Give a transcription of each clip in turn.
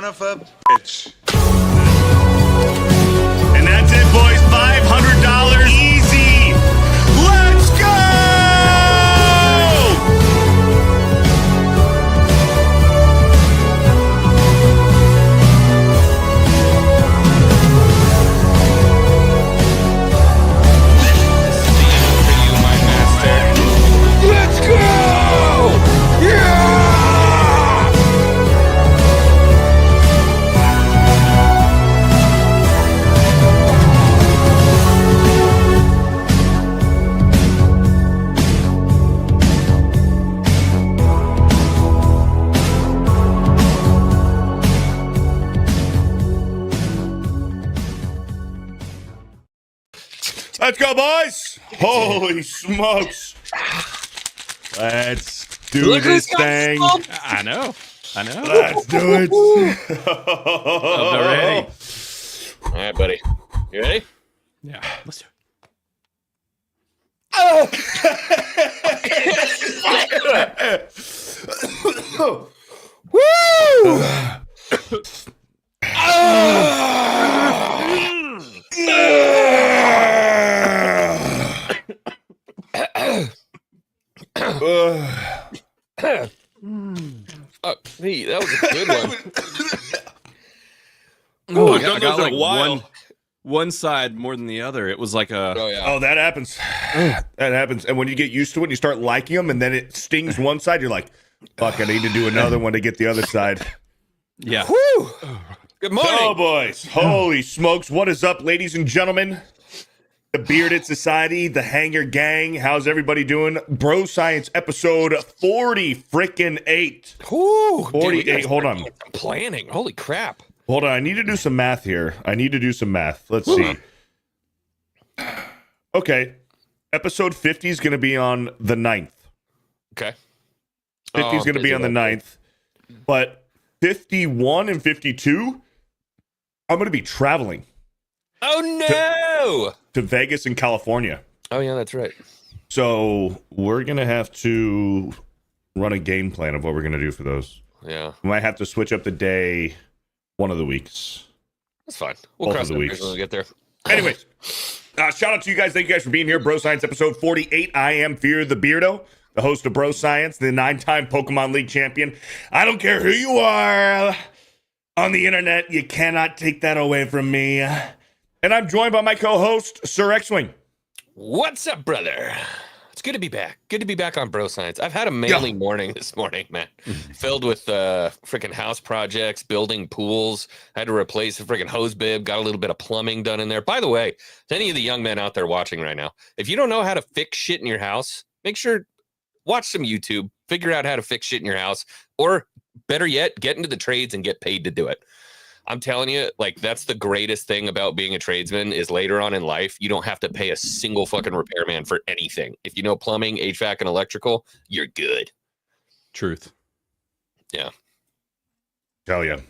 of a bitch. And that's it, boys. $500 easy. Let's go! Let's go! Yeah! Let's go, boys! Holy smokes! Let's do Look this who's got thing. smoked. I know. Let's do it. I'm ready. All right, buddy. You ready? Yeah, let's do it. Hey, that was a good one. Oh, I've done I got those in like a while. one side more than the other. It was like a Oh yeah. Oh, that happens. That happens. And when you get used to it and you start liking them and then it stings one side, you're like, fuck, I need to do another one to get the other side. yeah. Whew. Good morning. Oh, boys. Holy smokes. What is up, ladies and gentlemen? The Bearded Society, the Hanger Gang. How's everybody doing? Bro Science episode 40 frickin' 8. Whew, dude, 48. Hold on. I'm planning. Holy crap. Hold on. I need to do some math here. Let's see. Okay. Episode 50 is going to be on the 9th. Okay. 50 is going to be on the 9th. But 51 and 52, I'm going to be traveling Oh no. to Vegas and California. Oh yeah, that's right. So we're going to have to run a game plan of what we're going to do for those. Yeah, We might have to switch up the day one of the weeks. that's fine. We'll Both cross of the that bridge weeks. when we get there. Anyways, shout out to you guys. Thank you guys for being here. Bro Science episode 48. I am FearTheBeardo, the host of Bro Science, the 9-time Pokemon League champion. I don't care who you are on the internet. You cannot take that away from me. And I'm joined by my co-host, Sir Xwing. What's up, brother? It's good to be back. Good to be back on Bro Science. I've had a manly morning this morning, man. Filled with freaking house projects, building pools. I had to replace a freaking hose bib. Got a little bit of plumbing done in there. By the way, to any of the young men out there watching right now, if you don't know how to fix shit in your house, make sure watch some YouTube, figure out how to fix shit in your house, or better yet, get into the trades and get paid to do it. I'm telling you, like, that's the greatest thing about being a tradesman is later on in life, you don't have to pay a single fucking repairman for anything. If you know plumbing, HVAC, and electrical, you're good. Truth. Yeah. Hell yeah.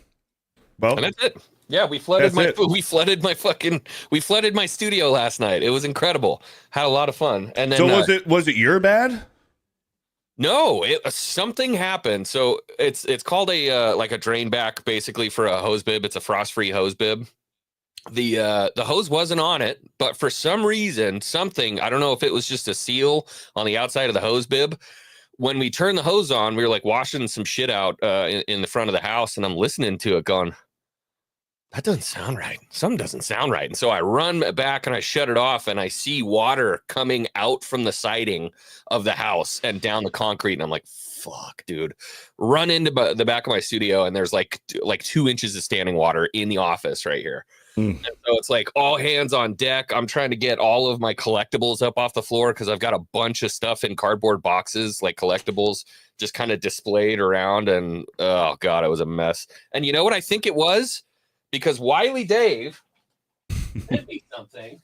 Well, And that's it. Yeah, we flooded That's it. we flooded my studio last night. It was incredible. Had a lot of fun. And then so was it your bad? No, something happened. So it's called a like a drain back, basically, for a hose bib. It's a frost-free hose bib. The hose wasn't on it, but for some reason, I don't know if it was just a seal on the outside of the hose bib. When we turned the hose on, we were like washing some shit out in the front of the house, and I'm listening to it going, that doesn't sound right. Something doesn't sound right. And so I run back and I shut it off and I see water coming out from the siding of the house and down the concrete. And I'm like, fuck, dude. Run into the back of my studio and there's like 2 inches of standing water in the office right here. And so it's like all hands on deck. I'm trying to get all of my collectibles up off the floor because I've got a bunch of stuff in cardboard boxes, like collectibles, just kind of displayed around. And oh God, it was a mess. And you know what I think it was? Because Wiley Dave sent me something.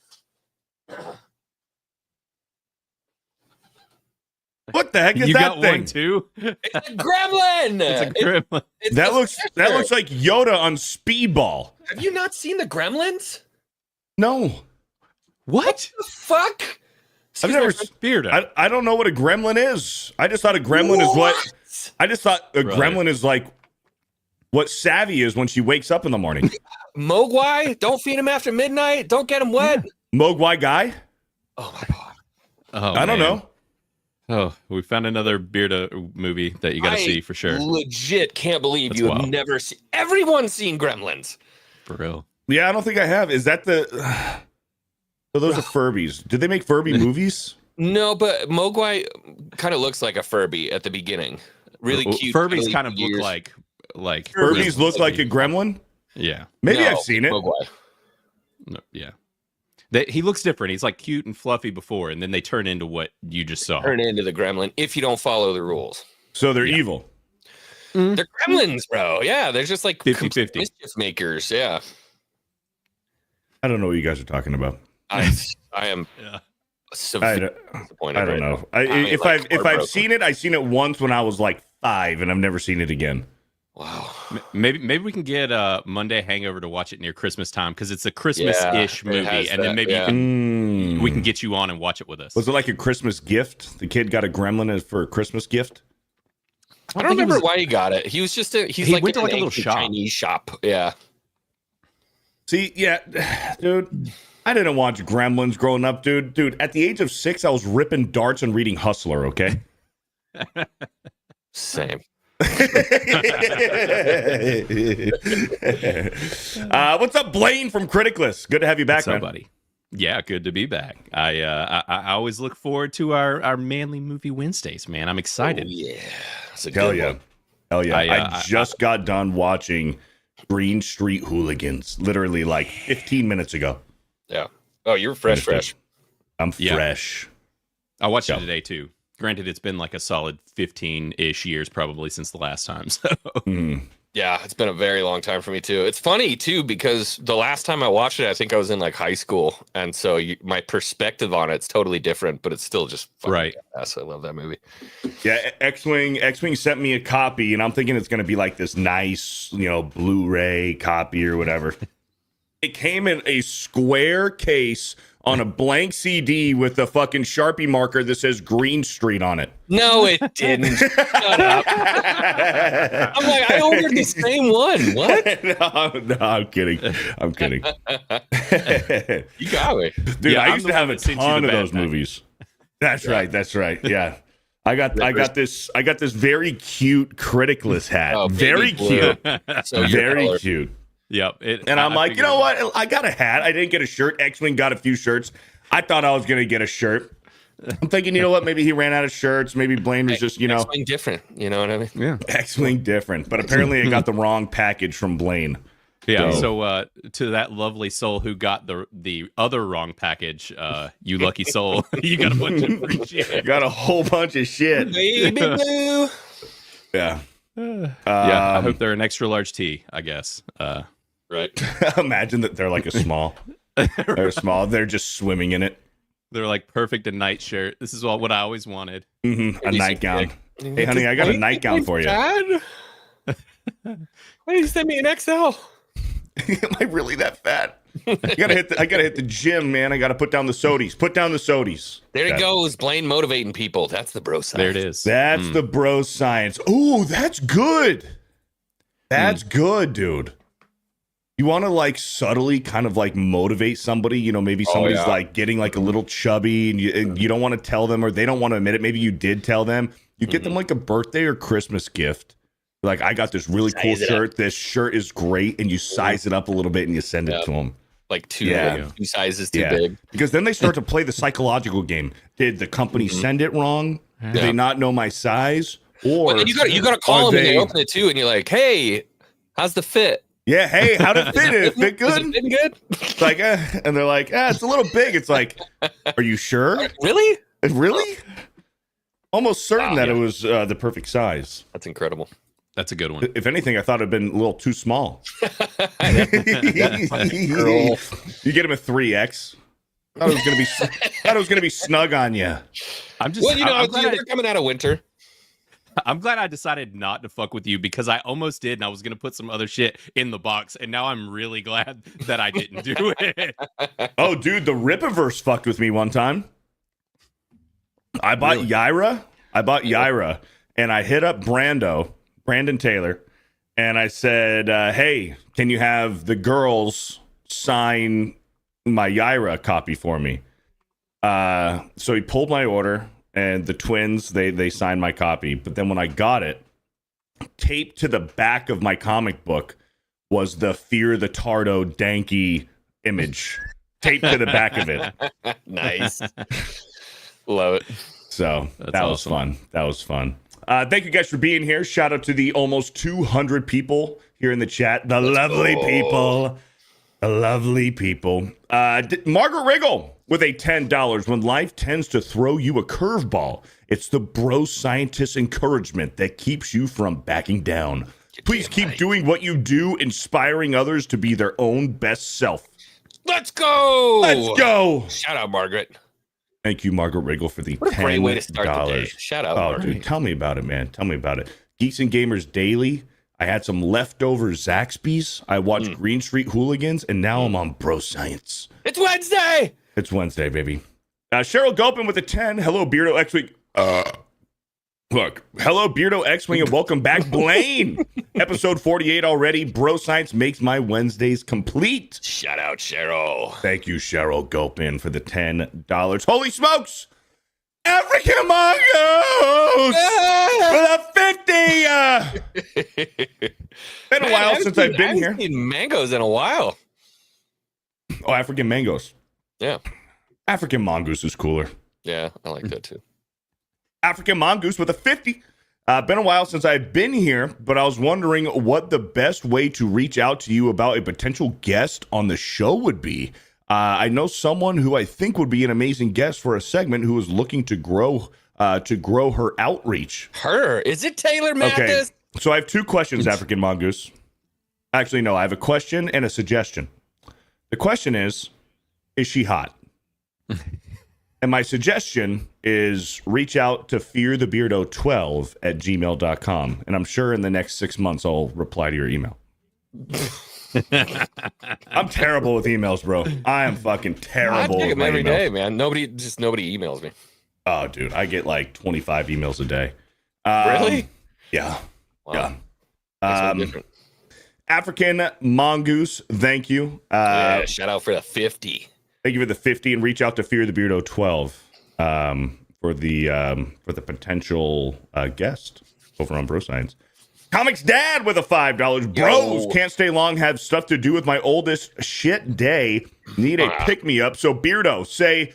What the heck is You that got thing? one too? It's a gremlin. It's a gremlin. It's That a looks Fisher. like Yoda on Speedball. Have you not seen the Gremlins? No. What? The fuck? I've never Beardo. I don't know what a gremlin is. I just thought a gremlin is what I just thought a Right. gremlin is like what savvy is when she wakes up in the morning. Mogwai, don't feed him after midnight. Don't get him wet. Mogwai guy? Oh my god. Oh, I don't know. Oh, we found another Beardo movie that you got to see for sure. Legit can't believe That's you have wild. never seen. Everyone's seen Gremlins. For real. Yeah, I don't think I have. Is that the... So those are Furbies. Did they make Furby movies? No, but Mogwai kind of looks like a Furby at the beginning. Really cute. Furbies really kind of cute look ears. like Furbies look like a gremlin? Yeah. Maybe No, I've seen it. Mogwai. No, yeah. He looks different. He's like cute and fluffy before, and then they turn into what you just saw. Turn into the gremlin if you don't follow the rules. So they're evil. They're gremlins, bro. Yeah, they're just like 50-50. mischief makers. Yeah. I don't know what you guys are talking about. I am Yeah. severely disappointed. I don't right know. now. If like, I've heartbroken. seen it, I've seen it once when I was like 5, and I've never seen it again. Wow. Maybe we can get Monday Hangover to watch it near Christmas time because it's a Christmas-ish it movie, has and then that, maybe yeah. we can get you on and watch it with us. Was it like a Christmas gift? The kid got a gremlin as for a Christmas gift? I don't remember why he got it. He was just he's He like went to in like a an little ancient shop. Chinese shop. Yeah. See, yeah, dude, I didn't watch Gremlins growing up, dude. Dude, at the age of 6, I was ripping darts and reading Hustler, okay? Same. What's up, Blaine from Criticless? Good to have you back, man. Buddy. Yeah, good to be back. I always look forward to our manly movie Wednesdays, man. I'm excited. Oh, yeah. That's a Hell good yeah. one. Hell yeah. I I just got done watching Green Street Hooligans literally like 15 minutes ago. Yeah. Oh, you're fresh. I'm Yeah. fresh. I watched Yeah. it today too. Granted, it's been like a solid 15-ish years probably since the last time. So Yeah, it's been a very long time for me too. It's funny too because the last time I watched it, I think I was in like high school, and so my perspective on it's totally different, but it's still just fucking Right. badass. I love that movie. Yeah, Xwing sent me a copy, and I'm thinking it's going to be like this nice, Blu-ray copy or whatever. It came in a square case on a blank CD with a fucking Sharpie marker that says Green Street on it. No, it didn't. Shut up. I'm like, I ordered the same one. What? No, I'm kidding. I'm kidding. You got me. Dude, Yeah, I I'm used the to have one a that sent you ton the of those backpack. movies. That's right. Yeah. I got this very cute Criticless hat. Oh, baby very blue. cute. So your Very color. cute. Yep. And I'm like, you figured know it out. what? I got a hat. I didn't get a shirt. X-Wing got a few shirts. I thought I was going to get a shirt. I'm thinking, you know what? Maybe he ran out of shirts. Maybe Blaine was just, Something different. You know what I mean? Yeah. X-Wing different. But apparently it got the wrong package from Blaine. Yeah. So- So to that lovely soul who got the other wrong package, you lucky soul, you got a bunch of free shit. Got a whole bunch of shit. Baby blue. Yeah. Yeah. I Um, hope they're an extra large tea, I guess. Right. Imagine that they're like a small. They're small. They're just swimming in it. They're like perfect a night shirt. This is what I always wanted. A nightgown. Hey, honey, I got a nightgown for you. Dad? Why did you send me an XL? Am I really that fat? I gotta hit the gym, man. I gotta put down the sodies. Put down the sodies. There That- it goes. Blaine motivating people. That's the bro side. There it is. That's the bro science. Ooh, that's good. That's good, dude. You want to like subtly kind of like motivate somebody, maybe somebody's yeah. like getting like a little chubby and you don't want to tell them or they don't want to admit it. Maybe you did tell them. You get them like a birthday or Christmas gift. Like, I got this really cool Size it shirt. This shirt is great. And you size it up a little bit and you send it to them. Like two sizes too Yeah. big. Because then they start to play the psychological game. Did the company send it wrong? Did they not know my size? Or Well, you got to call are them when they they- open it too, and you're like, "Hey, how's the fit? Yeah, hey, how'd it fit? Did it fit Is good? it fitting good? It's like, and they're like, it's a little big. It's like, are you sure? Really? Really? Almost certain Wow, that yeah. it was the perfect size. That's incredible." That's a good one. If anything, I thought it'd been a little too small. You Girl. get him a 3X. Thought it was gonna be snug on you. I'm just. Well, I'm, glad we're coming out of winter. I'm glad I decided not to fuck with you because I almost did, and I was gonna put some other shit in the box, and now I'm really glad that I didn't do it. Oh, dude, the Rippaverse fucked with me one time. I bought Yaira, and I hit up Brandon Taylor, and I said, hey, can you have the girls sign my Yaira copy for me? So he pulled my order, and the twins, they signed my copy. But then when I got it, taped to the back of my comic book was the FearTheBeardo Danky image. Taped to the back of it. Nice. Love it. So That's that was awesome. fun. That was fun. Thank you guys for being here. Shout out to the almost 200 people here in the chat. The lovely people. The lovely people. Margaret Riggle with a $10. When life tends to throw you a curveball, it's the bro scientist encouragement that keeps you from backing down. Please keep doing what you do, inspiring others to be their own best self. Let's go. Let's go. Shout out, Margaret. Thank you, Margaret Riggle, for the $10. What a great way to start the day. Shout out, Oh, Margaret. dude, tell me about it, man. Tell me about it. Geeks and Gamers Daily. I had some leftover Zaxby's. I watched Green Street Hooligans, and now I'm on Bro Science. It's Wednesday. It's Wednesday, baby. Cheryl Gopin with a 10. Hello, Beardo Xwing. Hello, Beardo Xwing, and welcome back, Blaine. Episode 48 already. Bro Science makes my Wednesdays complete. Shout out, Cheryl. Thank you, Cheryl Gopin, for the $10. Holy smokes! African Mongoose! For the 50! Been a while since I've been here. I haven't seen mangoes in a while. Oh, African Mangoes. Yeah. African Mongoose is cooler. Yeah, I like that too. African Mongoose with a 50. Been a while since I've been here, but I was wondering what the best way to reach out to you about a potential guest on the show would be. I know someone who I think would be an amazing guest for a segment who is looking to grow her outreach. Her? Is it Taylor Mathis? Okay, so I have two questions, African Mongoose. Actually, no, I have a question and a suggestion. The question is she hot? And my suggestion is reach out to FearTheBeardo12@gmail.com. And I'm sure in the next 6 months, I'll reply to your email. I'm terrible with emails, bro. I am fucking terrible. I check with them my every emails. day, man. Nobody emails me. Oh, dude, I get like 25 emails a day. Really? Yeah. Wow. Yeah. So different. African Mongoose, thank you. Yeah, shout out for the 50. Thank you for the 50, and reach out to FearTheBeardo12 for the potential guest over on Bro Science. Comics Dad with a $5. Bros, can't stay long, have stuff to do with my oldest shit day. Need a pick-me-up. So Beardo, say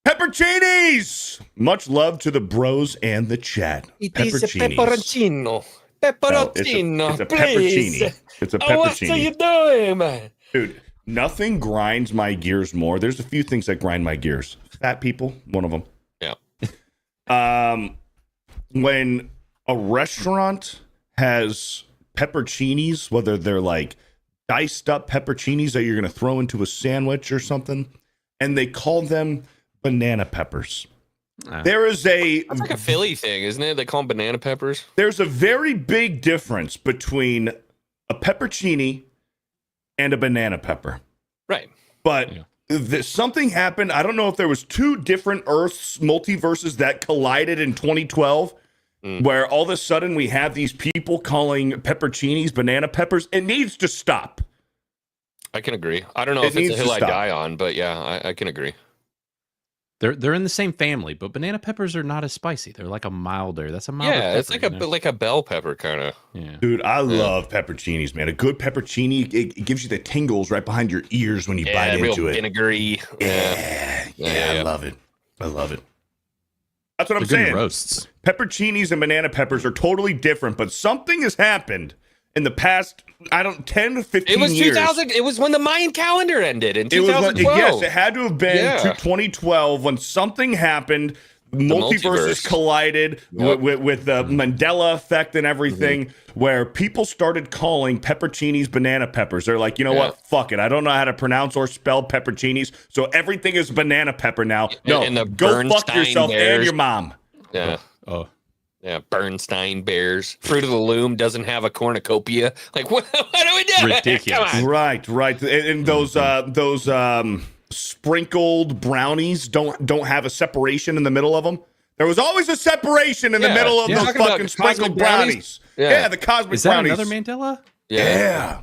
pepperoncinis. Much love to the bros and the chat. It is a pepperoncino. Pepperoncino, No, it's a please. peppercini. It's a Oh, what are peppercini. you doing, man? Dude, nothing grinds my gears more. There's a few things that grind my gears. Fat people, one of them. Yeah. When a restaurant has pepperoncinis, whether they're like diced up pepperoncinis that you're going to throw into a sandwich or something, and they call them banana peppers. There is That's like a Philly thing, isn't it? They call them banana peppers. There's a very big difference between a peppercini and a banana pepper. Right. But something happened. I don't know if there was two different Earths, multiverses that collided in 2012, where all of a sudden we have these people calling pepperoncinis banana peppers. It needs to stop. I can agree. I don't know if it's a hill I die on, but yeah, I can agree. They're in the same family, but banana peppers are not as spicy. They're like a milder. That's a milder. Yeah, it's pepper, like a bell pepper kind of. Yeah. Dude, I love pepperoncinis, man. A good peppercini, it gives you the tingles right behind your ears when you bite real into it. Vinegary. Yeah, I love it. I love it. That's what I'm They're good in saying. roasts. Pepperoncinis and banana peppers are totally different, but something has happened in the past, 10 to 15 It was years. 2000. It was when the Mayan calendar ended in It was 2012. yes, it had to have been 2012 when something happened. Multiverses multiverse. collided with the Mandela effect and everything, where people started calling pepperoncinis banana peppers. They're like, you know what? Fuck it. I don't know how to pronounce or spell pepperoncinis, so everything is banana pepper now. No, and the go fuck Bernstein yourself and Bears. your mom. Yeah. Oh. Yeah, Bernstein Bears. Fruit of the Loom doesn't have a cornucopia. Like, what are we doing? Ridiculous. Come on. Right. And those sprinkled brownies don't have a separation in the middle of them. There was always a separation in the middle of those fucking sprinkled brownies. Yeah, the cosmic Is that brownies. another Mandela? Yeah.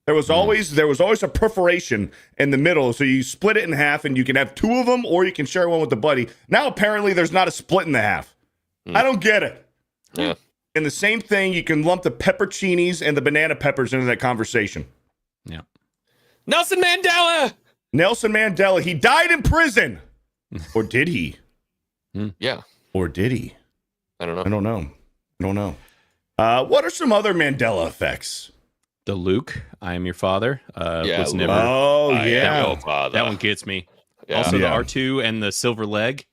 There was always a perforation in the middle, so you split it in half, and you can have 2 of them, or you can share one with the buddy. Now apparently there's not a split in the half. I don't get it. Yeah. And the same thing, you can lump the pepperoncinis and the banana peppers into that conversation. Yeah. Nelson Mandela. Nelson Mandela, he died in prison, or did he? Yeah. Or did he? I don't know. I don't know. What are some other Mandela effects? The Luke, I am your father. Was never. Oh, I am yeah. your father. That one gets me. Yeah. Also, the Yeah. R2 and the silver leg.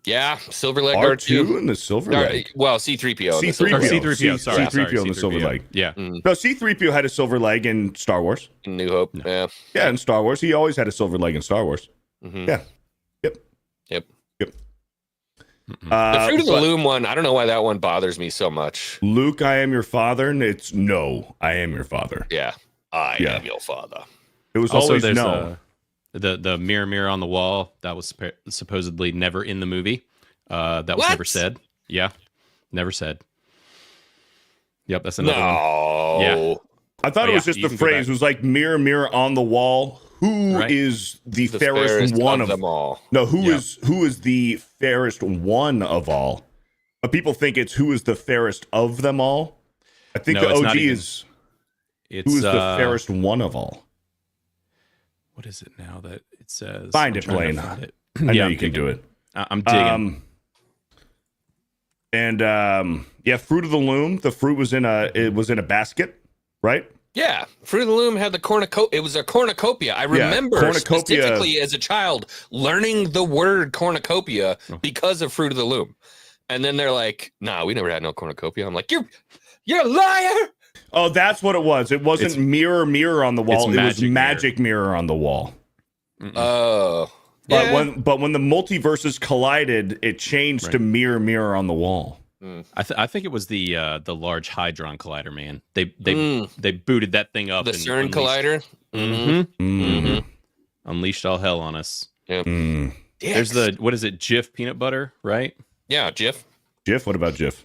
Yeah, silver leg R2 and the silver leg. Well, C-3PO. C-3PO. Or C-3PO, sorry. C-3PO and the silver leg. Yeah. No, C-3PO had a silver leg in Star Wars. New Hope. No. Yeah. Yeah, in Star Wars. He always had a silver leg in Star Wars. Mhm. Yeah. Yep. Uh, The Fruit of the but Loom one, I don't know why that one bothers me so much. Luke, I am your father. And it's no, I am your father. Yeah. I Yeah. am your father. It was Also, always there's no. the mirror on the wall that was supposedly never in the movie. That was What? never said. Yeah, never said. Yep, that's another one. No. Yeah. I thought Oh, it was yeah, just you the can go phrase. back. It was like mirror, mirror on the wall. Who is Right. the fairest one of them all. No, who Yeah. is the fairest one of all? But people think it's who is the fairest of them all. I think No, the it's not OG even. is It's who is the fairest one of all. What is it now that it says? Find I'm it, trying to Blaine. find it. I know I'm you can digging. do it. I'm digging. Fruit of the Loom. The fruit was in a basket, right? Yeah. Fruit of the Loom had the cornucopia. It was a cornucopia. I remember cornucopia. specifically as a child learning the word cornucopia because of Fruit of the Loom. And then they're like, nah, we never had no cornucopia. I'm like, you're a liar. Oh, that's what it was. It wasn't It's- mirror, mirror on the wall. it's It was magic magic mirror on the wall. Oh. But Yeah. when the multiverses collided, it changed to mirror, mirror on the wall. I think it was the large hadron collider, man. They booted that thing up. The and CERN unleashed- collider. Mhm. Unleashed all hell on us. Mm. There's what is it? Jif peanut butter, right? Yeah, Jif. Jif, what about Jif?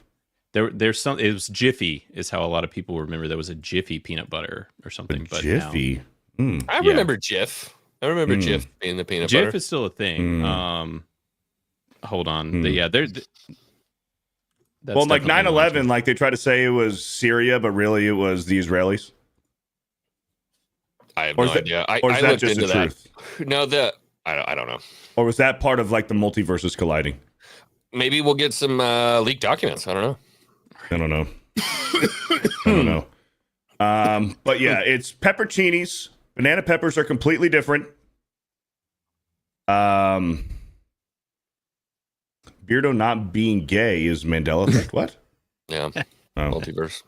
There's some. It was Jiffy, is how a lot of people remember. There was a Jiffy peanut butter or something. But now- Jiffy. I remember Jif. I remember Jif being the peanut Jif butter. is still a thing. Hold on. That's Well, like definitely 9/11, one. like they try to say it was Syria, but really it was the Israelis. I have Or no is that- idea. I Or is that looked just into the that. truth? No, I don't know. Or was that part of like the multiverses colliding? Maybe we'll get some leaked documents. I don't know. I don't know. I don't know. But yeah, it's pepperoncinis. Banana peppers are completely different. Beardo not being gay is Mandela effect. What? Yeah, Oh. multiverse.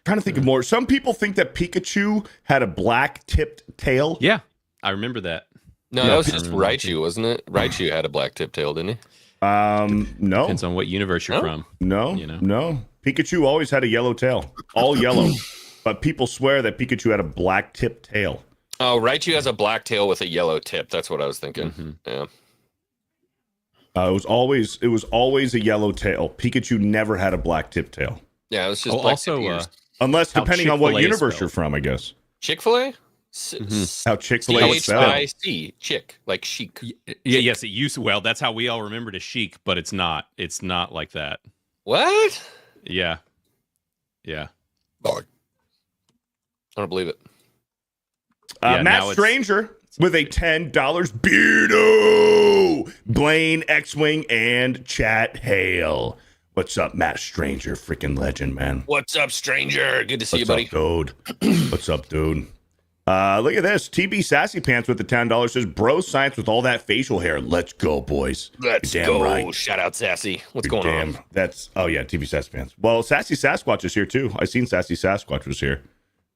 Trying to think of more. Some people think that Pikachu had a black tipped tail. Yeah, I remember that. No, Yeah, that was I just remember that Raichu, wasn't it? Raichu had a black tip tail, didn't he? No, Depends on what universe you're No. from. no, You know. no. Pikachu always had a yellow tail, all yellow. But people swear that Pikachu had a black tipped tail. Oh, Raichu has a black tail with a yellow tip. That's what I was thinking. Mhm. Yeah. It was always a yellow tail. Pikachu never had a black tipped tail, Yeah, it was just Oh, black also, tip ears. unless How depending on what Chick-fil-A is universe spelled. you're from, I guess. Chick-fil-A? How Chick-fil-A is spelled. C-H-I-C. Chick, like chic. Yeah, yes, it used to. Well, that's how we all remembered a chic, but it's not. It's not like that. What? Yeah. I don't believe it. Yeah, Matt now it's- Stranger with a $10 Beardo, Blaine, Xwing, and Chat Hale. What's up, Matt Stranger? Freaking legend, man. What's up, stranger? Good to see What's you, buddy. up, dude? What's up, dude? Look at this. TB Sassy Pants with the $10 says, bro science with all that facial hair. Let's go, boys. Let's You're damn go. right. Shout out, Sassy. What's You're going on? That's, oh yeah, TB Sassy Pants. Well, Sassy Sasquatch is here too. I seen Sassy Sasquatch was here.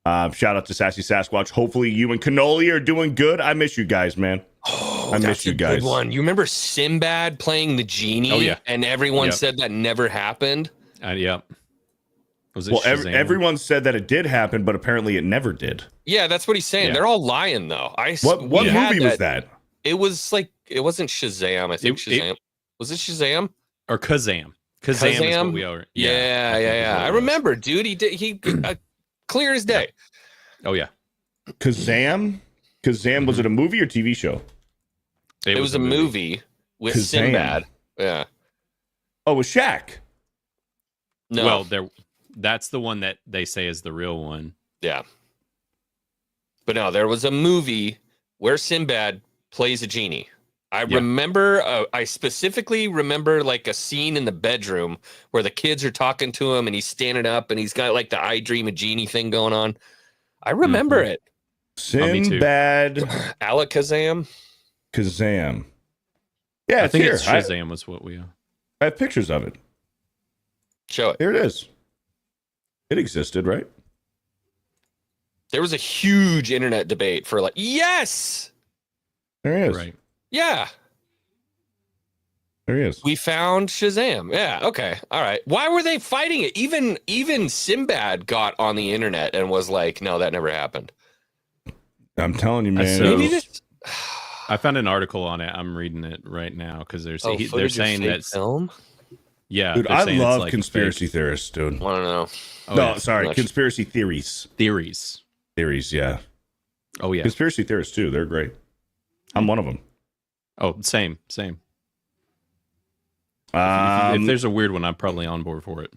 Shout out to Sassy Sasquatch. Hopefully you and Cannoli are doing good. I miss you guys, man. Oh, I miss that's you a guys. good one. You remember Sinbad playing the genie? Oh, yeah. And everyone Yep. said that never happened. Yeah. Was it Well, Shazam? everyone said that it did happen, but apparently it never did. Yeah, that's what he's saying. Yeah. They're all lying, though. What we had movie was that? It was like, it wasn't Shazam. I think It- Shazam. Was it Shazam? Or Kazam. Kazam is what we are. Yeah. I remember, dude. He clear as day. Oh yeah. Kazam? Kazam, was it a movie or TV show? It was a movie with Kazam. Sinbad. Yeah. Oh, with Shaq. No. Well, that's the one that they say is the real one. Yeah. But no, there was a movie where Sinbad plays a genie. I specifically remember like a scene in the bedroom where the kids are talking to him and he's standing up and he's got like the I Dream a Genie thing going on. I remember it. Sinbad. Alakazam. Kazam. Yeah, I it's think here. it's Shazam was what we I have pictures of it. Show it. Here it is. It existed, right? There was a huge internet debate for like, yes. There he is. Right. Yeah. There he is. We found Shazam. Yeah. Okay. All right. Why were they fighting it? Even Sinbad got on the internet and was like, "No, that never happened." I'm telling you, man. Maybe this. I found an article on it. I'm reading it right now because they're saying that film. Yeah, dude, they're I saying it's love like conspiracy fake. theorists, dude. I don't know. Oh, No, yeah. sorry, Much. conspiracy theories. Theories. Theories, yeah. Oh yeah. Conspiracy theorists too. They're great. I'm one of them. Oh, same. If there's a weird one, I'm probably on board for it.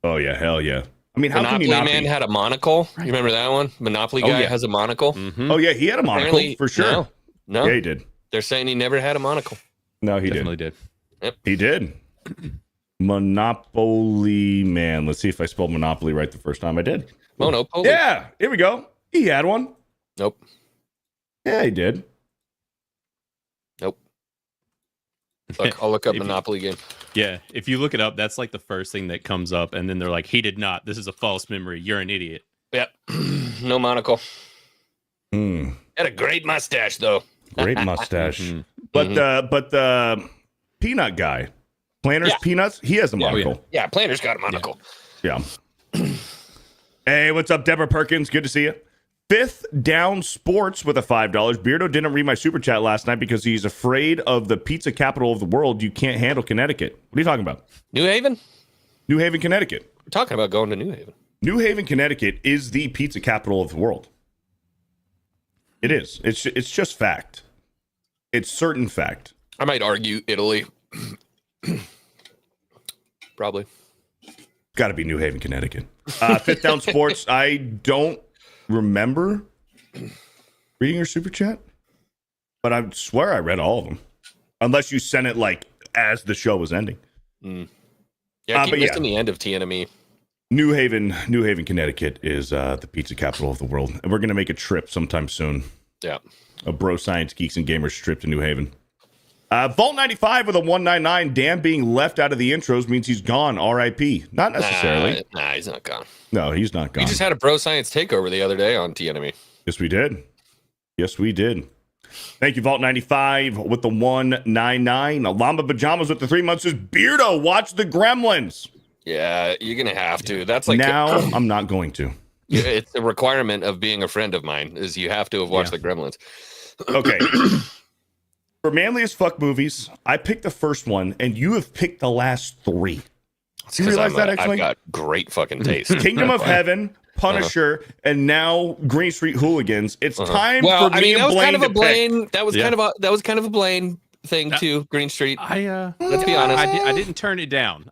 Oh yeah, hell yeah. I mean, how Monopoly can you not Man be? had a monocle. You remember that one? Monopoly guy yeah. has a monocle. Mm-hmm. Oh yeah, he had a monocle Apparently- for sure. No, Yeah, he did. they're saying he never had a monocle. No, he Definitely did. He did. Monopoly Man. Let's see if I spelled Monopoly right the first time I did. Monopoly. Yeah, here we go. He had one. Nope. Yeah, he did. Nope. Look, I'll look up If you- Monopoly game. Yeah, if you look it up, that's like the first thing that comes up, and then they're like, "He did not. This is a false memory. You're an idiot." Yep. No monocle. Hmm. Had a great mustache though. Great mustache. Mhm. But the peanut guy, Planters Yeah. Peanuts, he has a Yeah. monocle. Yeah, Planter's got a monocle. Yeah. Hey, what's up, Deborah Perkins? Good to see you. Fifth Down Sports with a $5. Beardo didn't read my super chat last night because he's afraid of the pizza capital of the world. You can't handle Connecticut. What are you talking about? New Haven? New Haven, Connecticut. We're talking about going to New Haven. New Haven, Connecticut is the pizza capital of the world. It is. It's just fact. It's certain fact. I might argue Italy. Probably. Got to be New Haven, Connecticut. Fifth Down Sports. I don't remember reading your super chat, but I swear I read all of them, unless you sent it like as the show was ending. Yeah, keep but missing the end of TNME. New Haven, Connecticut is the pizza capital of the world, and we're gonna make a trip sometime soon. Yeah. A Bro Science Geeks and Gamers trip to New Haven. Vault 95 with a 199. Dan being left out of the intros means he's gone. R.I.P. Not necessarily. Nah, he's not gone. No, he's not gone. We just had a Bro Science takeover the other day on TNME. Yes, we did. Yes, we did. Thank you, Vault 95 with the 199. Llama Pajamas with the 3 months says, Beardo, watch the Gremlins. Yeah, you're gonna have to. That's like Now, I'm not going to. it's a requirement of being a friend of mine is you have to have watched the Gremlins. Okay. For Manly as Fuck movies, I picked the first one, and you have picked the last three. It's You 'cause realize that, I've actually? got great fucking taste. Kingdom of Heaven, Punisher, and now Green Street Hooligans. It's time Well, for I me mean, that and was Blaine kind of to a Blaine. pick. That was kind of a Blaine thing too. Green Street. Let's be honest. I didn't turn it down.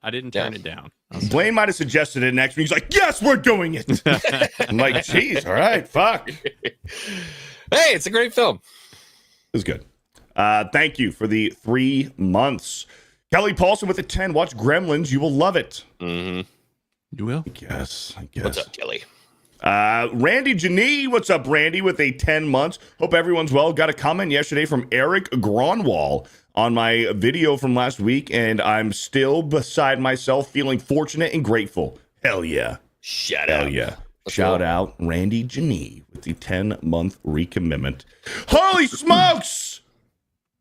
Blaine might have suggested it next week. He's like, yes, we're doing it. I'm like, geez, all right, fuck. It Hey, it's a great film. was good. Thank you for the 3 months. Kelly Paulson with a 10. Watch Gremlins. You will love it. Mm-hmm. You will. I guess. What's up, Kelly? Randy Janee, what's up, Randy, with a 10 months. Hope everyone's well. Got a comment yesterday from Eric Gronwall on my video from last week, and I'm still beside myself, feeling fortunate and grateful. Hell yeah. Shout Hell out. yeah. Shout out Randy Janee with the 10-month recommitment. Holy smokes!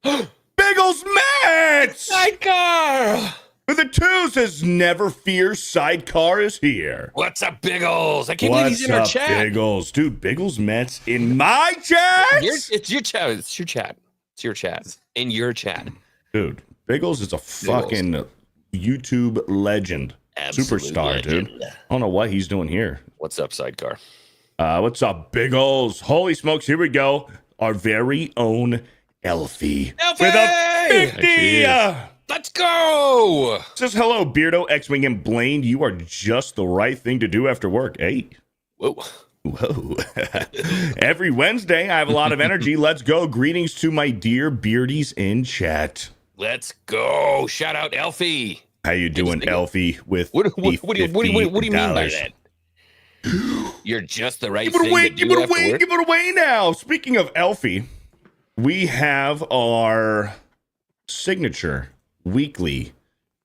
Biggles Mets! Sidecar. With the 2 says, never fear, Sidecar is here. What's up, Biggles? I can't believe he's in our chat. Biggles? Dude, Biggles Mets in my chat? It's your chat. It's your chat. In your chat. Dude, Biggles is a fucking YouTube legend, Absolute superstar, legend. dude. I don't know what he's doing here. What's up, Sidecar? What's up, big oles? Holy smokes, here we go. Our very own Elfie. Elfie! With a 50! There Let's go! Says, hello, Beardo, Xwing, and Blaine. You are just the right thing to do after work. Hey. Whoa. Whoa. Every Wednesday, I have a lot of energy. Let's go. Greetings to my dear beardies in chat. Let's go. Shout out, Elfie. How you doing, Elfie? With What do you mean by $50? that? You're just the right Give it away, thing to give do it after away, work? give it away now. Speaking of Elfie, we have our signature weekly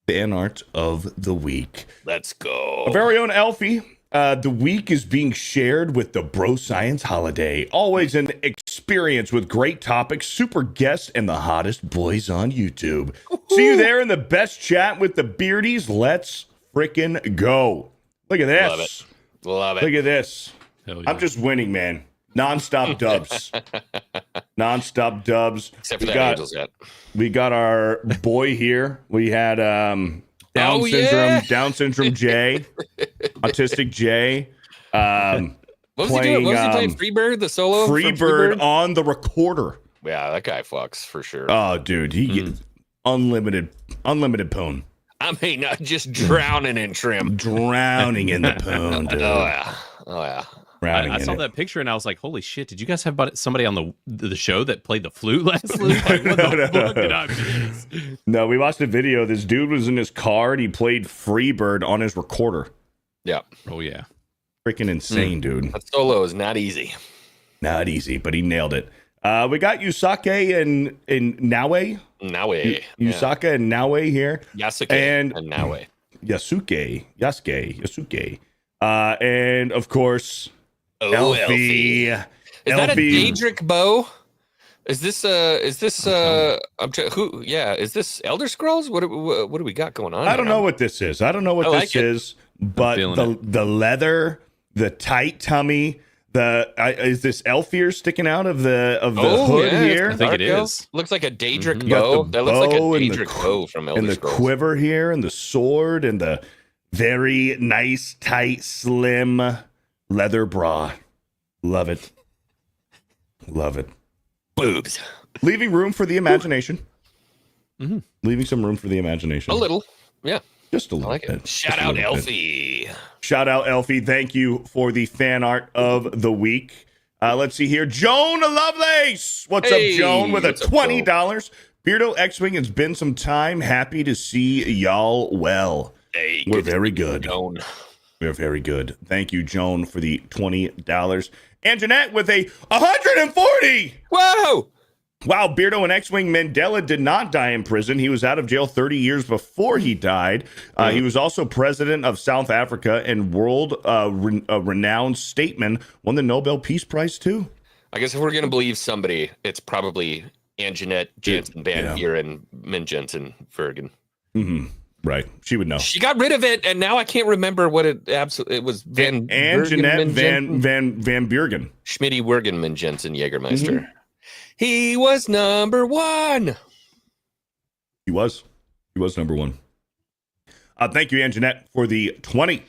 fan art of the week. Let's go. Our very own Elfie. The week is being shared with the Bro Science holiday. Always an experience with great topics, super guests, and the hottest boys on YouTube. See you there in the best chat with the beardies. Let's freaking go. Look at this. Love it. Love it. Look at this. Hell yeah. I'm just winning, man. Non-stop dubs. Non-stop dubs. Except for that Angels hat. We got our boy here. We had Down syndrome Jay, autistic Jay. What was he doing? What was he playing? Freebird, the solo? from Freebird on the recorder. Yeah, that guy fucks for sure. Oh, dude, he gets unlimited poon. I mean, not just drowning in trim. Drowning in the poon, dude. Oh yeah. Oh yeah. Drowning I in saw it. that picture and I was like, "Holy shit! Did you guys have somebody on the show that played the flute last week? Like, what the fuck did I miss?" No, we watched a video. This dude was in his car and he played Freebird on his recorder. Yeah. Oh yeah. Freaking insane, dude. That solo is not easy. Not easy, but he nailed it. We got Yusake and Naue. Naue. Yusaka and Naue here. Yasuke And- and Naue. Yasuke. And of course, Oh, Elfie. Is that a Daedric bow? Is this is this Elder Scrolls? What do we got going on? I don't know what this is. I don't know what I this like it. is, but feeling the leather, the tight tummy, is this elf ear sticking out of the hood here? I think it Dark elf. is. Looks like a Daedric You got bow. the That looks like a bow and the Daedric bow from Elder and the Scrolls. quiver here, and the sword, and the very nice, tight, slim leather bra. Love it. Love it. Boobs. Leaving room for the imagination. Mhm. Leaving some room for the imagination. A little. Yeah. Just a I little like bit. it. Shout Just a out little bit. Elfie. Shout out, Elfie. Thank you for the fan art of the week. Let's see here. Joan Lovelace. What's Hey, up, Joan? With a what's up, $20. Beardo Xwing, it's been some time. Happy to see y'all well. Hey, We're good to very see you, good. Joan. We're very good. Thank you, Joan, for the $20. And Jeanette with a 140. Whoa! Wow, Beardo and Xwing, Mandela did not die in prison. He was out of jail 30 years before he died. He was also president of South Africa and world-renowned statesman. Won the Nobel Peace Prize, too. I guess if we're gonna believe somebody, it's probably Anjanette Jansen Van Yeah. Buren Min Jensen Fergen. Mm-hmm. Right. She would know. She got rid of it, and now I can't remember what it absolutely. It was Van And Bergen Jeanette Min Jensen? Van Buren. Schmitty Wergenman Jensen Jägermeister. Mm-hmm. He was number one. He was number one. Thank you, Anjanette, for the 20.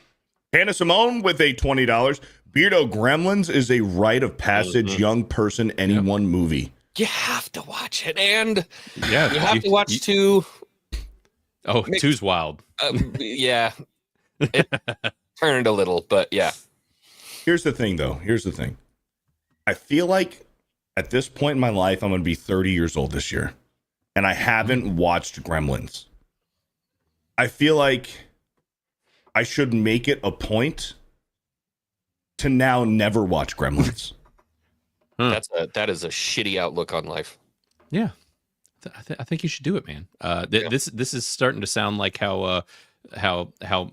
Hannah Simone with a $20. Beardo Gremlins is a rite of passage young person anyone movie. You have to watch it, and Yeah. you have to watch two. Oh, two's wild. Yeah, it turned a little, but yeah. Here's the thing, though. Here's the thing. I feel like at this point in my life, I'm going to be 30 years old this year, and I haven't watched Gremlins. I feel like I should make it a point to now never watch Gremlins. That is a shitty outlook on life. Yeah. I think you should do it, man. This is starting to sound like how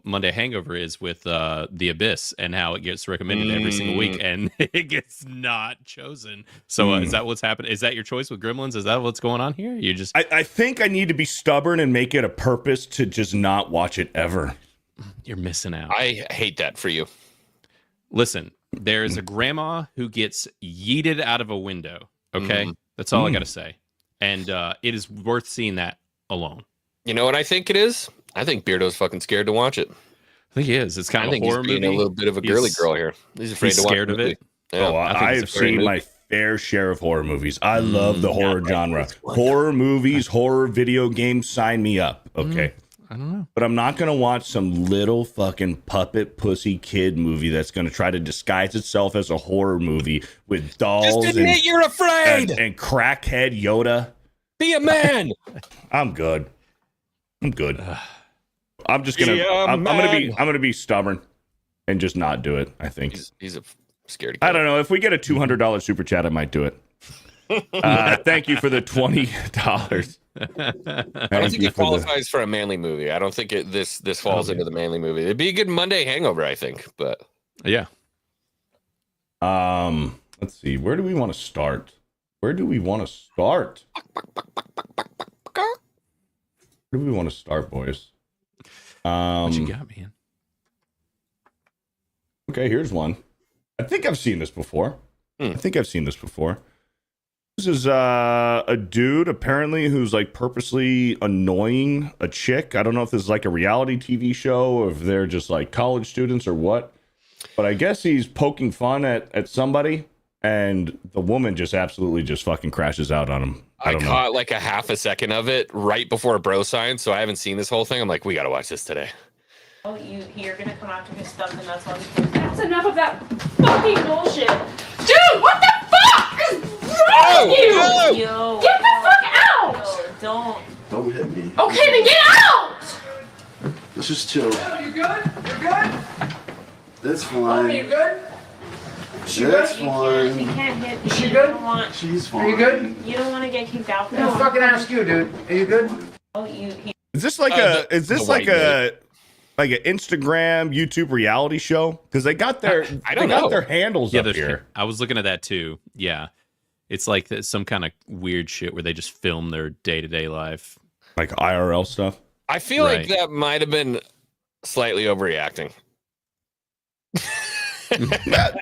Monday Hangover is with The Abyss, and how it gets recommended every single week and it gets not chosen. So is that what's happening? Is that your choice with Gremlins? Is that what's going on here? You just I think I need to be stubborn and make it a purpose to just not watch it ever. you're missing out. I hate that for you. Listen, there is a grandma who gets yeeted out of a window. Okay, that's all I got to say. And it is worth seeing that alone. You know what I think it is? I think Beardo's fucking scared to watch it. I think he is. It's kind I of a think he's horror being movie. a little bit of a girly girl here. He's afraid to watch scared of it. Yeah. Oh, I think I it's a have scary seen my movie. fair share of horror movies. I love the horror like genre. this one. Horror movies, horror video games, sign me up. Okay. I don't know. But I'm not going to watch some little fucking puppet pussy kid movie that's going to try to disguise itself as a horror movie with dolls Just admit you're afraid. and crackhead Yoda. Be a man. I'm good. I'm good. I'm just going to Yeah, I'm man. going to be stubborn and just not do it, I think. He's a scaredy I cat. don't know. If we get a $200 super chat, I might do it. Thank you for the $20. I don't think it qualifies for a manly movie. I don't think this falls into the manly movie. It'd be a good Monday hangover, I think. But Yeah. Let's see. Where do we want to start? Where do we want to start, boys? What you got, man? Okay, here's one. I think I've seen this before. This is a dude apparently who's like purposely annoying a chick. I don't know if this is like a reality TV show or if they're just like college students or what. But I guess he's poking fun at somebody, and the woman just absolutely just fucking crashes out on him. I don't know. caught like a half a second of it right before Bro Science, so I haven't seen this whole thing. I'm like, we gotta watch this today. Oh, you're gonna come after his stuff, and that's all you can. That's enough of that fucking bullshit, dude. What the fuck is wrong with you? no! Yo, get the fuck out! Yo, Don't hit me. Okay, then get out! Let's just chill. You good? You're good? That's Oh, you fine. good? That's You fine. can't hit me. Is she You good? don't want. She's fine. Are you good? You don't want to get kicked out. No, fucking ask you, dude. Are you good? Oh, Is this like the white like an Instagram, YouTube reality show? Because they got their I don't they got know. their handles Yeah, up here. I was looking at that too. Yeah. It's like some kind of weird shit where they just film their day-to-day life. Like IRL stuff. I feel like Right. that might have been slightly overreacting. Just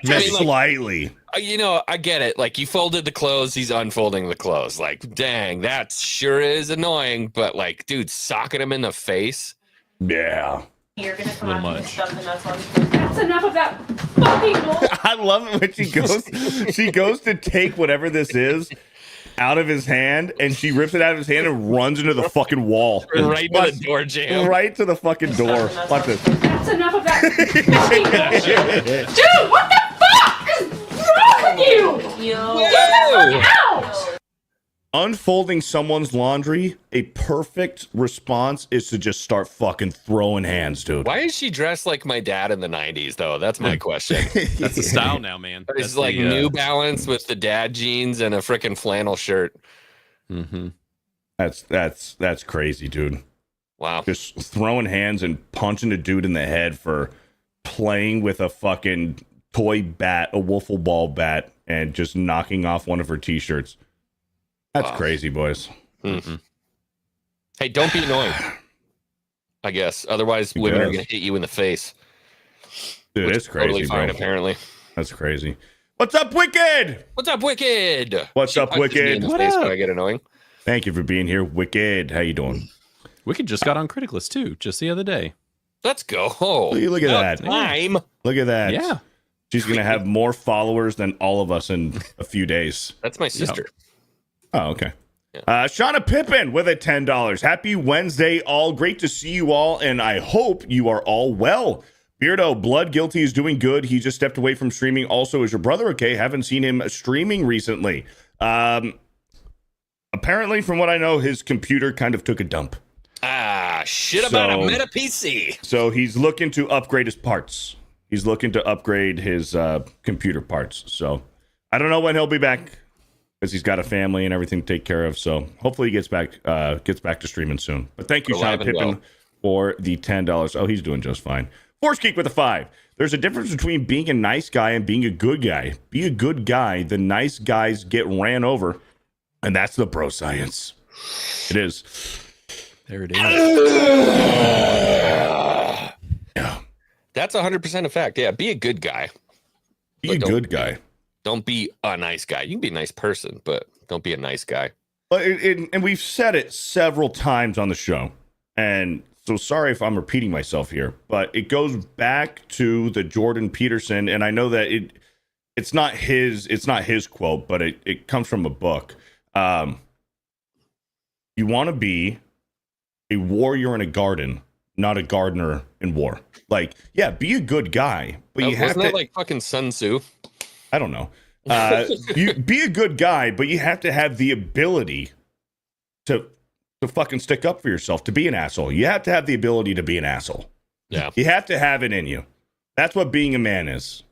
like- slightly. You know, I get it. Like, you folded the clothes, he's unfolding the clothes. Like, dang, that sure is annoying. But, like, dude, socking him in the face. Yeah. you're gonna come Little after his much. stuff, and that's all you can. That's enough of that fucking bullshit. I love it when she goes to take whatever this is out of his hand, and she rips it out of his hand and runs into the fucking wall. Right to the door jam. Right to the fucking door. Watch this. That's enough of that fucking bullshit, dude. What the fuck is wrong with you? Yo, get the fuck out! Unfolding someone's laundry, a perfect response is to just start fucking throwing hands, dude. Why is she dressed like my dad in the 90s, though? That's my question. That's the style now, man. It's That's like the, New Balance with the dad jeans and a freaking flannel shirt. Mm-hmm. That's crazy, dude. Wow. Just throwing hands and punching a dude in the head for playing with a fucking toy bat, a wiffle ball bat, and just knocking off one of her t-shirts. That's Wow. crazy, boys. Mhm. Hey, don't be annoying. I guess. Otherwise, I women are guess. going to hit you in the face. Dude, which it's is crazy, totally fine, bro. apparently. That's crazy. What's up, Wicked? What's up, Wicked? What's She up, punches me Wicked? in the What face up? when I get annoying. Thank you for being here, Wicked. How you doing? Wicked just got on Criticless too, just the other day. Let's go. Look at About that. Time. Look at that. Yeah. She's gonna have more followers than all of us in a few days. That's my sister. Oh, okay. Yeah. Shauna Pippin with a $10. Happy Wednesday, all. Great to see you all, and I hope you are all well. Beardo, Blood Guilty is doing good. He just stepped away from streaming. Also, is your brother okay? Haven't seen him streaming recently. Apparently, from what I know, his computer kind of took a dump. Ah, shit about a So- Meta PC. So he's looking to upgrade his parts. He's looking to upgrade his computer parts. So I don't know when he'll be back, because he's got a family and everything to take care of. So hopefully he gets back to streaming soon. But thank you, Alive Sean and Pippin, well. for the $10. Oh, he's doing just fine. Force Geek with a 5. There's a difference between being a nice guy and being a good guy. Be a good guy. The nice guys get ran over, and that's the bro science. It is. There it is. Yeah. That's 100% a fact. Yeah, be a good guy. Be But a don't- good guy. Don't be a nice guy. You can be a nice person, but don't be a nice guy. But and we've said it several times on the show, and So sorry if I'm repeating myself here, but it goes back to the Jordan Peterson, and I know that it's not his quote, but it comes from a book. You want to be a warrior in a garden, not a gardener in war. Like, yeah, be a good guy, but you have to. Wasn't that like fucking Sun Tzu? I don't know. You be a good guy, but you have to have the ability to fucking stick up for yourself, to be an asshole. You have to have the ability to be an asshole. Yeah. You have to have it in you. That's what being a man is.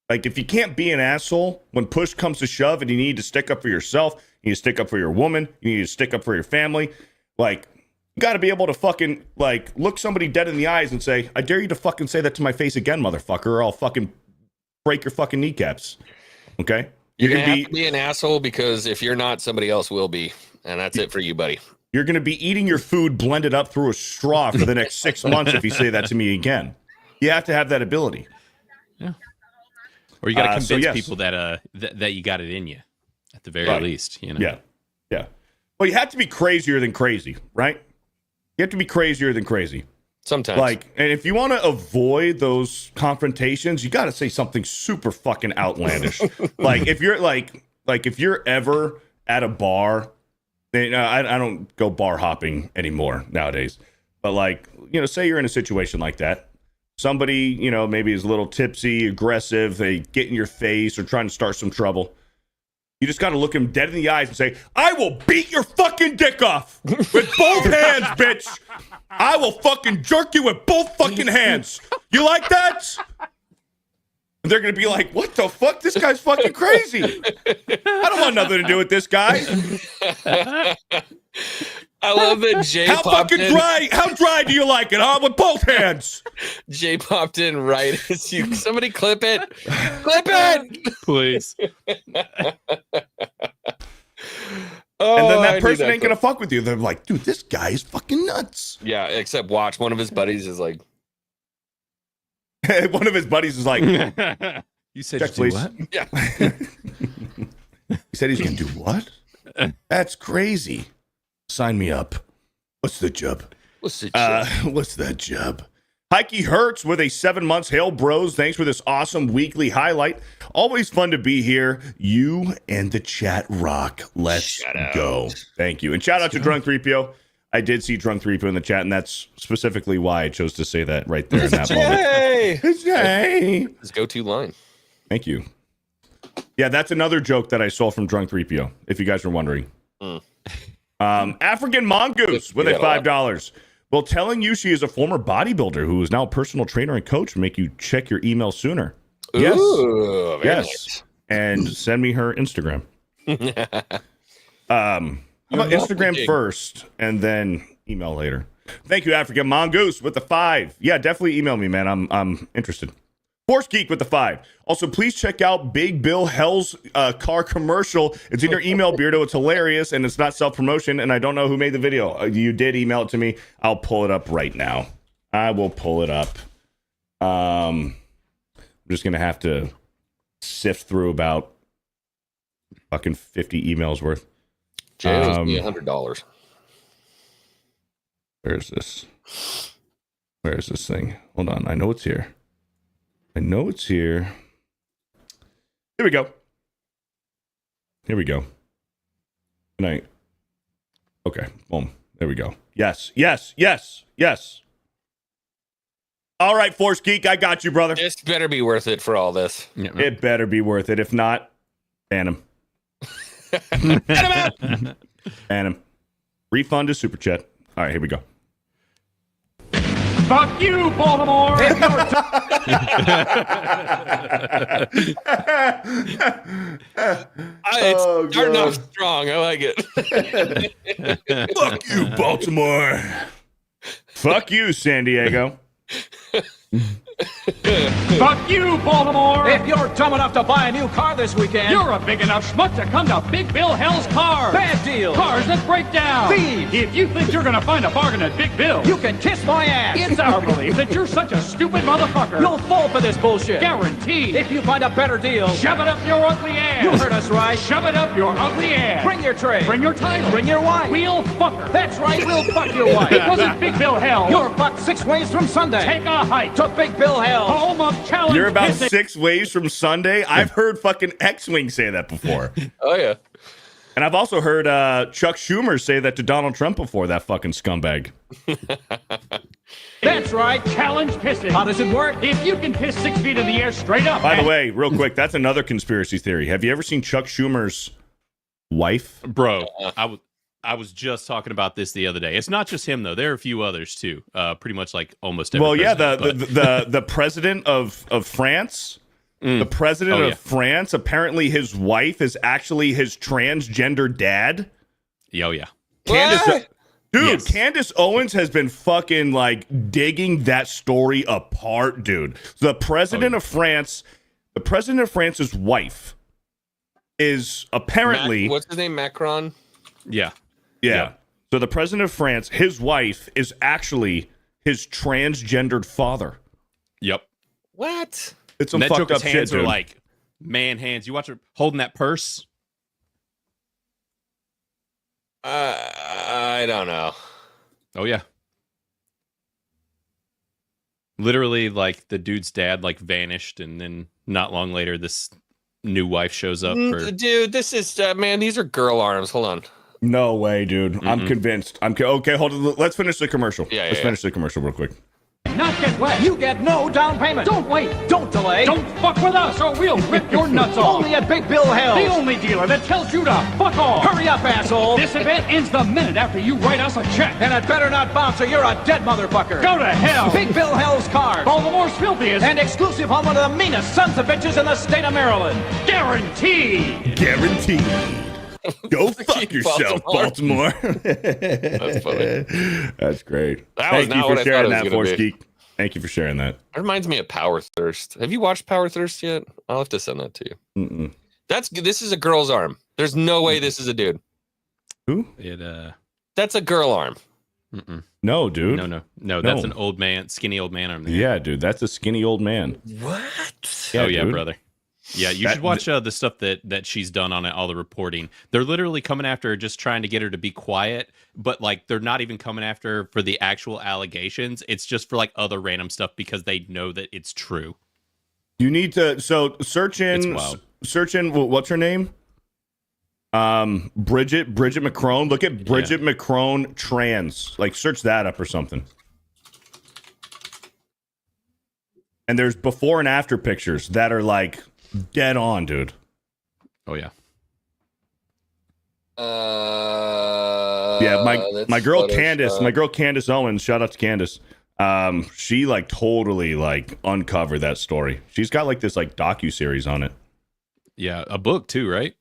Like, if you can't be an asshole when push comes to shove and you need to stick up for yourself, you need to stick up for your woman, you need to stick up for your family, like, you got to be able to fucking, like, look somebody dead in the eyes and say, I dare you to fucking say that to my face again, motherfucker, or I'll fucking break your fucking kneecaps. Okay? You're going to have to be an asshole, because if you're not, somebody else will be. And that's it for you, buddy. You're going to be eating your food blended up through a straw for the next 6 months if you say that to me again. You have to have that ability. Yeah. Or you got to convince people that that you got it in you, at the very least. You know. Yeah. Yeah. Well, you have to be crazier than crazy, right? You have to be crazier than crazy. Sometimes. Like, and if you want to avoid those confrontations, you got to say something super fucking outlandish. Like, if you're if you're ever at a bar, I don't go bar hopping anymore nowadays, but like, you know, say you're in a situation like that. Somebody, you know, maybe is a little tipsy, aggressive, they get in your face or trying to start some trouble. You just got to look him dead in the eyes and say, I will beat your fucking dick off with both hands, bitch. I will fucking jerk you with both fucking hands. You like that? And they're going to be like, what the fuck? This guy's fucking crazy. I don't want nothing to do with this guy. I love that Jay How popped in. How dry do you like it, huh? With both hands. Jay popped in right as you. Somebody clip it. Clip it. Please. And then that person ain't going to fuck with you. They're like, dude, this guy is fucking nuts. Yeah, except watch. One of his buddies is like. One of his buddies is like, you said, check, please. What? Yeah. He said he's going to do what? That's crazy. Sign me up. What's the job? What's that job? Heike Hertz with a 7 months. Hail, bros. Thanks for this awesome weekly highlight. Always fun to be here. You and the chat rock. Let's go. Thank you. And shout out to Drunk 3PO. I did see Drunk 3PO in the chat, and that's specifically why I chose to say that right there in that moment. It's Jay. His go-to line. Thank you. Yeah, that's another joke that I saw from Drunk 3PO, if you guys were wondering. African Mongoose with a $5. Well, telling you she is a former bodybuilder who is now a personal trainer and coach will make you check your email sooner. Ooh, Yes. Nice. And send me her Instagram. How about Instagram first and then email later? Thank you, African Mongoose with the 5. Yeah, definitely email me, man. I'm interested. Force Geek with the 5. Also, please check out Big Bill Hell's car commercial. It's in your email, Beardo. It's hilarious, and it's not self-promotion, and I don't know who made the video. You did email it to me. I'll pull it up right now. I will pull it up. I'm just going to have to sift through about fucking 50 emails worth. Jay owes me $100. Where's this? Where's this thing? Hold on. I know it's here. Here we go. Good night. Okay. Boom. There we go. Yes. All right, Force Geek. I got you, brother. This better be worth it for all this. It better be worth it. If not, ban him. Ban him. Refund to Super Chat. All right, here we go. Fuck you, Baltimore! It's starting off strong. I like it. Fuck you, Baltimore. Fuck you, San Diego. Fuck you, Baltimore! If you're dumb enough to buy a new car this weekend, You're a big enough schmuck to come to Big Bill Hell's Cars! bad deal. Cars that break down! Thieves. If you think you're gonna find a bargain at Big Bill, You can kiss my ass. it's our belief that you're such a stupid motherfucker. You'll fall for this bullshit. Guaranteed. If you find a better deal, Shove it up your ugly ass! you heard us right. Shove it up your ugly ass! Bring your tray. Bring your title! Bring your wife. We'll fuck her! That's right, we'll fuck your wife. Because at Big Bill Hell, You're fucked 6 ways from Sunday. take a hike to Big Bill Hell. home of challenge. You're about pissing. 6 ways from Sunday. I've heard fucking Xwing say that before. Oh yeah. And I've also heard Chuck Schumer say that to Donald Trump before, that fucking scumbag. That's right. Challenge pissing. How does it work? If you can piss 6 feet in the air straight up. By the way, real quick, that's another conspiracy theory. Have you ever seen Chuck Schumer's wife? Bro, I was just talking about this the other day. It's not just him though. There are a few others too. Pretty much like almost every. Well, yeah, president, the president of France. The president Oh, of yeah. France, apparently his wife is actually his transgender dad. Oh yeah. Candace, What? dude, Yes. Candace Owens has been fucking like digging that story apart, dude. The president of France, the president of France's wife is apparently What's his name? Macron. Yeah. yeah. So the president of France, his wife is actually his transgendered father. Yep. What? It's some And that fucked joker's up shit, hands are dude. like man hands. You watch her holding that purse. I don't know. Oh yeah. Literally, like the dude's dad like vanished, and then not long later, this new wife shows up. For Dude, this is man. These are girl arms. Hold on. No way, dude. I'm convinced. Okay, hold on. Let's finish the commercial. Yeah, Let's yeah. finish the commercial real quick. Not get wet. You get no down payment. Don't wait. Don't delay. Don't fuck with us or we'll rip your nuts off. Only at Big Bill Hell. The only dealer that tells you to fuck off. Hurry up, asshole. This event ends the minute after you write us a check. And it better not bounce or you're a dead motherfucker. Go to hell. Big Bill Hell's Cars. Baltimore's filthiest. And exclusive on one of the meanest sons of bitches in the state of Maryland. Guaranteed. Guaranteed. Go fuck yourself, Baltimore. That's funny. That's great. That was Thank not you what for I thought sharing it was that, gonna Force be. Geek. Thank you for sharing that. It reminds me of Power Thirst. Have you watched Power Thirst yet? I'll have to send that to you. Mm-mm. This is a girl's arm. There's no way this is a dude. Who? That's a girl arm. No, dude. No. That's an old man, skinny old man arm there. Yeah, dude. That's a skinny old man. What? Oh yeah, dude. brother. Yeah, you That- should watch the stuff that she's done on it, all the reporting. They're literally coming after her, just trying to get her to be quiet, but like they're not even coming after her for the actual allegations. It's just for like other random stuff because they know that it's true. You need to search It's in wild. what's her name? Bridget McCrone. Look at Bridget McCrone trans. Like search that up or something. And there's before and after pictures that are like dead on, dude. Oh yeah. Yeah, my girl Photoshop. Candace, my girl Candace Owens, shout out to Candace. She like totally like uncovered that story. She's got like this like docu-series on it. Yeah, a book too, right?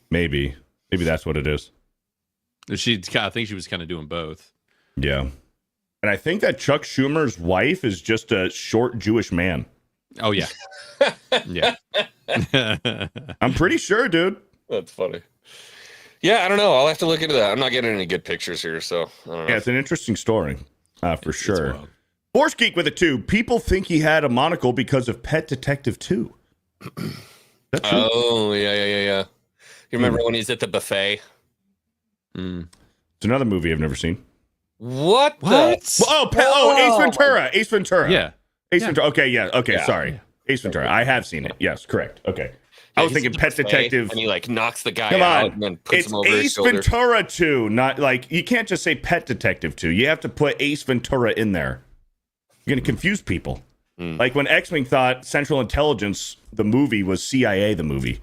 Maybe that's what it is. I think she was kind of doing both. Yeah. And I think that Chuck Schumer's wife is just a short Jewish man. Oh yeah. Yeah. I'm pretty sure, dude. That's funny. Yeah, I don't know. I'll have to look into that. I'm not getting any good pictures here, so I don't know. Yeah, it's an interesting story. For sure. wild. Force Geek with a 2. People think he had a monocle because of Pet Detective 2. That's true. Oh, yeah. You remember when he's at the buffet? It's another movie I've never seen. What? What? Ace Ventura. Ace Ventura. Yeah. Ace Ventura. Okay, yeah. Okay, Yeah. sorry. Ace Ventura. I have seen it. Yes, correct. Okay. I was he's thinking at the Pet buffet, Detective. and he like knocks the guy Come out on. and then puts It's him over his Ace shoulder. Ventura 2. Not like you can't just say Pet Detective 2. You have to put Ace Ventura in there. You're going to confuse people. Like when Xwing thought Central Intelligence, the movie, was CIA, the movie.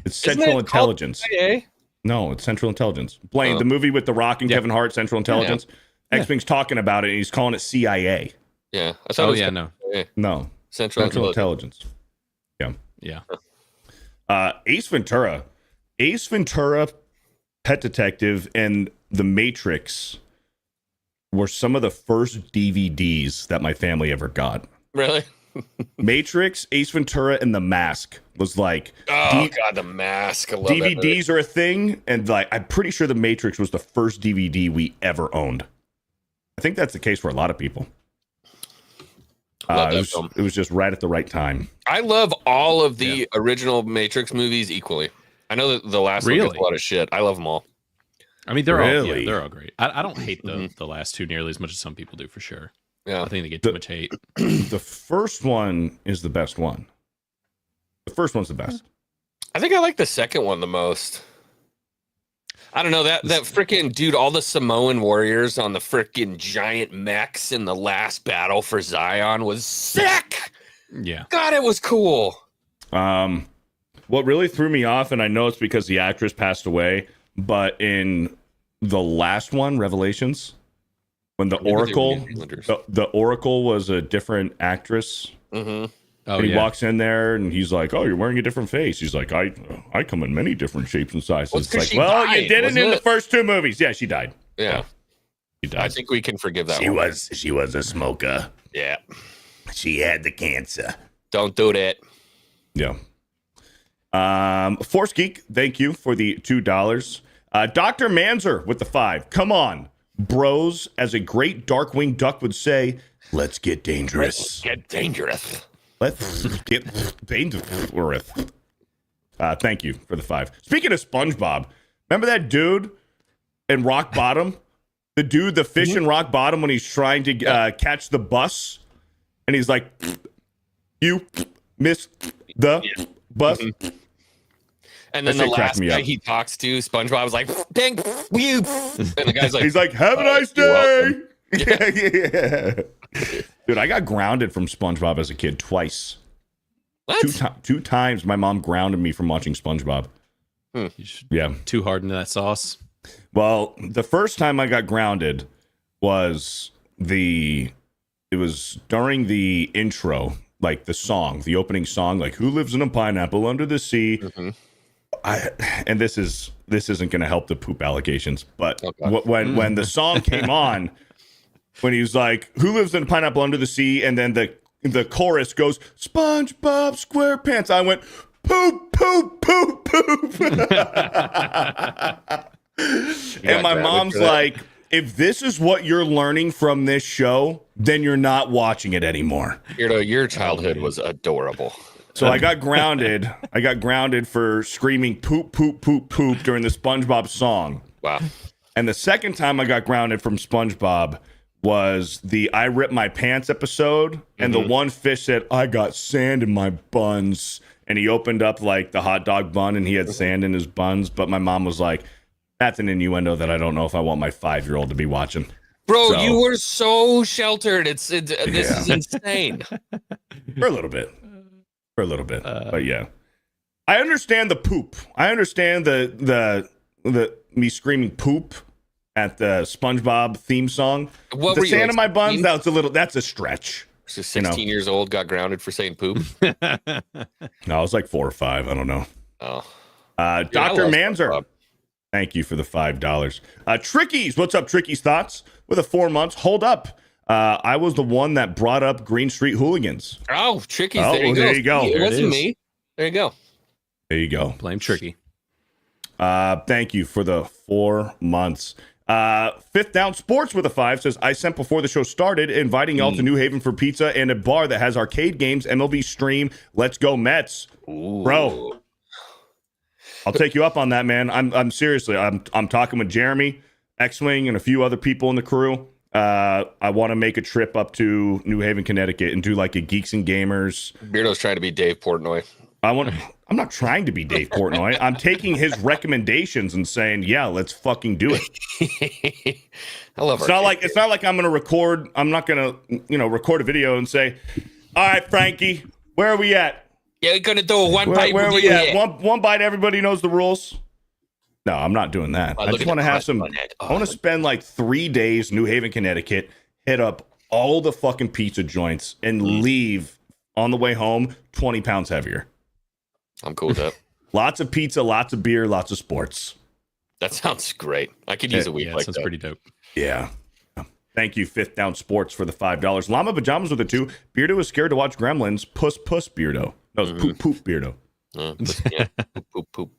It's Isn't Central it called Intelligence. CIA? No, it's Central Intelligence. Blaine, Oh. the movie with The Rock and Yeah. Kevin Hart, Central Intelligence. Xwing's talking about it, and he's calling it CIA. Yeah. I thought it Oh was yeah, no. No, Central Intelligence. Yeah. Ace Ventura, Pet Detective, and The Matrix were some of the first DVDs that my family ever got. Really? Matrix, Ace Ventura, and The Mask was like. Oh God, The Mask. I love that movie. DVDs are a thing, and like I'm pretty sure The Matrix was the first DVD we ever owned. I think that's the case for a lot of people. Love that film. It was just right at the right time. I love all of the original Matrix movies equally. I know that the last one gets a lot of shit. I love them all. I mean, they're all great. I don't hate the last two nearly as much as some people do, for sure. Yeah, I think they get too much hate. The first one is the best one. The first one's the best. I think I like the second one the most. I don't know, that freaking dude, all the Samoan warriors on the freaking giant mechs in the last battle for Zion was sick. Yeah. God, it was cool. What really threw me off, and I know it's because the actress passed away, but in the last one, Revelations, when the Oracle, the Oracle was a different actress. Mm-hmm. And he walks in there and he's like, "Oh, you're wearing a different face." He's like, "I come in many different shapes and sizes." Well, it's like, well, died, you didn't in the first two movies. Yeah, she died. Yeah. She died. I think we can forgive that She one. She was a smoker. Yeah. She had the cancer. Don't do that. Yeah. Force Geek, thank you for the $2. Dr. Manzer with the 5. Come on, bros, as a great Darkwing Duck would say, let's get dangerous. Let's get dangerous. Let's get dangerous. Thank you for the 5. Speaking of SpongeBob, remember that dude in Rock Bottom? The fish in Rock Bottom when he's trying to catch the bus? And he's like, you missed the bus. Mm-hmm. And then the last guy he talks to, SpongeBob was like, thank you. And the guy's like, he's like, have a nice day. Yeah. Dude, I got grounded from SpongeBob as a kid twice. What? Two times my mom grounded me from watching SpongeBob. Yeah. Too hard into that sauce. Well, the first time I got grounded was it was during the intro, like the song, the opening song, like "Who lives in a pineapple under the sea?" Mm-hmm. And this isn't going to help the poop allegations, but when the song came on, when he was like, "Who lives in a pineapple under the sea?" and then the chorus goes, "SpongeBob SquarePants," I went, "Poop, poop, poop, poop." And my mom's like, if this is what you're learning from this show, then you're not watching it anymore. Your childhood was adorable. So I got grounded. I got grounded for screaming poop, poop, poop, poop during the SpongeBob song. Wow. And the second time I got grounded from SpongeBob was the I Ripped My Pants episode. And the one fish said, "I got sand in my buns." And he opened up like the hot dog bun and he had sand in his buns. But my mom was like, that's an innuendo that I don't know if I want my 5-year-old to be watching. Bro, you were so sheltered. This is insane. For a little bit. But yeah. I understand the poop. I understand the me screaming poop at the SpongeBob theme song. What the were you, sand like in my buns, 16? that's a stretch. So 16 years old, got grounded for saying poop? No, I was like 4 or 5. I don't know. Oh. Dr. Manzer. SpongeBob. Thank you for the $5. Trickies, what's up, Trickies Thoughts? With a 4 months, hold up. I was the one that brought up Green Street Hooligans. Oh, Trickies, There you go. It There wasn't it is. me. There you go. There you go. Blame Tricky. Thank you for the 4 months. Fifth Down Sports with a 5 says, I sent before the show started, inviting y'all to New Haven for pizza and a bar that has arcade games, MLB Stream. Let's go Mets. Ooh. Bro. I'll take you up on that, man. I'm seriously. I'm talking with Jeremy, Xwing, and a few other people in the crew. I want to make a trip up to New Haven, Connecticut, and do like a Geeks and Gamers. Beardo's trying to be Dave Portnoy. I'm not trying to be Dave Portnoy. I'm taking his recommendations and saying, yeah, let's fucking do it. I love It's not like I'm gonna record. I'm not gonna record a video and say, all right, Frankie, where are we at? Yeah, we're gonna do a one bite. Where are we at? One bite. Everybody knows the rules. No, I'm not doing that. I just want to have some. I want to spend like 3 days New Haven, Connecticut, hit up all the fucking pizza joints, and leave on the way home 20 pounds heavier. I'm cool with that. Lots of pizza, lots of beer, lots of sports. That sounds great. I could use a week like sounds that. pretty dope. Yeah. Thank you, Fifth Down Sports, for the $5. Llama Pajamas with a 2. Beardo is scared to watch Gremlins. Puss Beardo. No, it's poop Beardo. Yeah. Poop.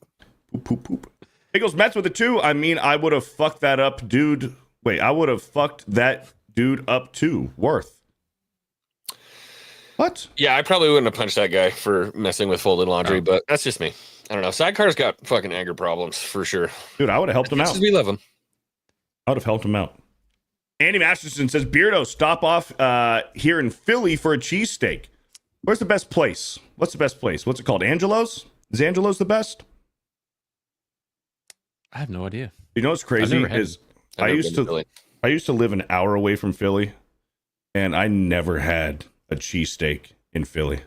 Poop. Eagles Mets with a 2. I mean, I would have fucked that up, dude. Wait, I would have fucked that dude up too. Worth. What? Yeah, I probably wouldn't have punched that guy for messing with folded laundry, but that's just me. I don't know. Sidecar's got fucking anger problems for sure. Dude, I would have helped him out. We love him. I would have helped him out. Andy Masterson says, Beardo, stop off here in Philly for a cheesesteak. Where's the best place? What's the best place? What's it called? Angelo's? Is Angelo's the best? I have no idea. You know what's crazy is I used to live an hour away from Philly, and I never had a cheesesteak in Philly.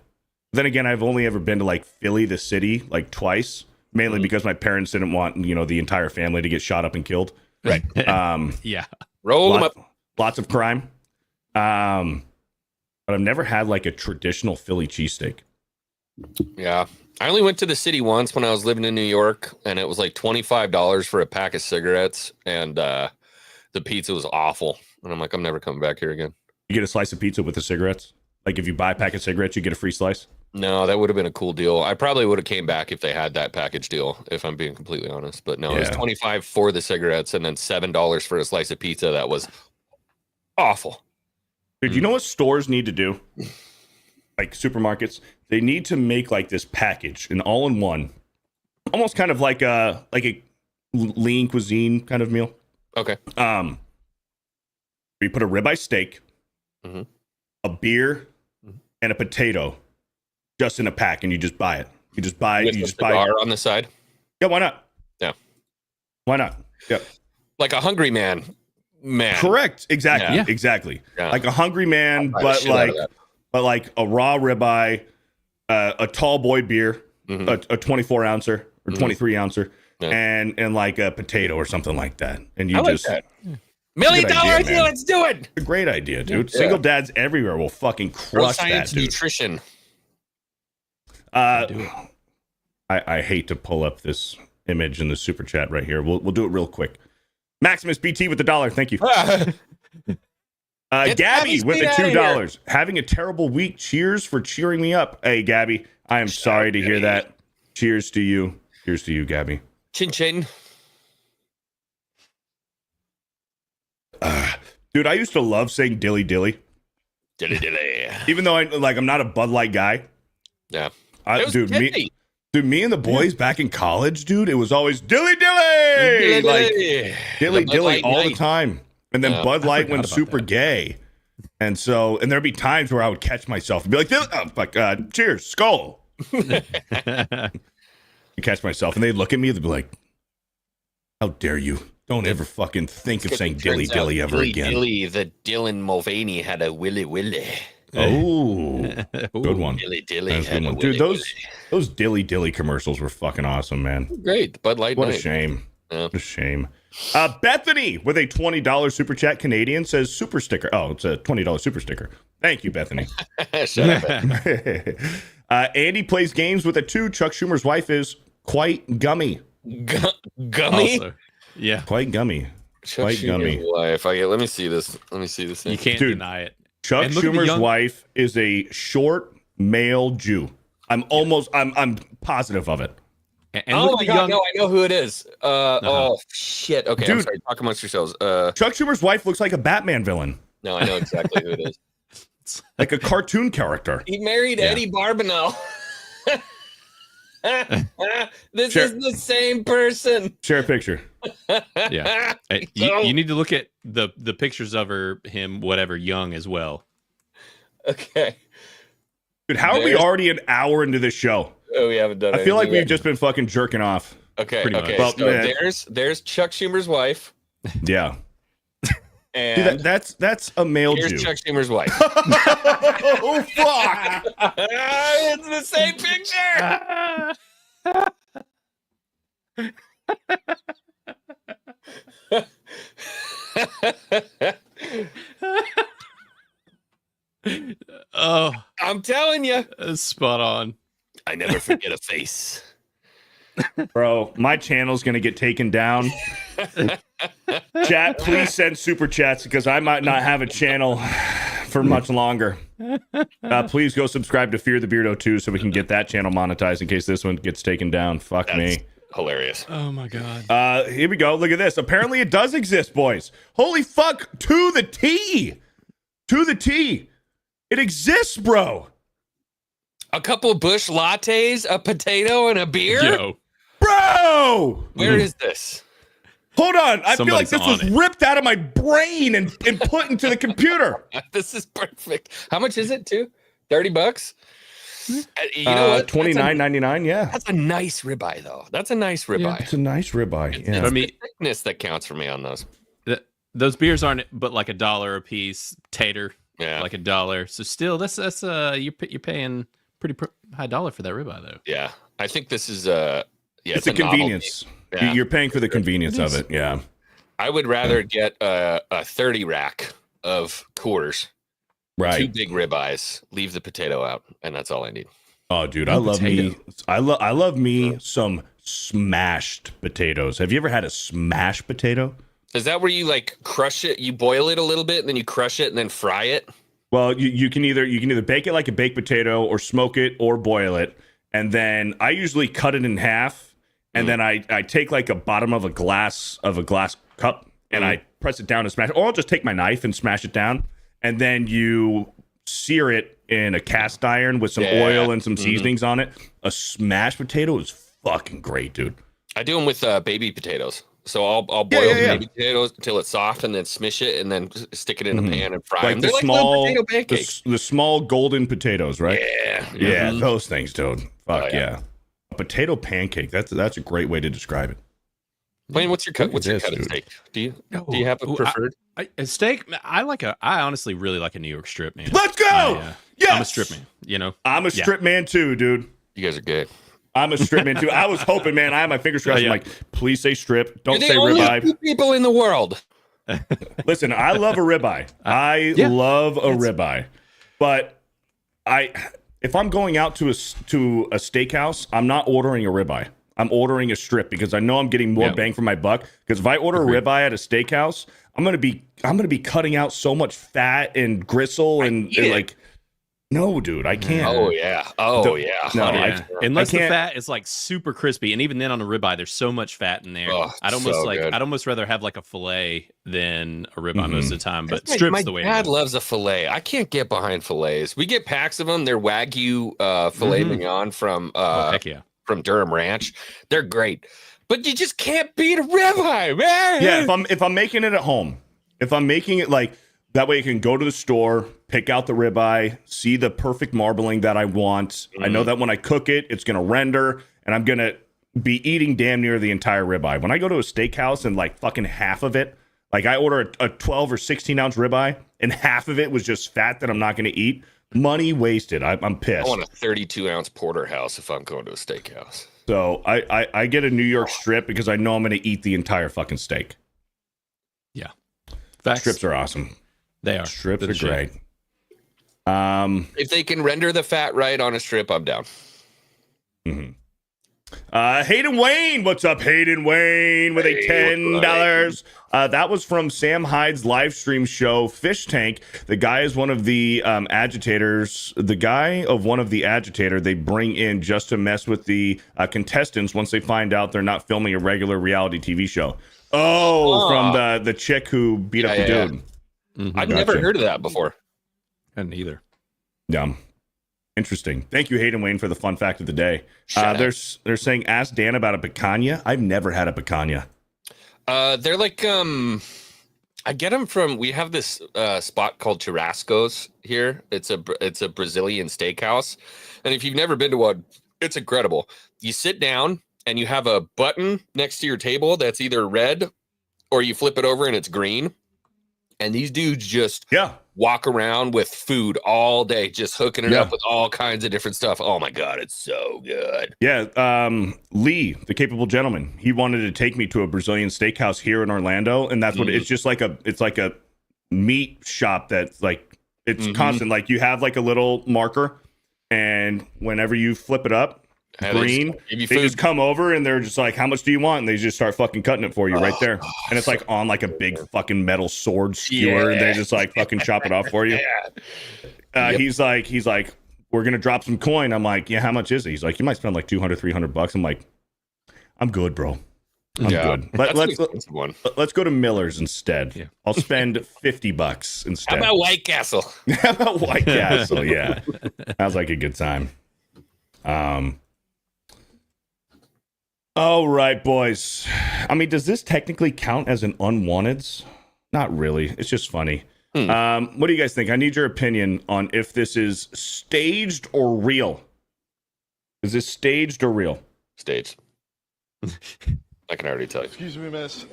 Then again, I've only ever been to like Philly, the city, like twice, mainly because my parents didn't want, the entire family to get shot up and killed. Right. Yeah. Roll them up. Lots of crime. But I've never had like a traditional Philly cheesesteak. Yeah. I only went to the city once when I was living in New York, and it was like $25 for a pack of cigarettes, and the pizza was awful. And I'm like, I'm never coming back here again. You get a slice of pizza with the cigarettes? Like if you buy a pack of cigarettes, you get a free slice? No, that would have been a cool deal. I probably would have came back if they had that package deal, if I'm being completely honest. But no, It was $25 for the cigarettes and then $7 for a slice of pizza. That was awful. Dude, you know what stores need to do? Like supermarkets, they need to make like this package, an all-in-one, almost kind of like a lean cuisine kind of meal. Okay. You put a ribeye steak, a beer, and a potato, just in a pack, and you just buy it. You just buy it. With You the just buy cigar it on the side. Yeah, why not? Yeah. Why not? Yeah. Like a hungry man. Correct. Exactly. Yeah. Exactly. Yeah. Like a hungry man, I'll buy the but shit out of like that. a raw ribeye, a tall boy beer, a 24 ouncer or 23 ouncer, and like a potato or something like that. And you like just that. $1 million idea. Let's do it. a great idea, dude. Single dads everywhere will fucking crush that, dude. Nutrition. I hate to pull up this image in the super chat right here. We'll do it real quick. Maximus BT with the $1. Thank you. Gabby with the $2. Having a terrible week. Cheers for cheering me up. Hey, Gabby, I am sorry to hear that. Cheers to you. Cheers to you, Gabby. Chin chin. Dude, I used to love saying dilly dilly. Dilly dilly. Even though I'm not a Bud Light guy. Yeah. Dude, me and the boys back in college, dude, it was always dilly dilly. Dilly dilly all the time. And then Bud Light went super gay. And there'd be times where I would catch myself and be like, cheers, skull. Catch myself, and they'd look at me and they'd be like, how dare you? Don't ever fucking think of saying dilly dilly ever again. Dilly, the Dylan Mulvaney had a willy willy. Oh, good one. Dilly dilly. Dude, those dilly dilly commercials were fucking awesome, man. Great. Bud Light. What night. a shame. Yeah. What a shame. Bethany with a $20 super chat Canadian says super sticker. Oh, it's a $20 super sticker. Thank you, Bethany. Shut up. Andy plays games with a 2. Chuck Schumer's wife is quite gummy. Gummy? Also, yeah. Quite gummy. Chuck Quite Schumer's gummy. wife. Let me see this. You can't deny it. Chuck And look at the Schumer's wife is a short male Jew. I'm positive of it. And oh look my at the god, young. no, I know who it is. Oh shit. Okay, Dude. I'm sorry. Talk amongst yourselves. Chuck Schumer's wife looks like a Batman villain. No, I know exactly who it is. Like a cartoon character. He married Eddie Barbanel. This is the same person. Share a picture. Yeah. You need to look at the pictures of him, whatever, young as well. Okay. Dude, how are we already an hour into this show? Oh, we haven't done it. I feel like we've just been fucking jerking off. Okay. Pretty Okay. much. So Well, there's Chuck Schumer's wife. Yeah. And Dude, that's a male here's Jew. Chuck Schumer's wife. Oh, fuck. It's the same picture. Oh, I'm telling you. spot on. I never forget a face. Bro, my channel's going to get taken down. Chat, please send super chats because I might not have a channel for much longer. Please go subscribe to Fear the Beardo too so we can get that channel monetized in case this one gets taken down. Fuck That's me. hilarious. Oh my god. Here we go. Look at this. Apparently it does exist, boys. Holy fuck. To the T. To the T. It exists, bro. A couple Bush lattes, a potato, and a beer? Yo. Bro. Where is this? Hold on. I feel like Somebody's this was on it. ripped out of my brain and put into the computer. This is perfect. How much is it, too? $30? You know what? $29.99. Yeah. That's a nice ribeye, though. That's a nice ribeye. It's a nice ribeye. It's, Yeah. it's I mean- the thickness that counts for me on those. Those beers aren't but like $1 a piece. Tater, Yeah. like $1. So still, that's you're paying pretty high dollar for that ribeye though. Yeah. I think this is It's a convenience. novelty. Yeah. You're paying for the convenience of it. Yeah. I would rather get a 30 rack of Coors, 2 Right. big ribeyes, leave the potato out, and that's all I need. Oh, dude, I love me. I love me some smashed potatoes. Have you ever had a smashed potato? Is that where you like crush it? You boil it a little bit, and then you crush it, and then fry it? Well, you can either bake it like a baked potato, or smoke it, or boil it, and then I usually cut it in half, and then I take like a bottom of a glass cup, and I press it down and smash it, or I'll just take my knife and smash it down, and then you sear it in a cast iron with some oil and some seasonings on it. A smashed potato is fucking great, dude. I do them with baby potatoes. So I'll boil the baby potatoes until it's soft, and then smish it, and then stick it in a pan and fry Like them. the They're small like little potato pancakes. the small golden potatoes, right? Yeah. Yeah, Mhm. those things, dude. Fuck Oh, yeah. yeah. A potato pancake. That's a great way to describe it. Blaine, what's your cut? What's your this, cut of dude. steak? Do you have a Ooh, preferred? A steak. I honestly really like a New York strip, man. Let's go. Yes! I'm a strip man. You know. I'm a strip man too, dude. You guys are good. I'm a strip man too. I was hoping, man. I had my fingers crossed. Yeah. I'm like, please say strip. Don't You're say the only ribeye. 2 people in the world. Listen, I love a ribeye. I love a ribeye. But if I'm going out to a steakhouse, I'm not ordering a ribeye. I'm ordering a strip because I know I'm getting more bang for my buck. Because if I order a ribeye at a steakhouse, I'm gonna be cutting out so much fat and gristle and like. No, dude, I can't. Oh yeah. Oh yeah. No, Honey. I Unless the can't- fat is like super crispy, and even then on a ribeye, there's so much fat in there. Oh, I'd almost so good. I'd almost rather have like a fillet than a ribeye most of the time. But My strips the way. dad to go. loves a fillet. I can't get behind fillets. We get packs of them. They're Wagyu filet mignon from Heck yeah. from Durham Ranch. They're great, but you just can't beat a ribeye, man. Yeah, if I'm making it at home, if I'm making it like that way, I can go to the store, pick out the ribeye, see the perfect marbling that I want. I know that when I cook it, it's gonna render, and I'm gonna be eating damn near the entire ribeye. When I go to a steakhouse and like fucking half of it, like I order a 12 or 16 ounce ribeye, and half of it was just fat that I'm not gonna eat. Money wasted. I'm pissed. I want a 32-ounce porterhouse if I'm going to a steakhouse. So I get a New York strip because I know I'm gonna eat the entire fucking steak. Yeah. Facts. Strips are awesome. They are. Strips They're are the shit. great. If they can render the fat right on a strip, I'm down. Hayden Wayne, what's up, Hayden Wayne, with a $10. That was from Sam Hyde's live stream show, Fish Tank. The guy is one of the agitators. The guy of one of the agitator they bring in just to mess with the contestants once they find out they're not filming a regular reality TV show. From the chick who beat up the dude. I've never heard of that before. And either. Yeah. Interesting. Thank you, Hayden Wayne, for the fun fact of the day. They're saying, ask Dan about a picanha. I've never had a picanha. They're like I get them from. We have this spot called Churrasco's here. It's a Brazilian steakhouse, and if you've never been to one, it's incredible. You sit down and you have a button next to your table that's either red or you flip it over and it's green. And these dudes just walk around with food all day, just hooking it up with all kinds of different stuff. Oh my God, it's so good. Yeah. Lee, the capable gentleman, he wanted to take me to a Brazilian steakhouse here in Orlando. And that's what it's just like it's like a meat shop that's like, it's constant. Like you have like a little marker, and whenever you flip it up, green. Give you They food. just come over and they're just like, how much do you want? And they just start fucking cutting it for you right there. And it's like on like a big fucking metal sword skewer, and they just like fucking chop it off for you. He's like, we're gonna drop some coin. I'm like, yeah, how much is it? He's like, you might spend like $200-$300. I'm like, I'm good, bro. I'm good. Let's go to Miller's instead. Yeah. I'll spend $50 instead. How about White Castle? How about White Castle? Yeah, sounds like a good time. All right, boys. I mean, does this technically count as an unwanteds? Not really. It's just funny. What do you guys think? I need your opinion on if this is staged or real. Is this staged or real? Staged. I can already tell you. Excuse me, miss.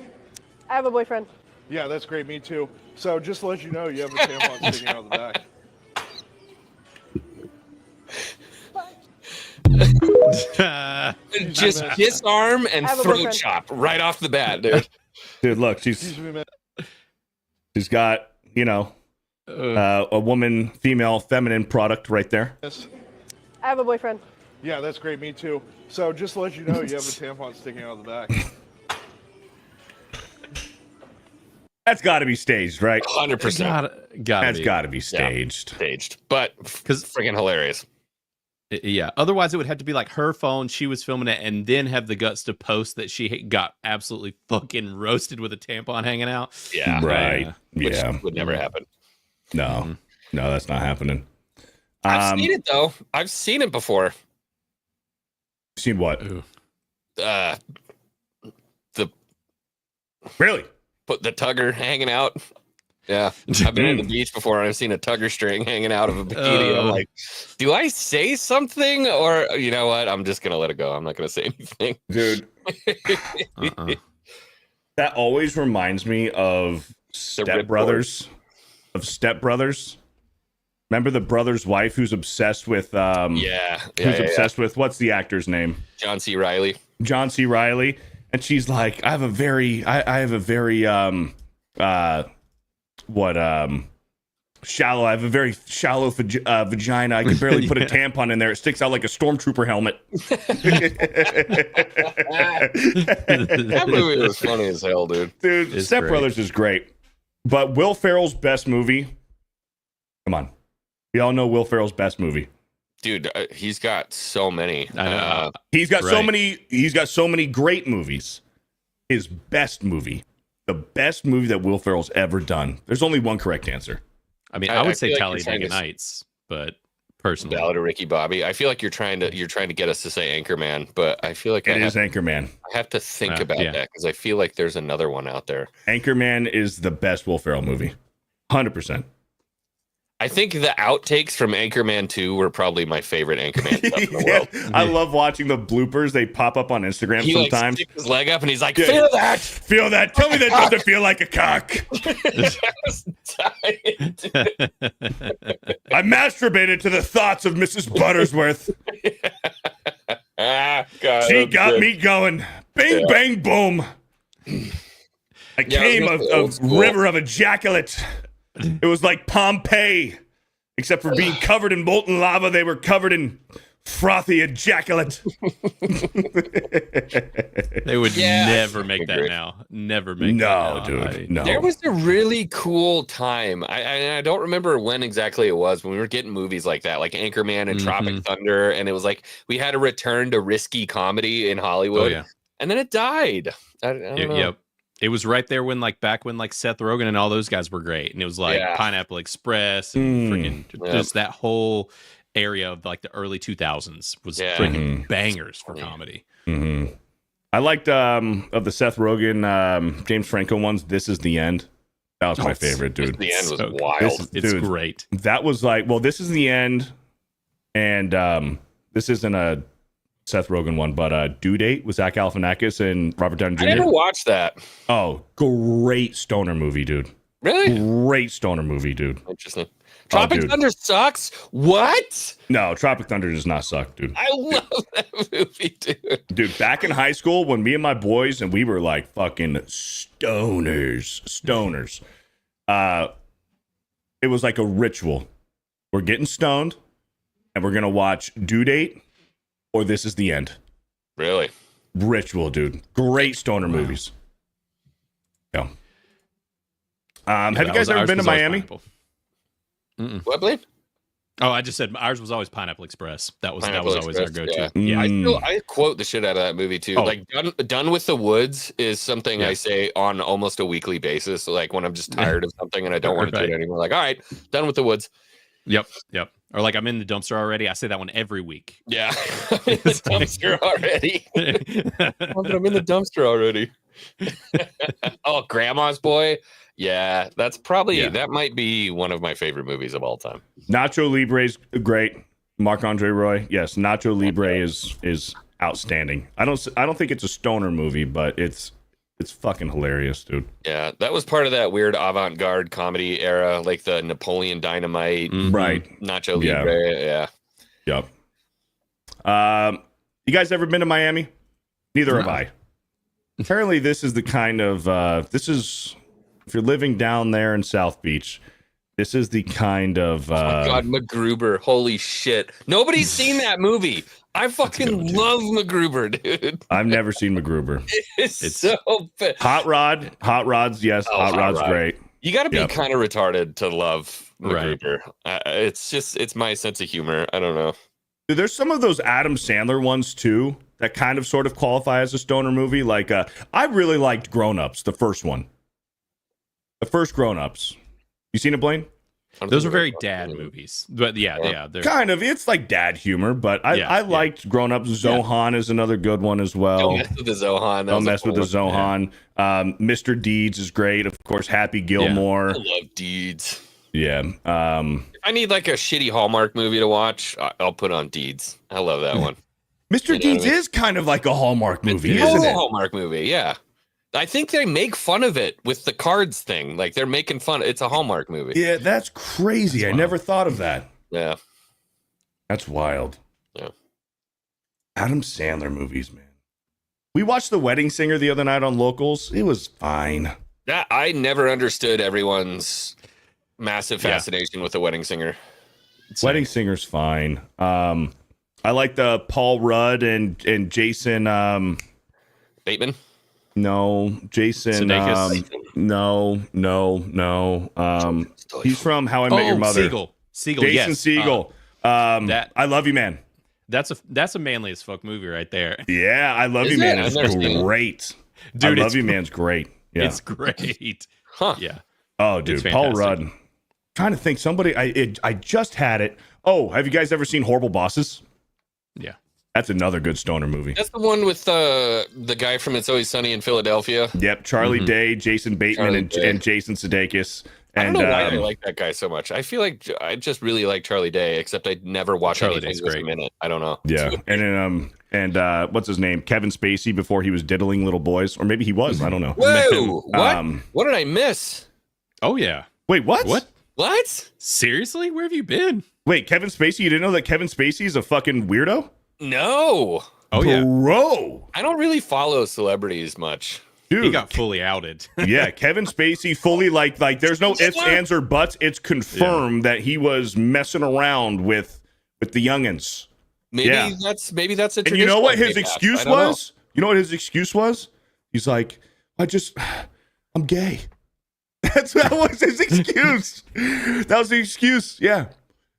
I have a boyfriend. Yeah, that's great. Me too. So just to let you know, you have a tampon sticking out of the back. Just disarm and I have a throat boyfriend. chop right off the bat, dude. Dude, look, Excuse me, miss. she's got, you know, a woman, female, feminine product right there. I have a boyfriend. Yeah, that's great. Me too. So just to let you know, you have a tampon sticking out of the back. That's got to be staged, right? 100%. That's got to be staged. Staged. But because freaking hilarious. Yeah. Otherwise, it would have to be like her phone. She was filming it, and then have the guts to post that she got absolutely fucking roasted with a tampon hanging out. Yeah. Right. Which Yeah. would never happen. No, that's not happening. I've seen it though. I've seen it before. Seen what? The Really? put the tugger hanging out. Yeah, I've been at the beach before and I've seen a tugger string hanging out of a bikini. I'm like, do I say something, or you know what? I'm just gonna let it go. I'm not gonna say anything, Dude. That always reminds me of Step Brothers. Remember the brother's wife who's obsessed with obsessed with, what's the actor's name? John C. Reilly. And she's like, I have a very shallow vagina. I can barely put a tampon in there. It sticks out like a stormtrooper helmet. That movie was funny as hell, dude. Dude, It's Step great. Brothers is great. But Will Ferrell's best movie. Come on. We all know Will Ferrell's best movie. Dude, he's got so many. I know. He's got Right. so many great movies. His best movie. The best movie that Will Ferrell's ever done. There's only one correct answer. I mean, I I would feel say like you're Talladega trying to- Nights, but personally, Ballad of Ricky Bobby. I feel like you're trying to get us to say Anchorman, but I feel like It is Anchorman. I have to think about yeah. that because I feel like there's another one out there. Anchorman is the best Will Ferrell movie. 100%. I think the outtakes from Anchorman 2 were probably my favorite Anchorman stuff in the Yeah, world. I love watching the bloopers. They pop up on Instagram He like sometimes. sticks his leg up and he's like, Yeah. feel that. Feel that. Tell me that doesn't feel like a cock. I masturbated to the thoughts of Mrs. Buttersworth. God, She that's got good. me going. Bing, bang, boom. I came it was a old school. river of ejaculate. It was like Pompeii. Except for being covered in molten lava, they were covered in frothy ejaculate. they would Yeah, never make that agree. now. Never make No, that now. dude. No. There was a really cool time. I don't remember when exactly it was when we were getting movies like that, like Anchorman and Tropic Thunder, and it was like we had a return to risky comedy in Hollywood, Oh, yeah. and then it died. I don't know. Yep. It was right there when back when Seth Rogen and all those guys were great, and it was like Yeah. Pineapple Express and freaking Yeah. just that whole area of like the early 2000s was Yeah. freaking bangers for comedy. Mm-hmm. I liked of the Seth Rogen, James Franco ones. This Is the End. That was my favorite, dude. The end was So good. wild. It's Dude, great. That was like, well, This Is the End, and this isn't a Seth Rogen one, but Due Date with Zach Galifianakis and Robert Downey Jr. I never watched that. Oh, great stoner movie, dude. Really? Great stoner movie, dude. Interesting. Tropic dude. Thunder sucks. What? No, Tropic Thunder does not suck, dude. I love that movie, dude. Dude, back in high school, when me and my boys, and we were like fucking stoners, it was like a ritual. We're getting stoned, and we're gonna watch Due Date or This Is the End. Really? Ritual, dude. Great stoner movies. Yeah. Have you guys ever been to Miami? What, Blaine? Oh, I just said ours was always Pineapple Express. That was always our go-to. Yeah. Yeah. I quote the shit out of that movie too. Oh. Like Done with the Woods is something I say on almost a weekly basis. Like when I'm just tired of something and I don't want to do it anymore. Like, all right, Done with the Woods. Yep. Or like I'm in the dumpster already. I say that one every week. Yeah. I'm in the dumpster already. I'm in the dumpster already. Oh, Grandma's Boy. Yeah, that's probably that might be one of my favorite movies of all time. Nacho Libre's great. Marc-Andre Roy. Yes, Nacho Libre is outstanding. I don't think it's a stoner movie, but it's fucking hilarious, dude. Yeah, that was part of that weird avant-garde comedy era, like the Napoleon Dynamite, right? Nacho Libre. Yeah. Yep. You guys ever been to Miami? Neither have I. Apparently, this is the kind of if you're living down there in South Beach, this is the kind of oh my God, MacGruber. Holy shit. Nobody's seen that movie. I fucking love MacGruber, dude. I've never seen MacGruber. It's so bad. Hot Rod's, yes. Hot Rod's great. You got to be kind of retarded to love MacGruber. It's my sense of humor. I don't know. Dude, there's some of those Adam Sandler ones too that kind of sort of qualify as a stoner movie. Like I really liked Grown Ups, the first one. The first Grown Ups. You seen it, Blaine? Those are very dad movies. But yeah. They're kind of. It's like dad humor, but I liked Grown Ups. Zohan is another good one as well. Don't mess with the Zohan. Don't mess with the Zohan. Mr. Deeds is great. Of course, Happy Gilmore. I love Deeds. Yeah. If I need like a shitty Hallmark movie to watch, I'll put on Deeds. I love that one. Mr. Deeds is kind of like a Hallmark movie, It's isn't it? a Hallmark movie, yeah. I think they make fun of it with the cards thing. Like they're making fun. It's a Hallmark movie. Yeah, that's crazy. I never thought of that. Yeah. That's wild. Yeah. Adam Sandler movies, man. We watched The Wedding Singer the other night on Locals. It was fine. I never understood everyone's massive fascination with The Wedding Singer. Wedding Singer's fine. I like the Paul Rudd and Jason Bateman? No, Jason. Sudeikis? No. He's from How I Met Your Mother. Siegel. Jason Siegel. I Love you, man. That's a manly as fuck movie right there. Yeah, I Love You, man. It's great. Dude, I Love You, man's great. Yeah, it's great. Huh? Yeah. Oh, dude, Paul Rudd. Trying to think. Somebody. I just had it. Oh, have you guys ever seen Horrible Bosses? Yeah. That's another good stoner movie. That's the one with the guy from It's Always Sunny in Philadelphia. Yep, Charlie Day, Jason Bateman, and Jason Sudeikis. I don't know why I like that guy so much. I feel like I just really like Charlie Day, except I never watched anything with him in it. I don't know. Yeah, and then what's his name? Kevin Spacey before he was diddling little boys, or maybe he was. I don't know. Whoa! What? What did I miss? Oh yeah. Wait, what? What? Seriously? Where have you been? Wait, Kevin Spacey? You didn't know that Kevin Spacey is a fucking weirdo? No. Oh yeah, bro. I don't really follow celebrities much. Dude, he got fully outed. Yeah, Kevin Spacey fully like there's no ifs, ands, or buts. It's confirmed that he was messing around with the youngins. Maybe that's a. And you know what his excuse was? You know what his excuse was? He's like, I'm gay. That was his excuse. That was the excuse. Yeah.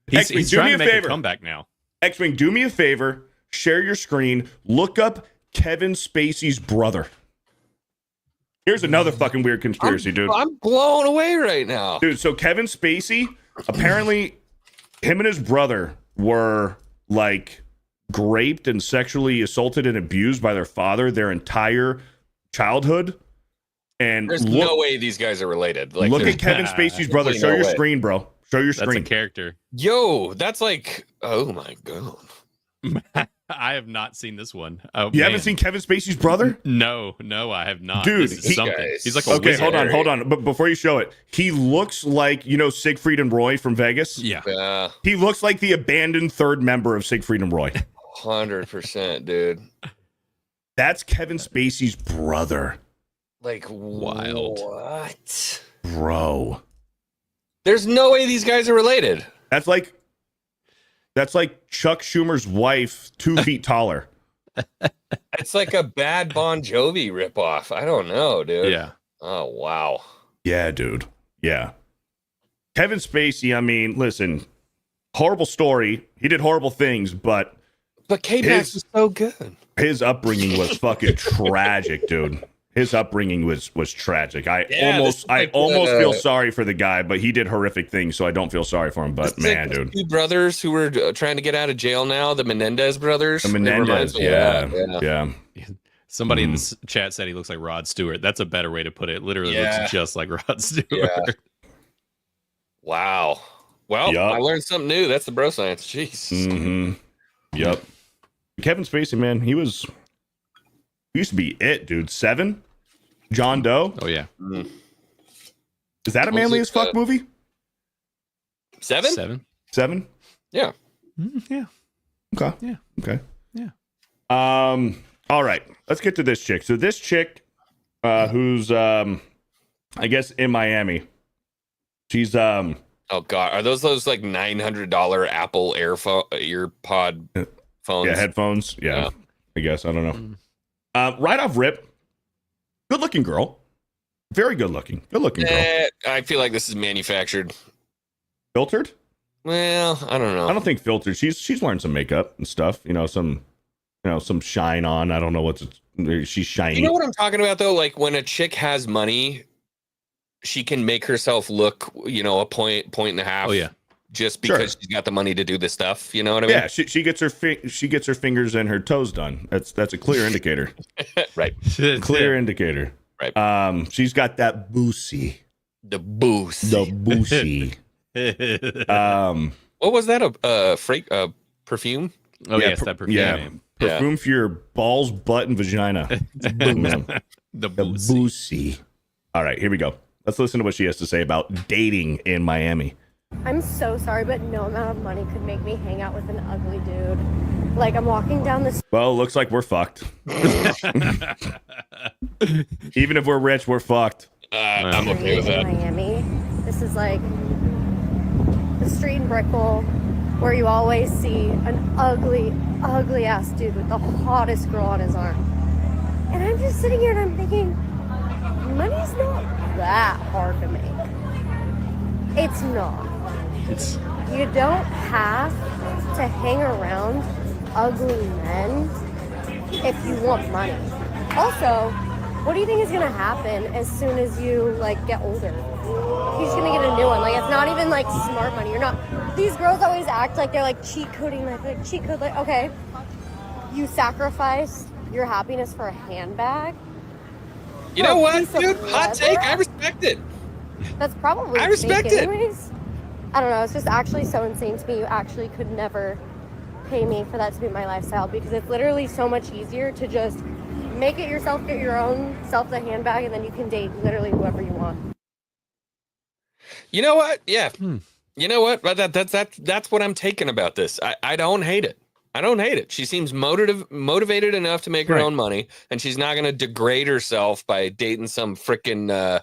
He's trying to make a comeback now. Xwing, do me a favor. Share your screen. Look up Kevin Spacey's brother. Here's another fucking weird conspiracy, dude. I'm blown away right now. Dude, so Kevin Spacey, apparently him and his brother were like raped and sexually assaulted and abused by their father their entire childhood. And there's no way these guys are related. Like, look at Kevin Spacey's brother. Show your screen, bro. Show your screen. That's a character. Yo, that's like, oh my God. I have not seen this one. You haven't seen Kevin Spacey's brother? No, I have not. Dude, he's like a okay. wizard. Hold on. But before you show it, he looks like Siegfried and Roy from Vegas. Yeah. He looks like the abandoned third member of Siegfried and Roy. 100%, dude. That's Kevin Spacey's brother. Like wild. What, bro? There's no way these guys are related. That's like. That's like Chuck Schumer's wife, 2 feet taller. It's like a bad Bon Jovi ripoff. I don't know, dude. Yeah. Oh, wow. Yeah, dude. Yeah. Kevin Spacey, I mean, listen, horrible story. He did horrible things, but K-Bax is so good. His upbringing was fucking tragic, dude. His upbringing was tragic. I almost feel sorry for the guy, but he did horrific things, so I don't feel sorry for him. But man, like dude, 2 brothers who were trying to get out of jail now, the Menendez brothers. The Menendez, yeah. Somebody in the chat said he looks like Rod Stewart. That's a better way to put it. Literally looks just like Rod Stewart. Yeah. Wow. Well, I learned something new. That's the bro science. Jeez. Mm-hmm. Yep. Kevin Spacey, man, he used to be it, dude. 7? John Doe? Oh, yeah. Is that a manly as fuck movie? 7? 7? Yeah. Yeah. Okay. Yeah. Okay. Yeah. All right. Let's get to this chick. So this chick, who's I guess in Miami. She's Oh God, are those like $900 Apple EarPod phones? Yeah, headphones. Yeah. I guess. I don't know. Right off rip, good looking girl. Very good looking. Good looking girl. I feel like this is manufactured. Filtered? Well, I don't know. I don't think filtered. She's wearing some makeup and stuff. Some shine on. I don't know what's she's shiny. You know what I'm talking about though? Like when a chick has money, she can make herself look, a point and a half. Oh yeah. Just because she's got the money to do this stuff, you know what I mean? Yeah, she gets her fingers and her toes done. That's a clear indicator. Right. Clear indicator. Right. She's got that boosie. The boost. The boosie. What was that? A perfume? Oh yeah, yes, that perfume. Yeah. Perfume for your balls, butt, and vagina. The boosie. All right, here we go. Let's listen to what she has to say about dating in Miami. I'm so sorry, but no amount of money could make me hang out with an ugly dude. Like, I'm walking down the street. Well, looks like we're fucked. Even if we're rich, we're fucked. I'm okay with that. Miami. This is like the street in Brickell where you always see an ugly, ugly ass dude with the hottest girl on his arm. And I'm just sitting here and I'm thinking, money's not that hard to make. It's not. You don't have to hang around ugly men if you want money. Also, what do you think is gonna happen as soon as you get older? You're just gonna get a new one. Like, it's not even smart money. You're not. These girls always act like they're cheat coding, cheat code. Okay, you sacrificed your happiness for a handbag. You know what, dude? Hot take. I respect it. That's probably I respect fake it. anyways. I don't know. It's just actually so insane to me. You actually could never pay me for that to be my lifestyle because it's literally so much easier to just make it yourself, get your own self the handbag, and then you can date literally whoever you want. You know what? Yeah. You know what? That's what I'm taking about this. I don't hate it. I don't hate it. She seems motivated enough to make her own money, and she's not going to degrade herself by dating some freaking,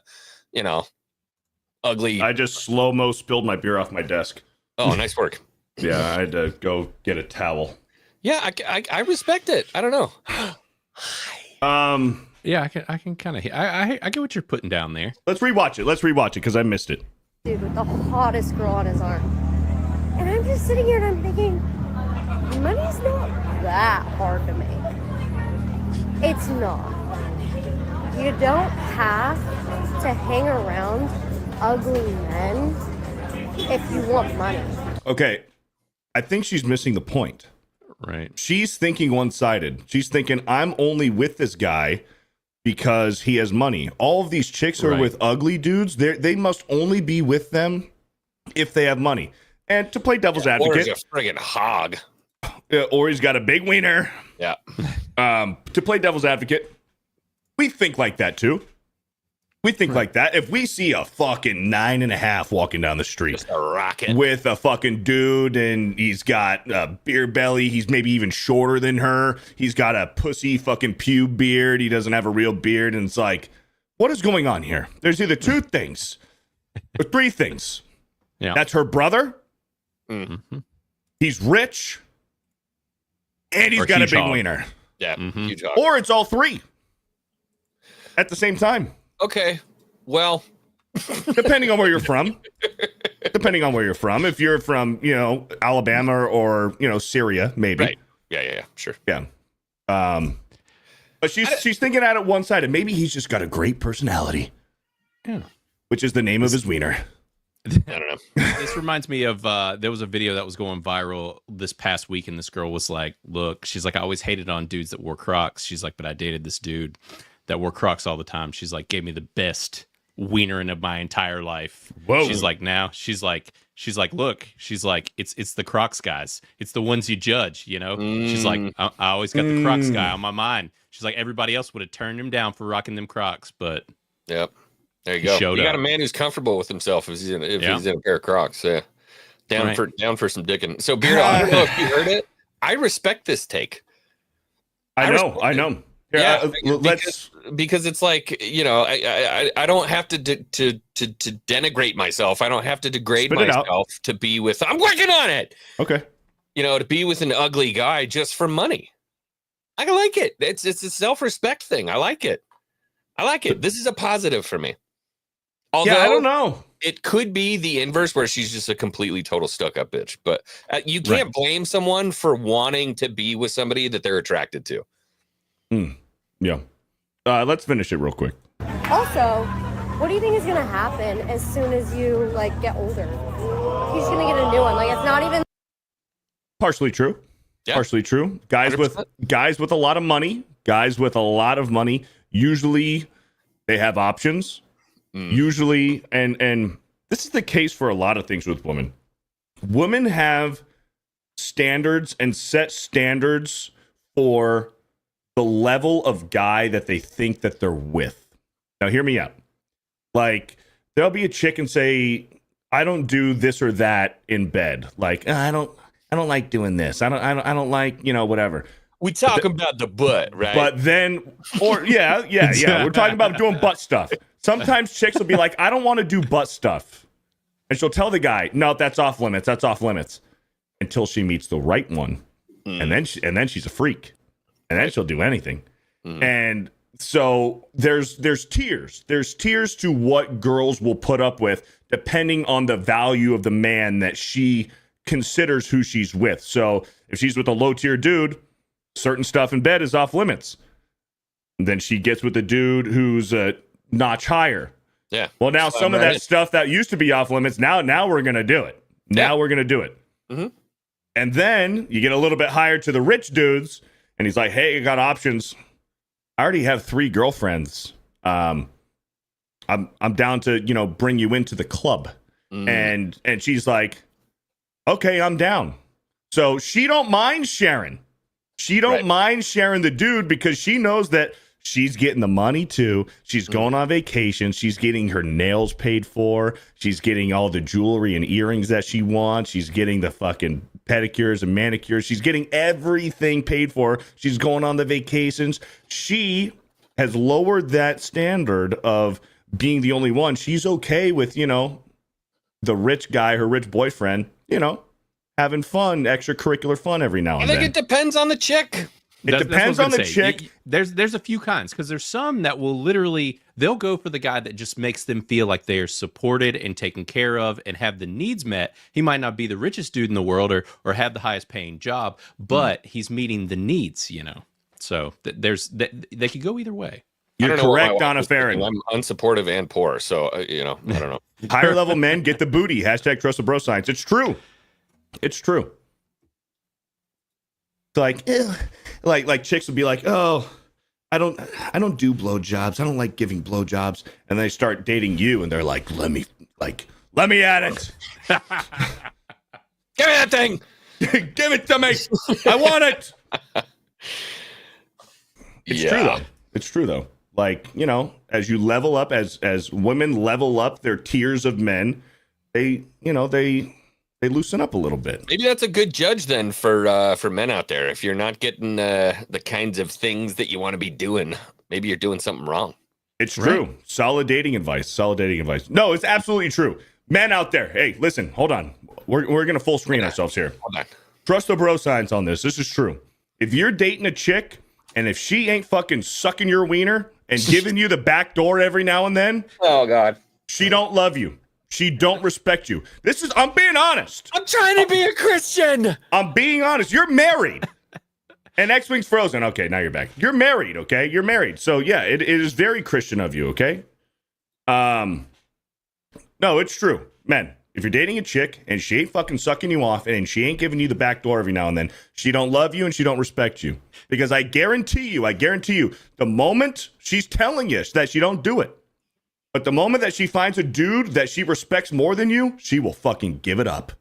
ugly. I just slow-mo spilled my beer off my desk. Oh, nice work. Yeah, I had to go get a towel. Yeah, I respect it. I don't know. Yeah, I can kind of. I get what you're putting down there. Let's rewatch it because I missed it. Dude with the hottest girl on his arm. And I'm just sitting here and I'm thinking, money's not that hard to make. It's not. You don't have to hang around ugly men if you want money. Okay, I think she's missing the point. Right. She's thinking one-sided. She's thinking, I'm only with this guy because he has money. All of these chicks are with ugly dudes. They must only be with them if they have money. And to play devil's advocate, or he's a friggin' hog. Or he's got a big wiener. Yeah. To play devil's advocate, we think like that too. We think like that. If we see a fucking 9.5 walking down the street, just a rocket with a fucking dude, and he's got a beer belly, he's maybe even shorter than her. He's got a pussy fucking pube beard. He doesn't have a real beard, and it's like, what is going on here? There's either 2 things or 3 things. Yeah, that's her brother, he's rich, and he's Or got a huge big hog. wiener. Yeah, huge hog. Or it's all three at the same time. Okay, well, Depending on where you're from. Depending on where you're from. If you're from, Alabama or, Syria, maybe. right. Yeah, sure. Yeah. But she's thinking at it one side, and maybe he's just got a great personality. Yeah. Which is the name of his wiener. I don't know. This reminds me of there was a video that was going viral this past week, and this girl was like, look, she's like, I always hated on dudes that wore Crocs. She's like, but I dated this dude that wore Crocs all the time. She's like, gave me the best wiener in my entire life. Whoa. She's like, look, she's like, it's the Crocs guys. It's the ones you judge, She's like, I always got the Crocs guy on my mind. She's like, everybody else would have turned him down for rocking them Crocs, but Yep. There you go. You got a man who's comfortable with himself if he's in a pair of Crocs. Yeah. Down for some dicking. So Beardo, I don't know if you heard it. I respect this take. I know. Yeah, let's because it's like, I don't have to denigrate myself. I don't have to degrade myself to be with. I'm working on it. Okay. To be with an ugly guy just for money. I like it. It's a self-respect thing. I like it. This is a positive for me. Although, I don't know. It could be the inverse where she's just a completely total stuck-up bitch. But you can't blame someone for wanting to be with somebody that they're attracted to. Yeah. Let's finish it real quick. Also, what do you think is going to happen as soon as you get older? He's going to get a new one. It's not even. Partially true. Yeah. Partially true. Guys 100%. with a lot of money. Usually they have options. Usually, and this is the case for a lot of things with women. Women have standards and set standards for the level of guy that they think that they're with. Now, hear me out. There'll be a chick and say, I don't do this or that in bed. I don't like doing this. I don't like, whatever. We talk about the butt, right? But then, yeah. We're talking about doing butt stuff. Sometimes chicks will be like, I don't want to do butt stuff. And she'll tell the guy, no, that's off limits. That's off limits. Until she meets the right one. And then she's a freak. And then she'll do anything. And so there's tiers. There's tiers to what girls will put up with depending on the value of the man that she considers who she's with. So if she's with a low tier dude, certain stuff in bed is off limits. And then she gets with a dude who's a notch higher. Yeah. Well, now some of that stuff that used to be off limits, now we're going to do it. We're going to do it. And then you get a little bit higher to the rich dudes, and he's like, hey, I got options. I already have 3 girlfriends. I'm down to, bring you into the club. And she's like, okay, I'm down. So she don't mind sharing. She don't mind sharing the dude because she knows that she's getting the money too. She's going on vacation. She's getting her nails paid for. She's getting all the jewelry and earrings that she wants. She's getting the fucking pedicures and manicures. She's getting everything paid for. She's going on the vacations. She has lowered that standard of being the only one. She's okay with, the rich guy, her rich boyfriend, having fun, extracurricular fun every now and then. I think it depends on the chick. It depends on the chick. There's a few kinds, because there's some that will literally, they'll go for the guy that just makes them feel like they are supported and taken care of and have the needs met. He might not be the richest dude in the world or have the highest paying job, but he's meeting the needs, So they could go either way. You're correct, Donna Farron. I'm unsupportive and poor, so I don't know. Higher level men get the booty. Hashtag trust the bro science. It's true. It's true. Like chicks would be like, oh, I don't do blowjobs. I don't like giving blowjobs. And they start dating you, and they're like, let me at it. Give me that thing. Give it to me. I want it. It's true though. It's true though. As you level up, as women level up their tiers of men, they loosen up a little bit. Maybe that's a good judge then for men out there. If you're not getting the kinds of things that you want to be doing, maybe you're doing something wrong. It's true. Right? Solid dating advice. No, it's absolutely true. Men out there, hey, listen, hold on. We're gonna full screen ourselves here. Hold on. Trust the bro science on this. This is true. If you're dating a chick and if she ain't fucking sucking your wiener and giving you the back door every now and then, oh God, she don't love you. She don't respect you. I'm being honest. I'm trying to be a Christian. I'm being honest. You're married. And Xwing's frozen. Okay, now you're back. You're married, okay? You're married. So yeah, it is very Christian of you, okay? No, it's true. Men, if you're dating a chick and she ain't fucking sucking you off and she ain't giving you the back door every now and then, she don't love you and she don't respect you. Because I guarantee you, the moment she's telling you that she don't do it, but the moment that she finds a dude that she respects more than you, she will fucking give it up.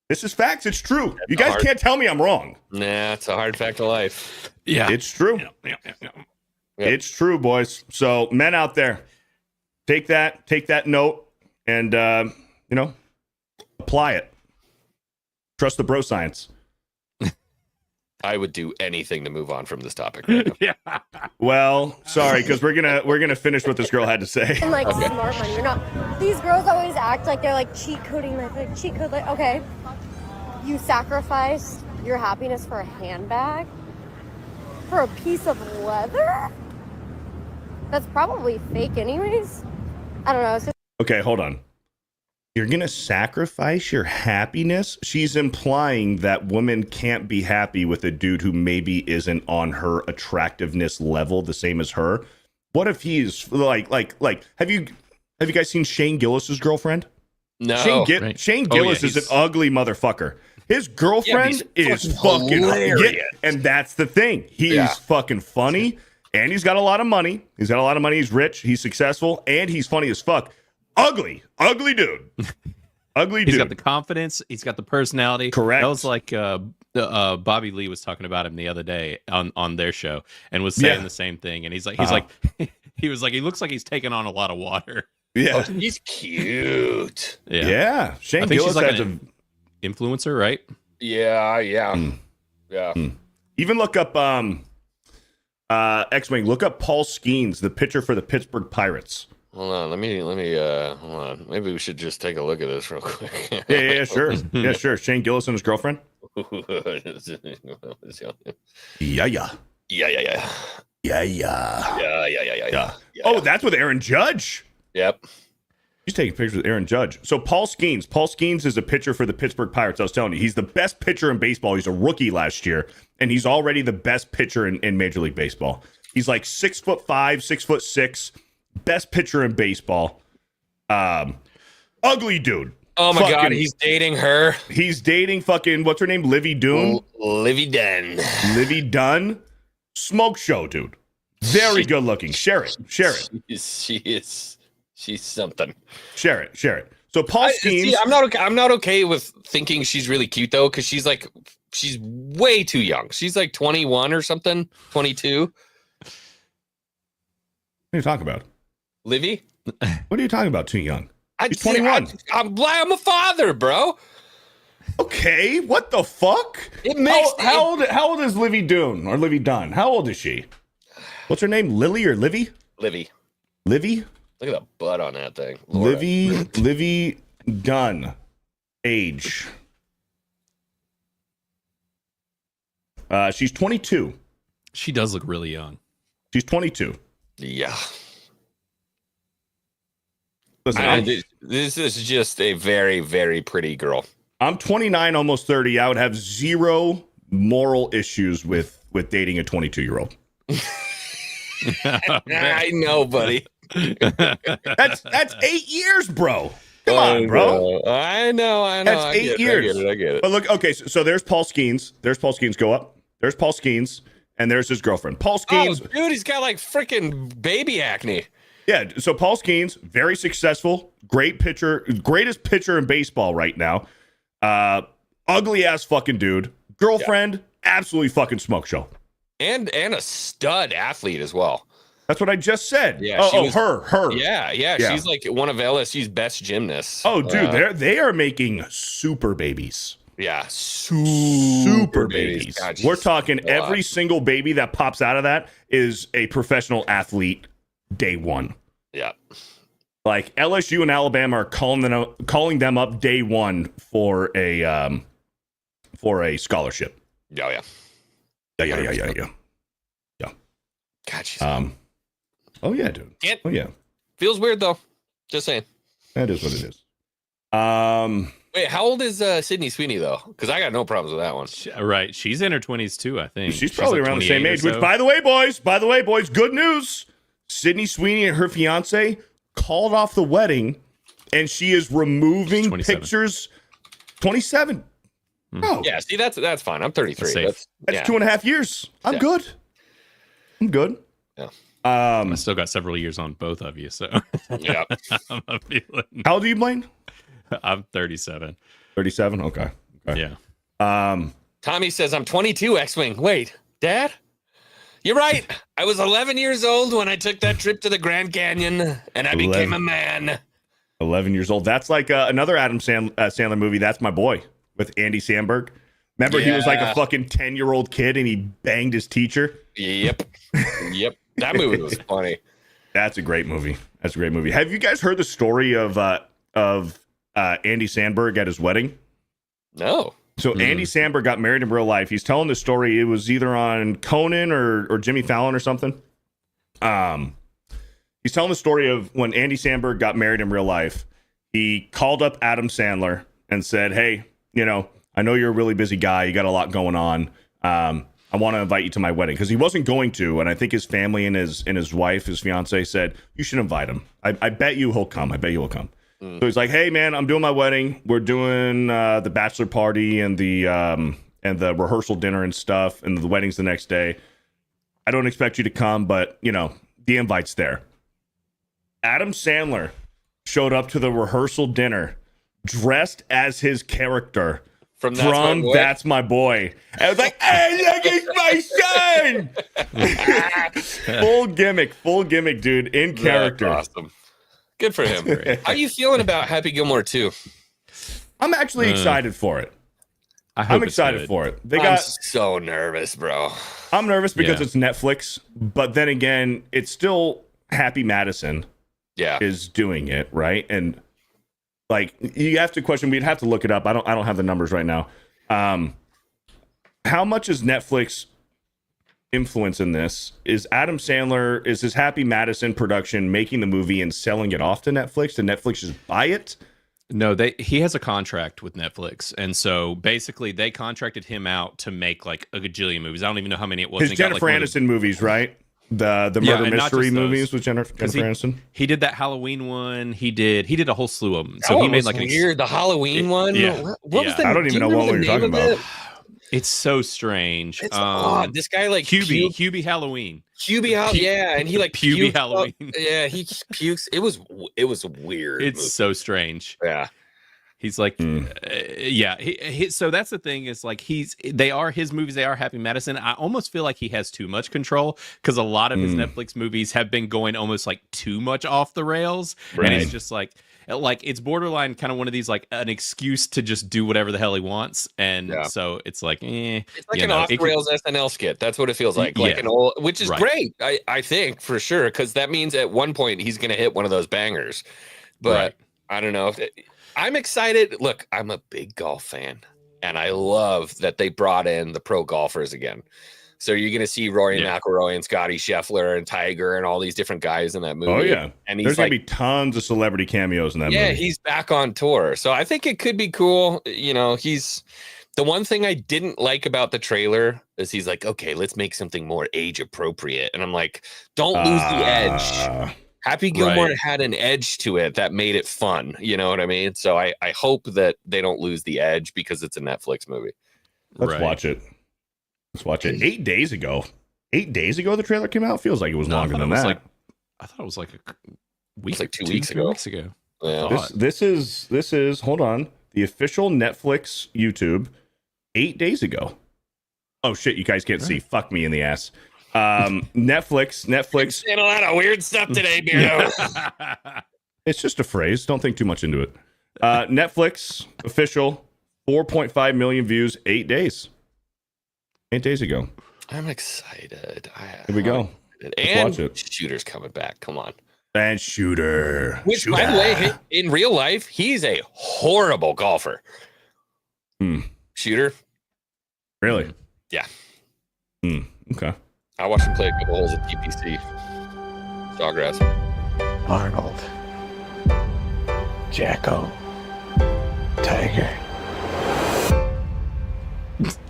This is facts. It's true. You guys can't tell me I'm wrong. Nah, it's a hard fact of life. Yeah. It's true. Yeah. It's true, boys. So men out there, take that note and, apply it. Trust the bro science. I would do anything to move on from this topic. Right now. Yeah. Well, sorry, because we're gonna finish what this girl had to say. And like smart money. You're not. These girls always act like they're like cheat coding, like cheat code. Like, okay, you sacrificed your happiness for a handbag, for a piece of leather. That's probably fake, anyways. I don't know. It's just. Okay, hold on. You're gonna sacrifice your happiness? She's implying that women can't be happy with a dude who maybe isn't on her attractiveness level the same as her. What if he's like have you guys seen Shane Gillis's girlfriend? No. Shane Gillis is an ugly motherfucker. His girlfriend is fucking hilarious. And that's the thing. He's fucking funny and he's got a lot of money. He's rich, he's successful, and he's funny as fuck. Ugly dude. He's got the confidence. He's got the personality. Correct. That was like Bobby Lee was talking about him the other day on their show and was saying the same thing. And he was like, he looks like he's taking on a lot of water. Yeah. Oh, he's cute. Yeah. Shane Gillis she's like has an influencer, right? Yeah. Yeah. Even look up Xwing. Look up Paul Skeens, the pitcher for the Pittsburgh Pirates. Hold on, let me hold on. Maybe we should just take a look at this real quick. Yeah, sure. Yeah, sure. Shane Gillis and his girlfriend. Yeah. Oh, that's with Aaron Judge. Yep. He's taking pictures with Aaron Judge. So Paul Skeens is a pitcher for the Pittsburgh Pirates. I was telling you, he's the best pitcher in baseball. He's a rookie last year, and he's already the best pitcher in Major League Baseball. He's like 6'5", 6'6". Best pitcher in baseball. Ugly dude. Oh my God, he's dating her. He's dating fucking, what's her name? Livy Dunn? Livy Dunn. Livy Dunn. Smoke show, dude. Very good looking. Share it. She's something. Share it. So Paul Skeens. I'm not okay with thinking she's really cute though, because she's way too young. She's like 21 or something, 22. What are you talking about? Livy? What are you talking about? Too young. He's 21. I'm a father, bro. Okay, what the fuck? It makes how old is Livy Dunn or Livy Dunn? How old is she? What's her name? Lily or Livy? Livy. Livy? Look at the butt on that thing. Laura. Livy Dunn. Age. She's 22. She does look really young. She's 22. Yeah. Listen, this is just a very, very pretty girl. I'm 29, almost 30. I would have zero moral issues with dating a 22-year-old. I know, buddy. That's 8 years, bro. Come on, bro. I know. That's 8 years. I get it. But look, okay, so there's Paul Skeens. Go up. There's Paul Skeens, and there's his girlfriend. Paul Skeens. Oh, dude, he's got like freaking baby acne. Yeah, so Paul Skeens, very successful, great pitcher, greatest pitcher in baseball right now. Ugly ass fucking dude. Girlfriend, absolutely fucking smoke show. And a stud athlete as well. That's what I just said. Yeah, her. Yeah. She's like one of LSU's best gymnasts. Oh, dude, they are making super babies. Yeah, super babies. God, we're talking every single baby that pops out of that is a professional athlete day one. Yeah. Like LSU and Alabama are calling them up day one for a for a scholarship. Oh, yeah. Yeah. God, she's Oh yeah, dude. Oh yeah. Feels weird though. Just saying. That is what it is. Wait, how old is Sydney Sweeney though? Because I got no problems with that one. Right, she's in her 20s too. I think she's probably like around the same age. so. Which, by the way, boys, good news. Sydney Sweeney and her fiance called off the wedding, and she is removing pictures. 27. Oh yeah. See, that's fine. I'm 33. That's 2.5 years. I'm good. Yeah. I still got several years on both of you, so yeah. How old are you, Blaine? I'm 37. 37. Okay. Yeah. Tommy says I'm 22. Xwing. Wait, Dad. You're right. I was 11 years old when I took that trip to the Grand Canyon, and I became a man. 11 years old. That's like another Adam Sandler movie. That's My Boy with Andy Samberg. Remember, he was like a fucking 10-year-old kid, and he banged his teacher. Yep. That movie was funny. That's a great movie. Have you guys heard the story of Andy Samberg at his wedding? No. So Andy Samberg got married in real life. He's telling the story. It was either on Conan or Jimmy Fallon or something. He's telling the story of when Andy Samberg got married in real life. He called up Adam Sandler and said, "Hey, I know you're a really busy guy. You got a lot going on. I want to invite you to my wedding," because he wasn't going to, and I think his family and his wife, his fiance, said you should invite him. I bet you he'll come. So he's like, "Hey man, I'm doing my wedding. We're doing the bachelor party and the rehearsal dinner and stuff, and the wedding's the next day. I don't expect you to come, but the invite's there." Adam Sandler showed up to the rehearsal dinner dressed as his character from That's My Boy. I was like, "Hey, look, it's my son!" full gimmick, dude, in character. That's awesome. Good for him. How are you feeling about Happy Gilmore 2? I'm actually excited for it. I'm excited for it. I'm so nervous, bro. I'm nervous because it's Netflix, but then again, it's still Happy Madison. Is doing it, right? And like you have to question, we'd have to look it up. I don't have the numbers right now. How much is Netflix influence in this? Is Adam Sandler, is his Happy Madison production making the movie and selling it off to Netflix? Did Netflix just buy it? No, he has a contract with Netflix, and so basically they contracted him out to make like a gajillion movies. I don't even know how many it was. His Jennifer Aniston movies, right? The murder mystery movies with Jennifer Aniston. He did that Halloween one. He did a whole slew of them. So he made like the Halloween one. Yeah. What was the? I don't even know what you're talking about. It's so strange. It's odd. This guy like Hubie Halloween. Yeah, and he like Hubie Halloween. Yeah, he pukes. It was weird. It's so strange. Yeah. He's like, so that's the thing is like his movies. They are Happy Madison. I almost feel like he has too much control because a lot of his Netflix movies have been going almost like too much off the rails, and it's just like it's borderline kind of one of these like an excuse to just do whatever the hell he wants, and so it's like, it's like an off the rails SNL skit. That's what it feels like, an old, which is great. I think for sure because that means at one point he's gonna hit one of those bangers, but I don't know if. I'm excited. Look, I'm a big golf fan, and I love that they brought in the pro golfers again. So you're going to see Rory McIlroy and Scotty Scheffler and Tiger and all these different guys in that movie. Oh, yeah. And there's going to be tons of celebrity cameos in that movie. Yeah, he's back on tour. So I think it could be cool. He's the one thing I didn't like about the trailer is he's like, okay, let's make something more age appropriate. And I'm like, don't lose the edge. Happy Gilmore had an edge to it that made it fun. You know what I mean? So I hope that they don't lose the edge because it's a Netflix movie. Let's watch it. 8 days ago. 8 days ago the trailer came out? Feels like it was longer than that. I thought it was like a It's week. like 2 weeks ago. Yeah. This is hold on. The official Netflix YouTube 8 days ago. Oh shit, you guys can't see. Fuck me in the ass. Netflix saying a lot of weird stuff today, Beardo. It's just a phrase. Don't think too much into it. Netflix official 4.5 million views 8 days. 8 days ago. I'm excited. Here we go. And watch it. Shooter's coming back. Come on. And Shooter. Which, by the way, in real life, he's a horrible golfer. Shooter. Really? Yeah. Okay. I watched him play a couple holes at TPC. Sawgrass. Arnold. Jacko. Tiger.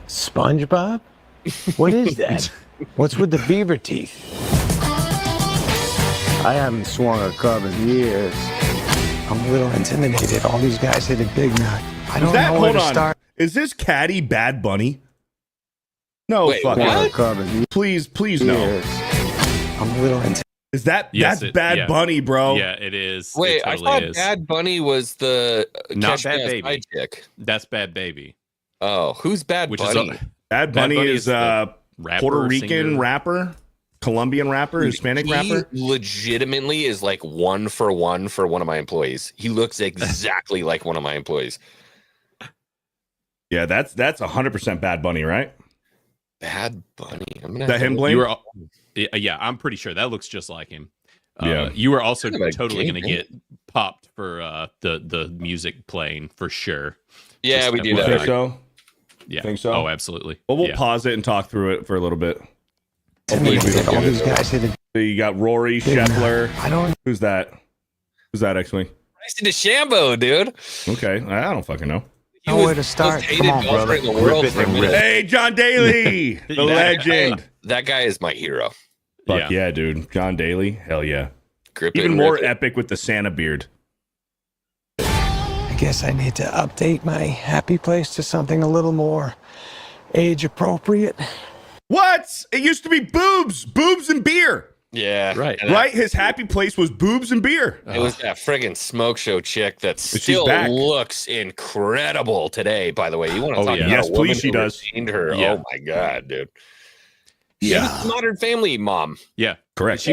SpongeBob? What is that? What's with the beaver teeth? I haven't swung a club in years. I'm a little intimidated. All these guys hit a big nut. I don't know where to start. Is this Caddy Bad Bunny? No, Wait, fucking. what? Please no. I'm a little intimidated. Is that that's Bad Bunny, bro? Yeah, it is. Wait, it totally I thought is. Bad Bunny was the Not Catch Bad Me Baby. Outside chick. That's Bad Baby. Oh, who's Bad Which Bunny? is Bad Bunny is the rapper, Puerto Rican singer. rapper, Colombian rapper, Hispanic he rapper. legitimately is like 1-for-1 for one of my employees. He looks exactly like one of my employees. Yeah, that's 100% Bad Bunny, right? Bad Bunny. I'm gonna That him, Blaine? You were, yeah, I'm pretty sure that looks just like him. Yeah. You were also Kind of a totally gay going to man. get popped for the music playing for sure. Yeah, Just we do You that. think FYI. so? Yeah. Think so? Oh, absolutely. Well, we'll Yeah. pause it and talk through it for a little bit. Intimidated. All these guys hit a So you got Rory big Scheffler. nut. I don't Who's that? Who's that, Xwing? Nice to DeChambeau, dude. Okay, I don't fucking know. He know was where to the start. most hated Come on, golfer brother. in the world Rip it for a and minute. rip. Hey, John Daly, the That legend. That guy is my hero. Fuck yeah, dude. John Daly. Hell yeah. Grip it Even and more rip it. epic with the Santa beard. I guess I need to update my happy place to something a little more age appropriate. What? It used to be boobs and beer. Yeah, Right. and Right? His happy place was boobs and beer. It was that friggin' smoke show chick that she's still back. looks incredible today. By the way, you want to Oh, talk yeah. about Yes, a woman please, she who does. retained her? Yeah. Oh my god, dude. She was a Modern Family mom. Yeah. Correct.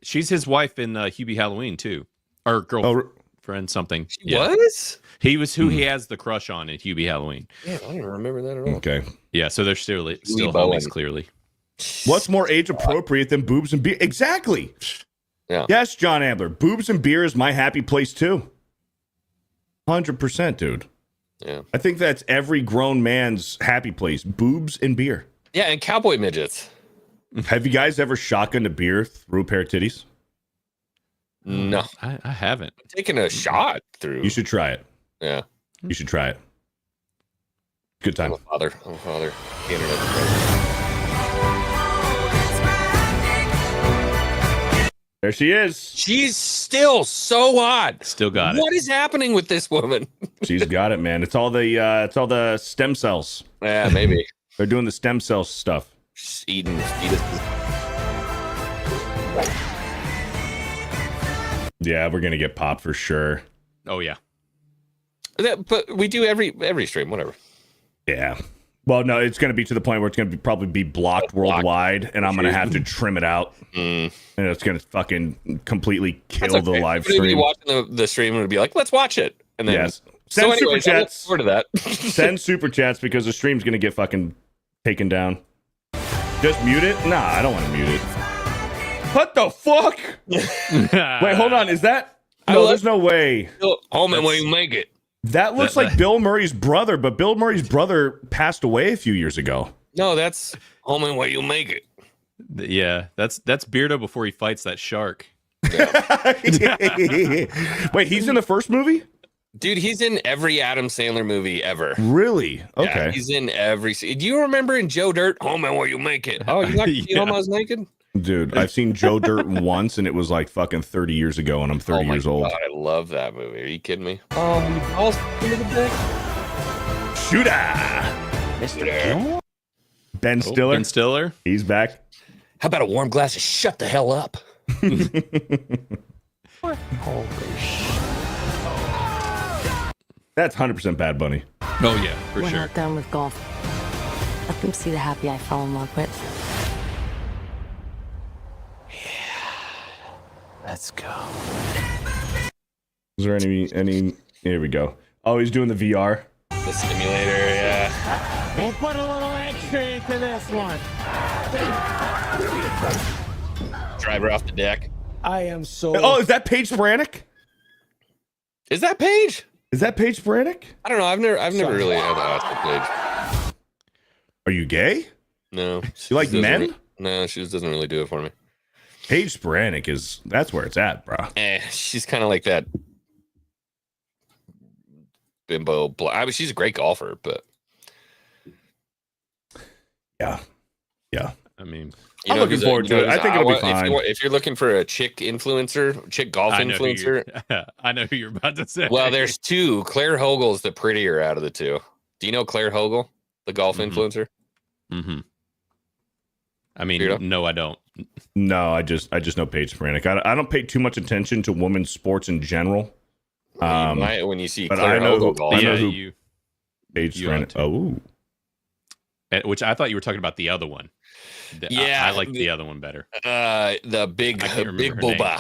She's his wife in Hubie Halloween too. Or girlfriend something. She was. He was who he has the crush on in Hubie Halloween. Yeah, I don't even remember that at all. Okay. Yeah, so they're still Bowen. homies clearly. What's more age appropriate than boobs and beer? Exactly. Yeah. Yes, John Ambler. Boobs and beer is my happy place too. 100%, dude. Yeah. I think that's every grown man's happy place. Boobs and beer. Yeah, and cowboy midgets. Have you guys ever shotgunned a beer through a pair of titties? No, I haven't. taking a shot through. You should try it. Yeah, You should try it. Good I'm time. a father. The internet's crazy. There she is. She's still so hot. Still got it. What is happening with this woman? She's got it, man. It's all the stem cells. Yeah, maybe. They're doing the stem cell stuff. She's eating fetuses. Yeah, we're gonna get popped for sure. Oh yeah. But we do every stream, whatever. Yeah. Well, no, it's going to be to the point where it's going to probably be blocked worldwide, and I'm going to have to trim it out. And it's going to fucking completely kill That's the okay. live Somebody would be stream. watching the stream and would be like, let's watch it. And then, Yes. So Send anyways, super I look chats. forward to that. Send super chats because the stream's going to get fucking taken down. Just mute it? Nah, I don't want to mute it. What the fuck? Wait, hold on. Is that? No, there's no way. Home and where you make it. That looks like Bill Murray's brother, but Bill Murray's brother passed away a few years ago. No, that's home and where you make it. Yeah, that's Beardo before he fights that shark. Wait, he's in the first movie? Dude, he's in every Adam Sandler movie ever. Really? Okay. Yeah, he's in every. Do you remember in Joe Dirt, home and where you make it? Oh, you not see home I was naked? Dude, I've seen Joe Dirt once, and it was like fucking 30 years ago, and I'm 30 years old. God, I love that movie. Are you kidding me? Balls into the dick. Shooter! Mr. Ben Stiller. Ben Stiller. He's back. How about a warm glass of shut the hell up? Holy shit. That's 100% Bad Bunny. Oh yeah, for We're sure. not done with golf. Let them see the happy I fell in love with. Let's go. Is there any? Here we go. Oh, he's doing the VR. The simulator, yeah. We'll put a little extra into this one. Driver off the deck. I am so. Oh, is that Paige Sporanic? Is that Paige? Is that Paige Sporanic? I don't know. I've never really had that page. Are you gay? No. You like men? No, she just doesn't really do it for me. Paige Sporanic that's where it's at, bro. She's kind of like that bimbo. I mean, she's a great golfer, but yeah. I mean, I'm looking forward to it. I think it'll be fine. If you're looking for a chick golf influencer, I know who you're about to say. well, there's two. Claire Hogel's the prettier out of the two. Do you know Claire Hogel, the golf influencer? Mm-hmm. I mean, no, I don't. No, I just know Paige Sporanic. I don't pay too much attention to women's sports in general. When you see Claire Hogel golf, I know who Paige Sporanic. Oh, which I thought you were talking about the other one. Yeah, I like the other one better. The big booba.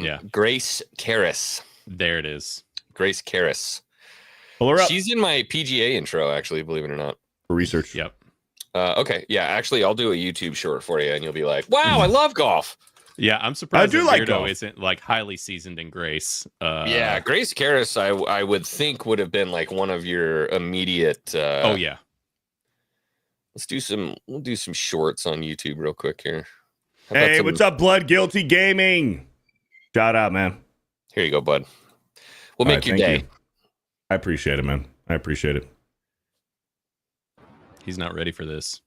Yeah. Grace Karras. There it is. Grace Karras. Pull her up. She's in my PGA intro, actually, believe it or not. For research. Yep. Okay. Yeah, actually, I'll do a YouTube short for you, and you'll be like, "Wow, I love golf." Yeah, I'm surprised I do like Beardo golf. isn't like highly seasoned in Grace. Yeah, Grace Karras, I would think would have been like one of your immediate. Oh yeah. We'll do some shorts on YouTube real quick here. Hey, what's up, Blood Guilty Gaming? Shout out, man. Here you go, bud. We'll make your day. I appreciate it, man. I appreciate it. He's not ready for this.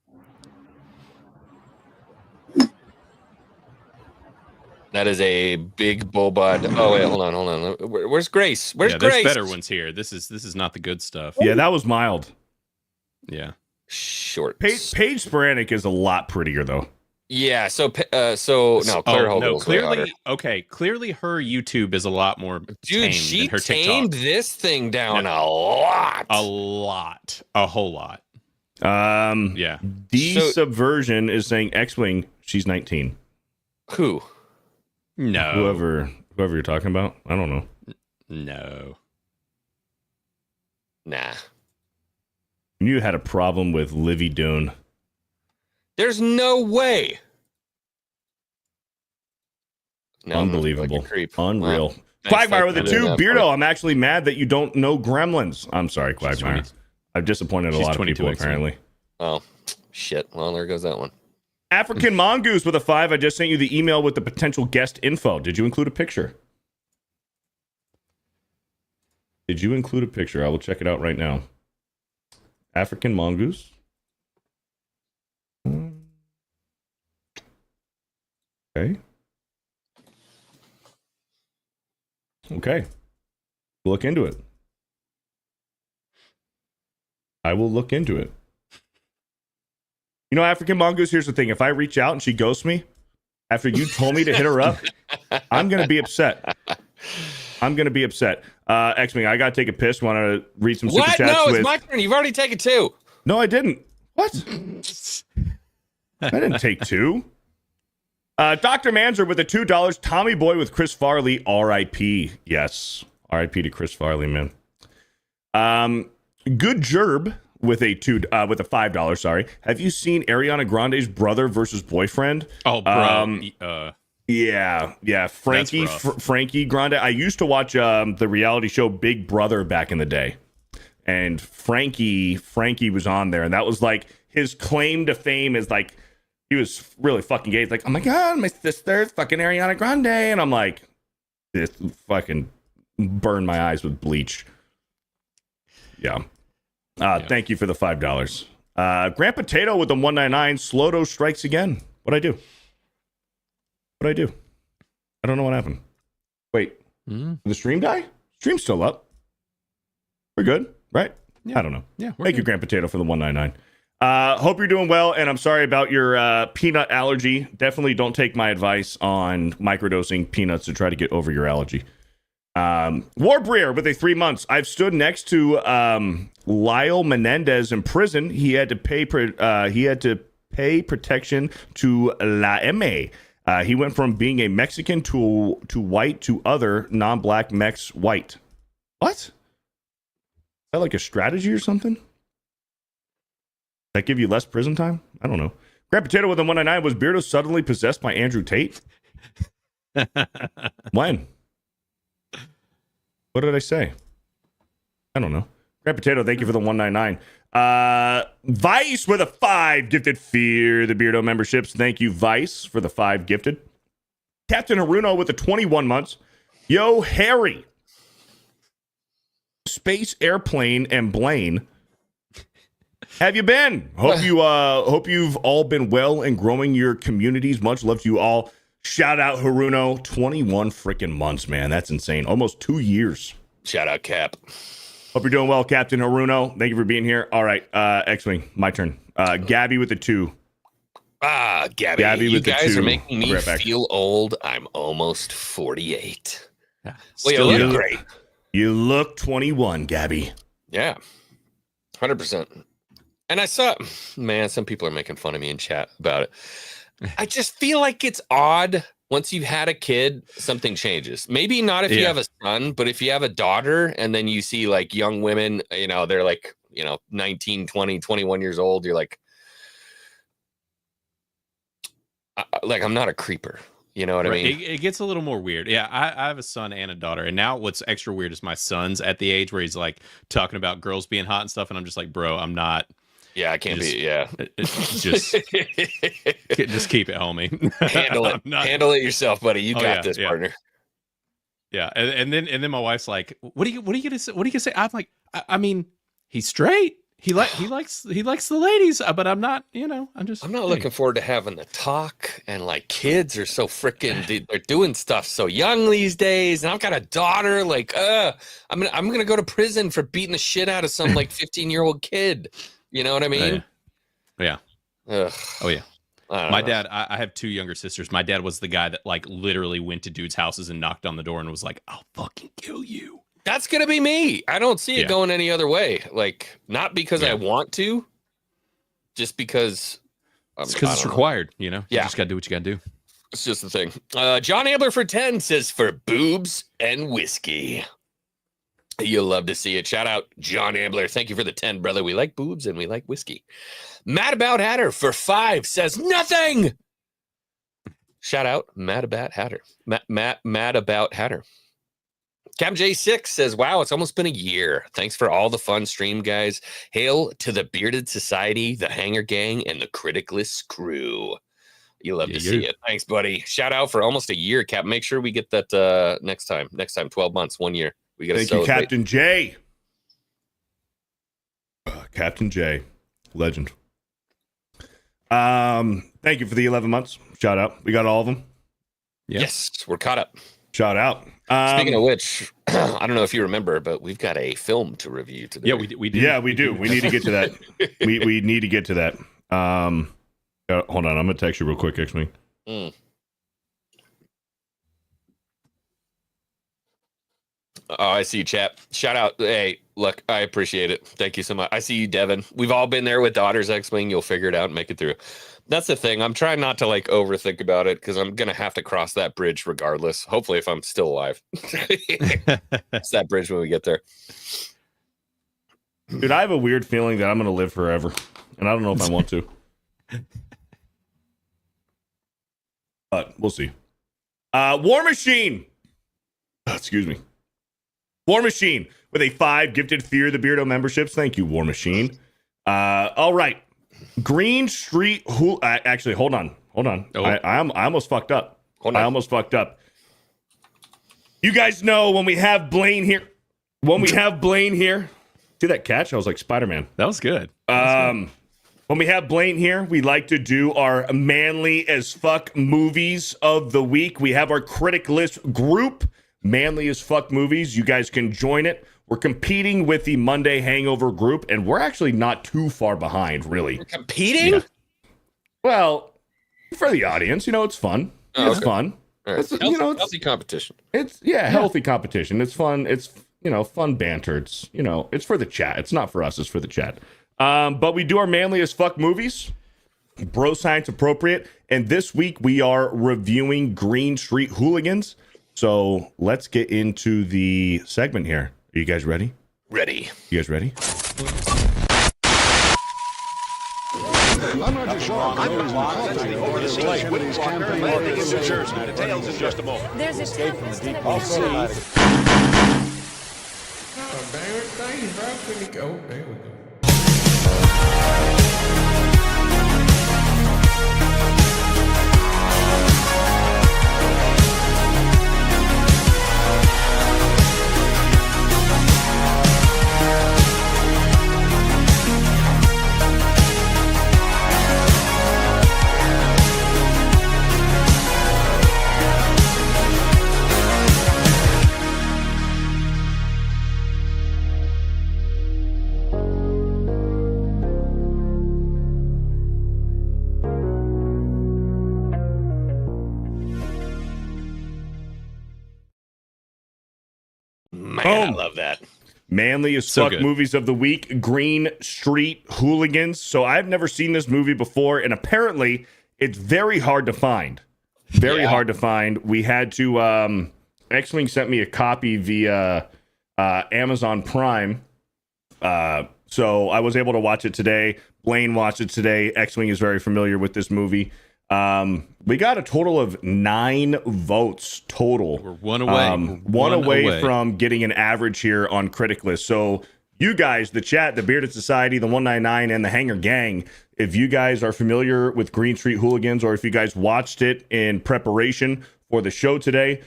That is a big bull bud. Oh wait, hold on. Where's Grace? Where's Grace? There's better ones here. This is not the good stuff. Yeah, that was mild. Yeah. Short. Paige Sporanic is a lot prettier though. Yeah. So no, Claire Hogel's clearly okay. Clearly, her YouTube is a lot more. Dude, she than her tamed TikTok. this thing down a lot. A whole lot. Yeah. Subversion is saying Xwing. She's 19. Who? No. Whoever you're talking about. I don't know. No. Nah. You had a problem with Livy Dune. There's no way. No, unbelievable. Like Unreal. Wow. Quagmire with a 2. Beardo, I'm actually mad that you don't know Gremlins. I'm sorry, She's Quagmire. I've disappointed a lot of people, apparently. Oh, shit. Well, there goes that one. African Mongoose with a 5. I just sent you the email with the potential guest info. Did you include a picture? Did you include a picture? I will check it out right now. African Mongoose. Okay. Okay. We'll look into it. I will look into it. You know, African Mongoose, here's the thing. If I reach out and she ghosts me, after you told me to hit her up, I'm going to be upset. Xwing, I got to take a piss. Want to read some super chats? No, it's my turn. You've already taken 2. No, I didn't. What? I didn't take 2. Dr. Manzer with the $2. Tommy Boy with Chris Farley. R.I.P. Yes. R.I.P. to Chris Farley, man. Good Gerb with a $5. Sorry. Have you seen Ariana Grande's brother versus boyfriend? Oh, bro. Yeah. Frankie Grande. I used to watch the reality show Big Brother back in the day, and Frankie was on there, and that was like his claim to fame is like he was really fucking gay. He's like, oh my god, my sister's fucking Ariana Grande, and I'm like, this fucking burned my eyes with bleach. Yeah. Thank you for the $5. Grant Potato with the 199. Sloto strikes again. What'd I do? I don't know what happened. Wait. Did the stream die? Stream's still up. We're good, right? Yeah. I don't know. Yeah. Thank you, Grant Potato, for the 199. Hope you're doing well, and I'm sorry about your peanut allergy. Definitely don't take my advice on microdosing peanuts to try to get over your allergy. Warbreer with a 3 months. I've stood next to Lyle Menendez in prison. He had to pay protection to La M.A. He went from being a Mexican to white to other non-black Mex white. What? Is that like a strategy or something? That give you less prison time? I don't know. Grant Potato with a 199. Was Beardo suddenly possessed by Andrew Tate? When? What did I say? I don't know. Grant Potato, thank you for the 199. Vice with a 5 gifted Fear the Beardo memberships. Thank you, Vice, for the 5 gifted. Captain Haruno with the 21 months. Yo, Harry. Space Airplane and Blaine. Have you been? Hope you've all been well and growing your communities. Much love to you all. Shout out Haruno. 21 freaking months, man. That's insane. Almost 2 years. Shout out Cap. Hope you're doing well, Captain Haruno. Thank you for being here. All right, Xwing, my turn. Gabby with the 2. Gabby, you guys are making me feel old. I'm almost 48. Well, you look great. You look 21, Gabby. Yeah, 100%. And I saw, man, some people are making fun of me in chat about it. I just feel like it's odd. Once you've had a kid, something changes. Maybe not if you have a son, but if you have a daughter and then you see like young women, you know, they're like, you know, 19, 20, 21 years old. You're like I'm not a creeper. You know what I mean? It gets a little more weird. Yeah, I have a son and a daughter. And now what's extra weird is my son's at the age where he's like talking about girls being hot and stuff. And I'm just like, bro, I'm not. Yeah, I can't be. Yeah, just keep it, homie. Handle it. Handle it yourself, buddy. You got this, partner. Yeah, and then my wife's like, "What are you gonna say? What are you gonna say?" I'm like, I mean, he's straight. He likes the ladies, but I'm not. You know, I'm not looking forward to having the talk. And like, kids are so freaking. They're doing stuff so young these days, and I've got a daughter. Like, I'm gonna go to prison for beating the shit out of some like 15-year-old kid. You know what I mean? Yeah. Ugh. Oh yeah. My dad, I have 2 younger sisters. My dad was the guy that like literally went to dudes' houses and knocked on the door and was like, "I'll fucking kill you." That's gonna be me. I don't see it going any other way. Like, not because I want to, just because it's required. You know, you just gotta do what you gotta do. It's just the thing. John Ambler for 10 says for boobs and whiskey. You'll love to see it. Shout out John Ambler. Thank you for the 10, brother. We like boobs and we like whiskey. Mad About Hatter for 5 says nothing. Shout out Mad About Hatter. Mad About Hatter. Cam J6 says, wow, it's almost been a year. Thanks for all the fun stream, guys. Hail to the Bearded Society, the Hanger Gang, and the Criticless crew. You love to see it. Thanks, buddy. Shout out for almost a year, Cap. Make sure we get that next time. 12 months, 1 year. We got to celebrate. Thank you, Captain J. Captain J. Legend. Thank you for the 11 months. Shout out. We got all of them. Yes, we're caught up. Shout out. Speaking of which, I don't know if you remember, but we've got a film to review today. Yeah, we do. Yeah, we do. We need to get to that. we need to get to that. Hold on. I'm going to text you real quick, Xwing. Oh, I see you, chat. Shout out. Hey, look, I appreciate it. Thank you so much. I see you, Devin. We've all been there with daughters, Xwing. You'll figure it out and make it through. That's the thing. I'm trying not to like overthink about it because I'm going to have to cross that bridge regardless. Hopefully, if I'm still alive. It's that bridge when we get there. Dude, I have a weird feeling that I'm going to live forever. And I don't know if I want to. But we'll see. War Machine. Excuse me. War Machine with a 5 gifted Fear the Beardo memberships. Thank you, War Machine. All right. Green Street. Actually, hold on. Oh. I almost fucked up. I almost fucked up. You guys know when we have Blaine here. See that catch? I was like Spider-Man. That was good. When we have Blaine here, we like to do our manly as fuck movies of the week. We have our Criticless group. Manly as fuck movies. You guys can join it. We're competing with the Monday Hangover group, and we're actually not too far behind, really. We're competing? Yeah. Well, for the audience, it's fun. It's fun. Right. It's, healthy competition. It's healthy competition. It's fun. It's fun banter. It's it's for the chat. It's not for us. It's for the chat. But we do our manly as fuck movies, bro science appropriate, and this week we are reviewing Green Street Hooligans. So let's get into the segment here. Are you guys ready? Ready. You guys ready? I'm not sure. Over the slate with his campaign landing in New Jersey. Details in just a moment. There's a Escape from the deep sea. Oh, there we go. There we go. God, I love that. Manly as So fuck good. movies of the week, Green Street Hooligans. So I've never seen this movie before, and apparently it's very hard to find. Very hard to find. We had to Xwing sent me a copy via Amazon Prime. So I was able to watch it today. Blaine watched it today. Xwing is very familiar with this movie. We got a total of 9 votes total. We're one away. One away from getting an average here on Criticless. So you guys, the chat, the Bearded Society, the 199, and the Hanger Gang, if you guys are familiar with Green Street Hooligans, or if you guys watched it in preparation for the show today,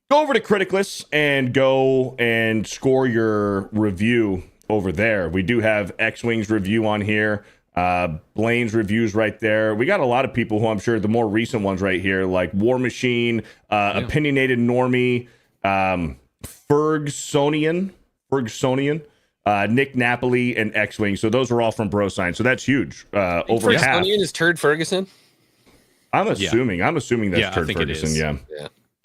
go over to Criticless and go and score your review over there. We do have Xwing's review on here. Blaine's reviews right there. We got a lot of people who I'm sure the more recent ones right here, like War Machine, Opinionated Normie, Fergsonian, Nick Napoli, and Xwing. So those are all from Bro Science. So that's huge. Over half. Fergsonian is Turd Ferguson. I'm assuming that's Turd Ferguson.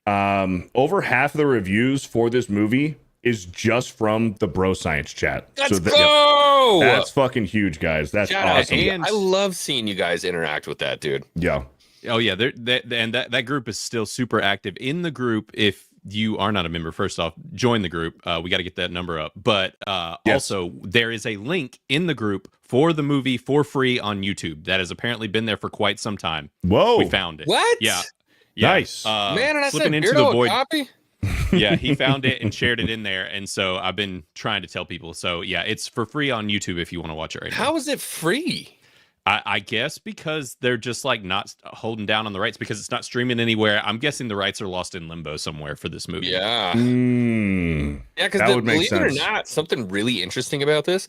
Yeah. Over half of the reviews for this movie is just from the Bro Science chat. Let's go! That's fucking huge, guys. That's awesome. And I love seeing you guys interact with that, dude. Yeah. Oh yeah, that group is still super active. In the group, if you are not a member, first off, join the group. We got to get that number up. But also, there is a link in the group for the movie for free on YouTube that has apparently been there for quite some time. Whoa, we found it. What? Yeah. Nice. Man, and I said, slipping into Beardo, the void. a copy? Yeah, he found it and shared it in there, and so I've been trying to tell people. So yeah, it's for free on YouTube if you want to watch it right now. How is it free? I guess because they're just like not holding down on the rights because it's not streaming anywhere. I'm guessing the rights are lost in limbo somewhere for this movie. Yeah. Yeah, because believe it or not, something really interesting about this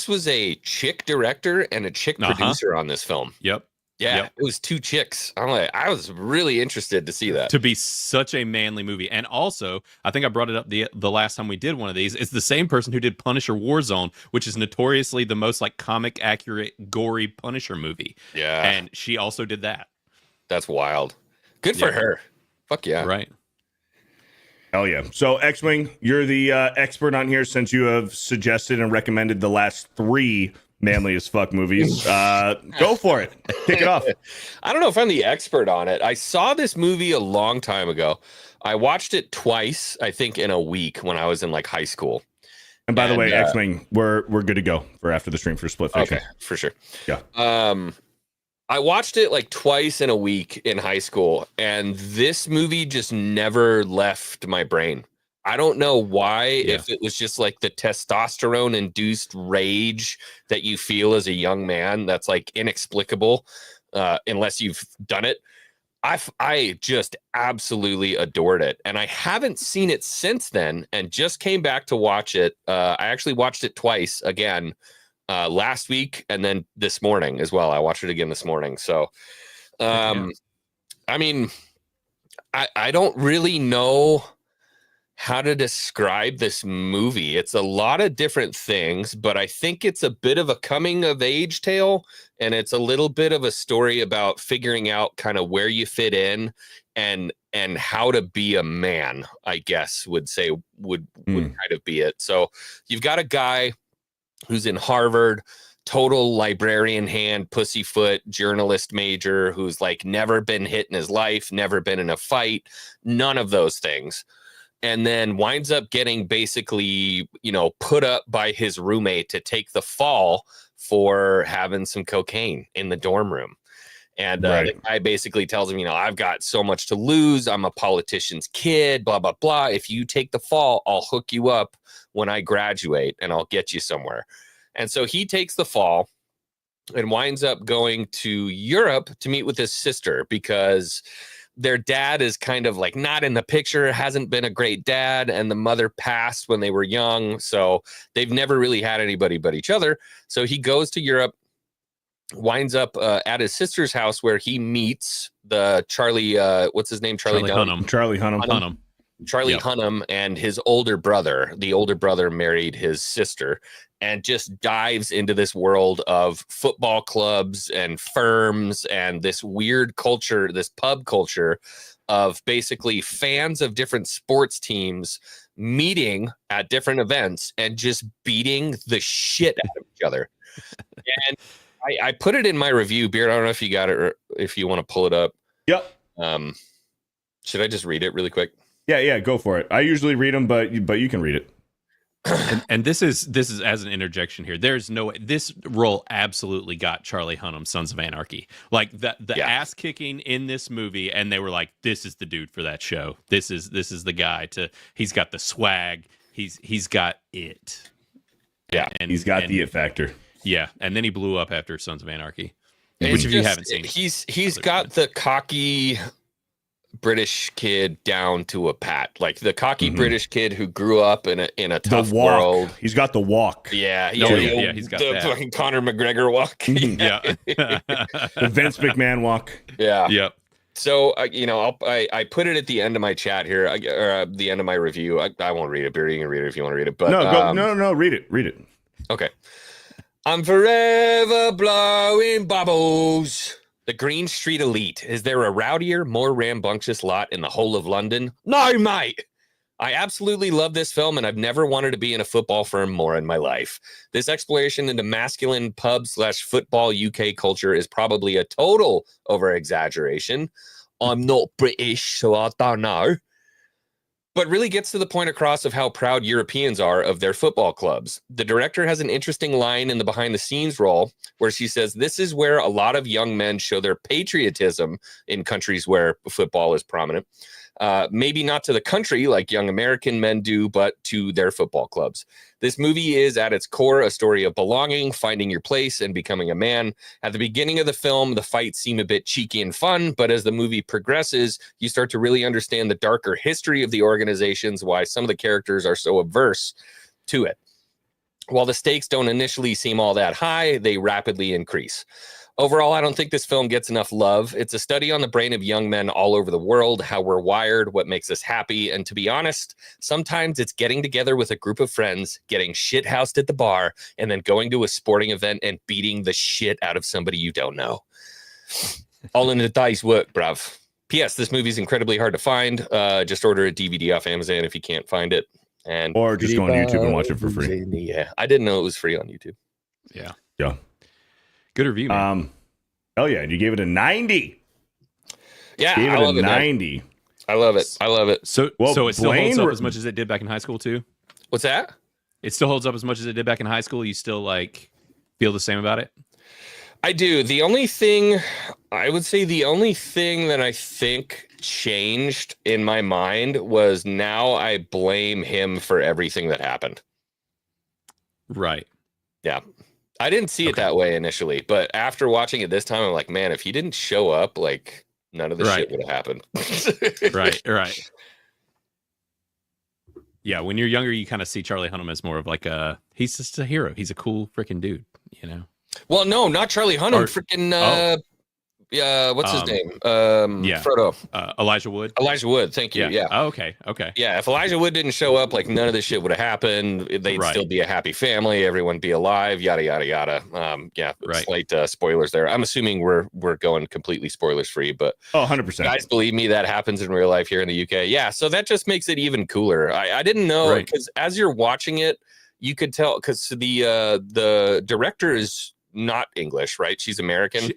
was a chick director and a chick producer on this film. Yep. Yeah, it was 2 chicks. I was really interested to see that. To be such a manly movie. And also, I think I brought it up the last time we did one of these. It's the same person who did Punisher Warzone, which is notoriously the most like comic accurate, gory Punisher movie. Yeah. And she also did that. That's wild. Good for her. Fuck yeah. Right. Hell yeah. So Xwing, you're the expert on here since you have suggested and recommended the last 3 manly as fuck movies. Go for it. Kick it off. I don't know if I'm the expert on it. I saw this movie a long time ago. I watched it twice, I think in a week when I was in like high school. And by the way, Xwing, we're good to go for after the stream for Split Fiction. Okay, for sure. Yeah. I watched it like twice in a week in high school, and this movie just never left my brain. I don't know why, if it was just like the testosterone induced rage that you feel as a young man that's like inexplicable unless you've done it. I just absolutely adored it. And I haven't seen it since then and just came back to watch it. I actually watched it twice again last week and then this morning as well. I watched it again this morning. So, I mean, I don't really know how to describe this movie. It's a lot of different things, but I think it's a bit of a coming of age tale, and it's a little bit of a story about figuring out kind of where you fit in and how to be a man, I guess would kind of be it. So you've got a guy who's in Harvard, total librarian hand, pussyfoot, journalist major, who's like never been hit in his life, never been in a fight, none of those things. And then winds up getting basically, put up by his roommate to take the fall for having some cocaine in the dorm room. And the guy basically tells him, I've got so much to lose. I'm a politician's kid, blah, blah, blah. If you take the fall, I'll hook you up when I graduate and I'll get you somewhere. And so he takes the fall and winds up going to Europe to meet with his sister because their dad is kind of like not in the picture, hasn't been a great dad, and the mother passed when they were young. So they've never really had anybody but each other. So he goes to Europe, winds up at his sister's house where he meets the Charlie, what's his name? Charlie Hunnam. Charlie Hunnam and his older brother. The older brother married his sister. and just dives into this world of football clubs and firms and this weird culture, this pub culture of basically fans of different sports teams meeting at different events and just beating the shit out of each other. And I put it in my review, Beard. I don't know if you got it or if you want to pull it up. Yep. Should I just read it really quick? Yeah, go for it. I usually read them, but you can read it. And this is as an interjection here. There's no way this role absolutely got Charlie Hunnam, Sons of Anarchy. Like the ass kicking in this movie, and they were like, "This is the dude for that show. This is the guy to. He's got the swag. He's got it. Yeah, and he's got the it factor. Yeah, and then he blew up after Sons of Anarchy, And which if you haven't seen, he's got the cocky British kid down to a pat, like the cocky British kid who grew up in a tough world. He's got the walk. Yeah, he's got the fucking Conor McGregor walk. Yeah, the Vince McMahon walk. Yeah, yep. So I put it at the end of my chat here, or the end of my review. I won't read it, Barry. You can read it if you want to read it. But no, read it. Okay. I'm forever blowing bubbles. The Green Street Elite. Is there a rowdier, more rambunctious lot in the whole of London? No, mate. I absolutely love this film, and I've never wanted to be in a football firm more in my life. This exploration into masculine pub/football UK culture is probably a total over-exaggeration. I'm not British, so I don't know. But really gets to the point across of how proud Europeans are of their football clubs. The director has an interesting line in the behind-the-scenes role where she says, this is where a lot of young men show their patriotism in countries where football is prominent. Maybe not to the country like young American men do, but to their football clubs. This movie is at its core a story of belonging, finding your place, and becoming a man. At the beginning of the film, the fights seem a bit cheeky and fun, but as the movie progresses, you start to really understand the darker history of the organizations, why some of the characters are so averse to it. While the stakes don't initially seem all that high, they rapidly increase. Overall, I don't think this film gets enough love. It's a study on the brain of young men all over the world, how we're wired, what makes us happy. And to be honest, sometimes it's getting together with a group of friends, getting shithoused at the bar, and then going to a sporting event and beating the shit out of somebody you don't know. All in a day's work, bruv. P.S. This movie's incredibly hard to find. Just order a DVD off Amazon if you can't find it. Or just go on YouTube and watch it for free. Yeah, I didn't know it was free on YouTube. Yeah. Good review, man. Oh yeah, you gave it a 90. Yeah, gave I it love a 90. I love it. I love it. So it still holds up as much as it did back in high school too. What's that? It still holds up as much as it did back in high school. You still feel the same about it? I do. The only thing that I think changed in my mind was now I blame him for everything that happened. Right. Yeah. I didn't see it that way initially, but after watching it this time, I'm like, man, if he didn't show up, like none of this shit would have happened. Right. Yeah, when you're younger, you kind of see Charlie Hunnam as more of he's just a hero. He's a cool freaking dude, you know? Well, no, not Charlie Hunnam. What's his name? Frodo. Elijah Wood. Elijah Wood. Thank you. Yeah. Oh, okay. Yeah. If Elijah Wood didn't show up, none of this shit would have happened. They'd still be a happy family. Everyone be alive. Yada yada yada. Slight spoilers there. I'm assuming we're going completely spoilers free, but 100%. Guys, believe me, that happens in real life here in the UK. Yeah. So that just makes it even cooler. I didn't know because as you're watching it, you could tell because the director is not English, right? She's American.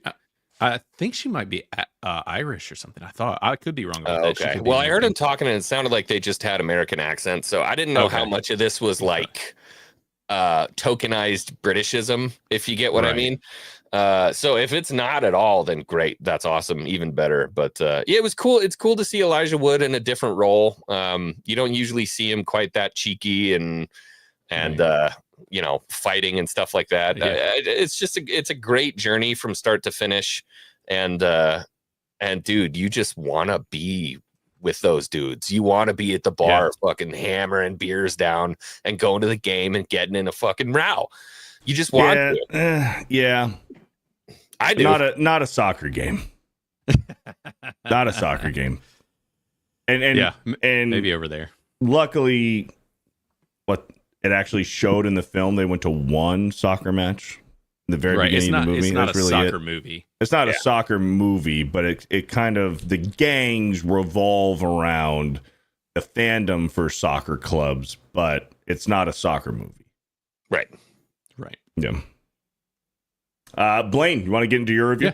I think she might be Irish or something. I could be wrong about that. Okay. Well, I heard him talking and it sounded like they just had American accents. So I didn't know how much of this was tokenized Britishism, if you get what I mean. So if it's not at all, then great. That's awesome. Even better. But it was cool. It's cool to see Elijah Wood in a different role. You don't usually see him quite that cheeky and fighting and stuff like that. It's a great journey from start to finish. And dude, you just want to be with those dudes. You want to be at the bar, fucking hammering beers down and going to the game and getting in a fucking row. You just want to. I do. Not a soccer game. Not a soccer game. And maybe over there. Luckily, it actually showed in the film they went to one soccer match in the very beginning of the movie. It's not That's a really soccer movie. It's not a soccer movie, but it kind of, the gangs revolve around the fandom for soccer clubs, but it's not a soccer movie. Right. Yeah. Blaine, you want to get into your review?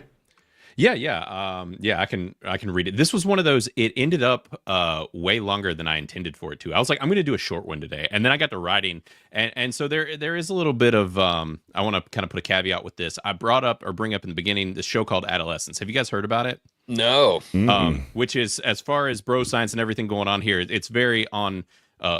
Yeah. I can read it. This was one of those. It ended up way longer than I intended for it to. I was like, I'm going to do a short one today, and then I got to writing, and so there is a little bit of I want to kind of put a caveat with this. I bring up in the beginning this show called Adolescence. Have you guys heard about it? No. Which is, as far as bro science and everything going on here, it's very on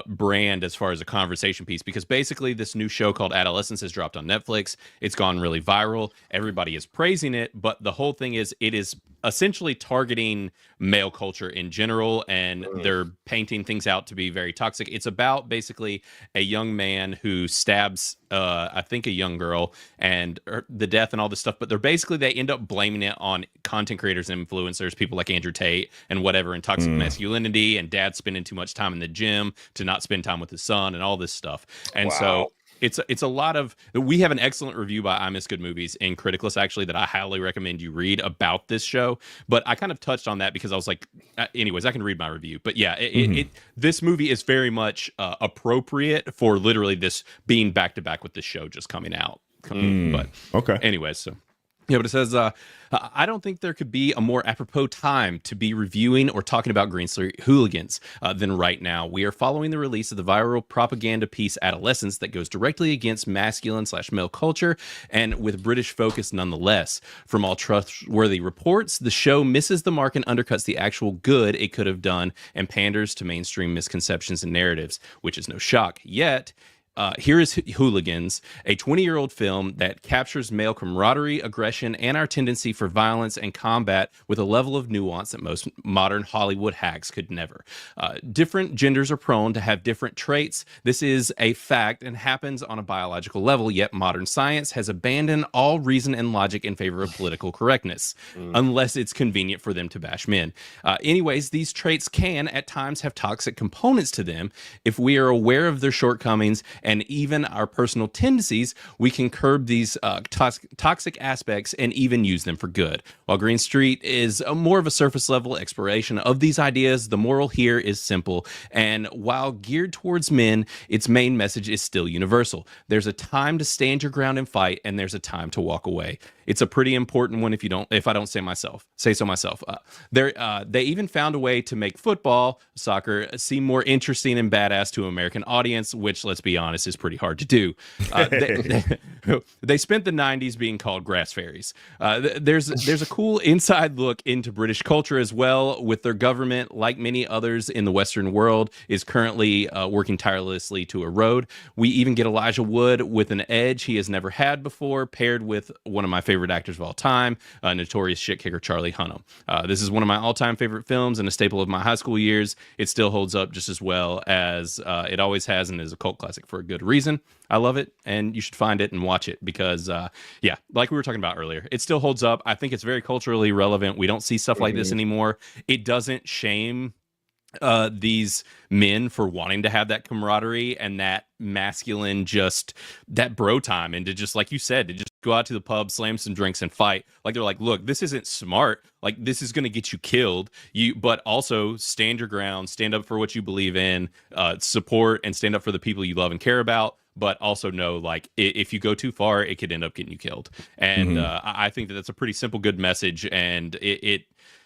brand as far as a conversation piece, because basically this new show called Adolescence has dropped on Netflix. It's gone really viral. Everybody is praising it, but the whole thing is it is essentially targeting male culture in general, and they're painting things out to be very toxic. It's about basically a young man who stabs I think a young girl, and the death and all this stuff, but they end up blaming it on content creators and influencers, people like Andrew Tate and whatever, and toxic masculinity, and dad spending too much time in the gym to not spend time with his son and all this stuff. And so it's a lot of, we have an excellent review by I Miss Good Movies in Criticless, actually, that I highly recommend you read about this show. But I kind of touched on that because I was like, anyways, I can read my review. But yeah, this movie is very much appropriate for literally this being back to back with this show just coming out. But okay, anyways, so. Yeah, but it says, I don't think there could be a more apropos time to be reviewing or talking about Street Hooligans than right now. We are following the release of the viral propaganda piece Adolescence that goes directly against masculine/male culture, and with British focus nonetheless. From all trustworthy reports, the show misses the mark and undercuts the actual good it could have done and panders to mainstream misconceptions and narratives, which is no shock. Yet, here is Hooligans, a 20-year-old film that captures male camaraderie, aggression, and our tendency for violence and combat with a level of nuance that most modern Hollywood hacks could never. Different genders are prone to have different traits. This is a fact and happens on a biological level, yet modern science has abandoned all reason and logic in favor of political correctness, unless it's convenient for them to bash men. Anyways, these traits can, at times, have toxic components to them. If we are aware of their shortcomings and even our personal tendencies, we can curb these toxic aspects and even use them for good. While Green Street is more of a surface level exploration of these ideas, the moral here is simple. And while geared towards men, its main message is still universal. There's a time to stand your ground and fight, and there's a time to walk away. It's a pretty important one if I don't say so myself. They even found a way to make soccer, seem more interesting and badass to an American audience, which, let's be honest, is pretty hard to do. They spent the 90s being called grass fairies. There's a cool inside look into British culture as well, with their government, like many others in the Western world, is currently working tirelessly to erode. We even get Elijah Wood with an edge he has never had before, paired with one of my favorite actors of all time, notorious shit kicker Charlie Hunnam. This is one of my all-time favorite films and a staple of my high school years. It still holds up just as well as it always has, and is a cult classic for a good reason. I love it, and you should find it and watch it because, like we were talking about earlier, it still holds up. I think it's very culturally relevant. We don't see stuff like this anymore. It doesn't shame these men for wanting to have that camaraderie and that masculine, just that bro time, and to just, like you said, to just go out to the pub, slam some drinks, and fight. Like, they're like, look, this isn't smart. Like, this is going to get you killed. But also stand your ground, stand up for what you believe in, support and stand up for the people you love and care about. But also know, like, if you go too far, it could end up getting you killed. And I think that that's a pretty simple, good message. And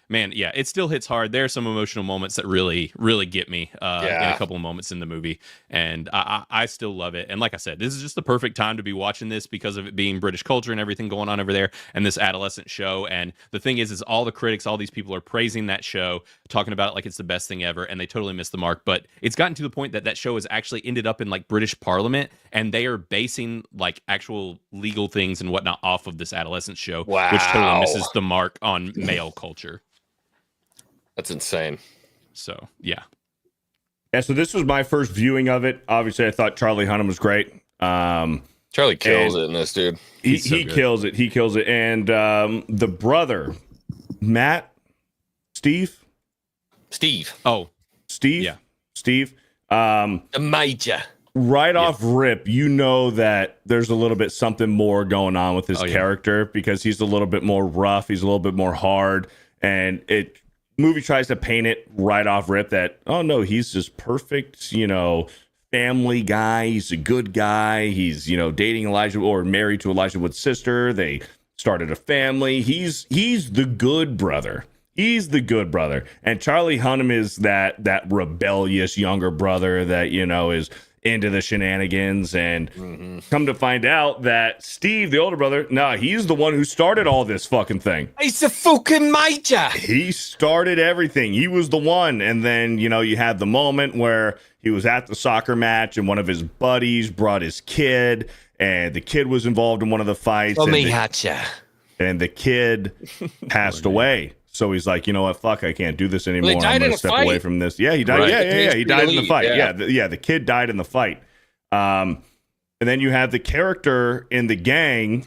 man, yeah, it still hits hard. There are some emotional moments that really, really get me in a couple of moments in the movie. And I still love it. And like I said, this is just the perfect time to be watching this because of it being British culture and everything going on over there and this adolescent show. And the thing is all the critics, all these people are praising that show, talking about it like it's the best thing ever. And they totally missed the mark. But it's gotten to the point that show has actually ended up in like British Parliament, and they are basing like actual legal things and whatnot off of this adolescent show, which totally misses the mark on male culture. That's insane. So, yeah. Yeah, so this was my first viewing of it. Obviously, I thought Charlie Hunnam was great. Charlie kills it in this, dude. He kills it. He kills it. And the brother, Steve. Oh. Steve? Yeah. Steve. The major. right off rip, you know that there's a little bit something more going on with his character because he's a little bit more rough, he's a little bit more hard, and movie tries to paint it right off rip that, oh no, he's just perfect, family guy, he's a good guy, he's, dating Elijah or married to Elijah Wood's sister, they started a family, he's the good brother. He's the good brother. And Charlie Hunnam is that rebellious younger brother that, is into the shenanigans. And come to find out that Steve, the older brother, he's the one who started all this fucking thing. He's a fucking major. He started everything. He was the one. And then, you had the moment where he was at the soccer match and one of his buddies brought his kid and the kid was involved in one of the fights. And the kid passed away. So he's like, you know what? Fuck, I can't do this anymore. I'm going to step away from this. Yeah, he died. Right. Yeah. He died in the fight. Yeah. The kid died in the fight. And then you have the character in the gang,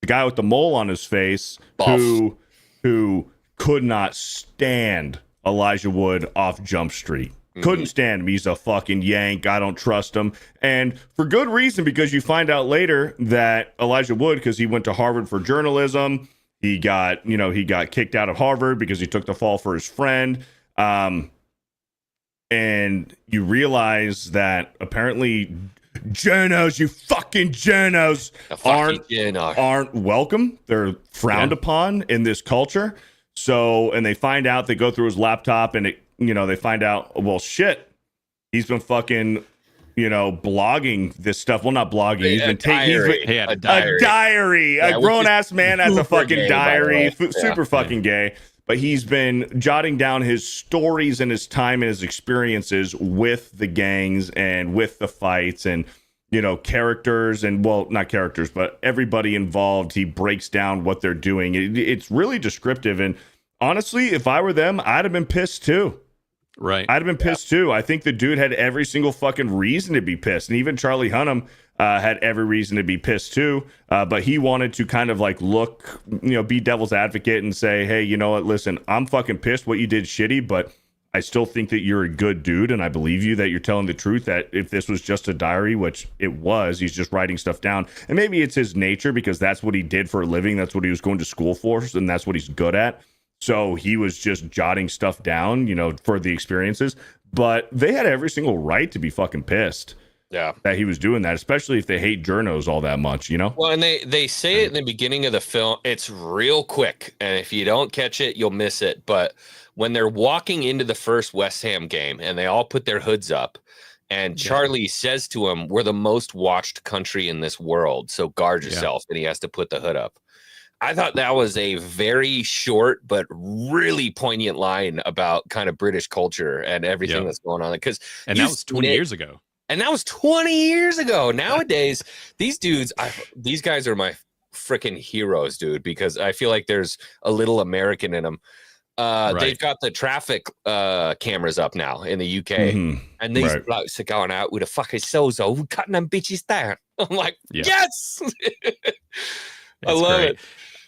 the guy with the mole on his face, who could not stand Elijah Wood off Jump Street. Couldn't stand him. He's a fucking yank. I don't trust him. And for good reason, because you find out later that Elijah Wood, because he went to Harvard for journalism, he got kicked out of Harvard because he took the fall for his friend. And you realize that apparently journos, you fucking journos, aren't welcome. They're frowned upon in this culture. So, and they find out, they go through his laptop and they find out, well, shit, he's been fucking, blogging this stuff. Well, not blogging. He's been taking a diary. A grown ass man has a fucking diary. Super fucking gay. But he's been jotting down his stories and his time and his experiences with the gangs and with the fights and, characters and, well, not characters, but everybody involved. He breaks down what they're doing. It's really descriptive. And honestly, if I were them, I'd have been pissed too. Right. I'd have been pissed too. I think the dude had every single fucking reason to be pissed. And even Charlie Hunnam had every reason to be pissed too. But he wanted to kind of like look, be devil's advocate and say, hey, you know what? Listen, I'm fucking pissed what you did shitty, but I still think that you're a good dude. And I believe you that you're telling the truth, that if this was just a diary, which it was, he's just writing stuff down. And maybe it's his nature because that's what he did for a living. That's what he was going to school for. And that's what he's good at. So he was just jotting stuff down, for the experiences. But they had every single right to be fucking pissed. Yeah. That he was doing that, especially if they hate journos all that much, Well, and they say it in the beginning of the film. It's real quick. And if you don't catch it, you'll miss it. But when they're walking into the first West Ham game and they all put their hoods up and Charlie says to him, we're the most watched country in this world. So guard yourself. And he has to put the hood up. I thought that was a very short but really poignant line about kind of British culture and everything that's going on. Because that was 20 years ago. And that was 20 years ago. Nowadays, these dudes, these guys are my freaking heroes, dude, because I feel like there's a little American in them. They've got the traffic cameras up now in the UK. And these blokes are going out with a fucking sozo cutting them bitches down. I'm like, yes! I love it.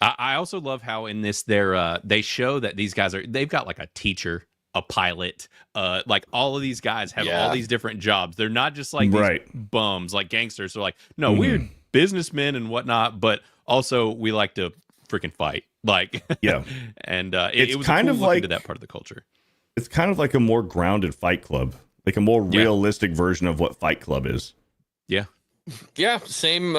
I also love how in this they show that these guys they've got like a teacher, a pilot, like all of these guys have all these different jobs. They're not just like these bums, like gangsters. They're like, no, we're businessmen and whatnot, but also we like to freaking fight. Like, and it was kind of like into that part of the culture. It's kind of like a more grounded Fight Club, like a more realistic version of what Fight Club is. Yeah. Yeah. Same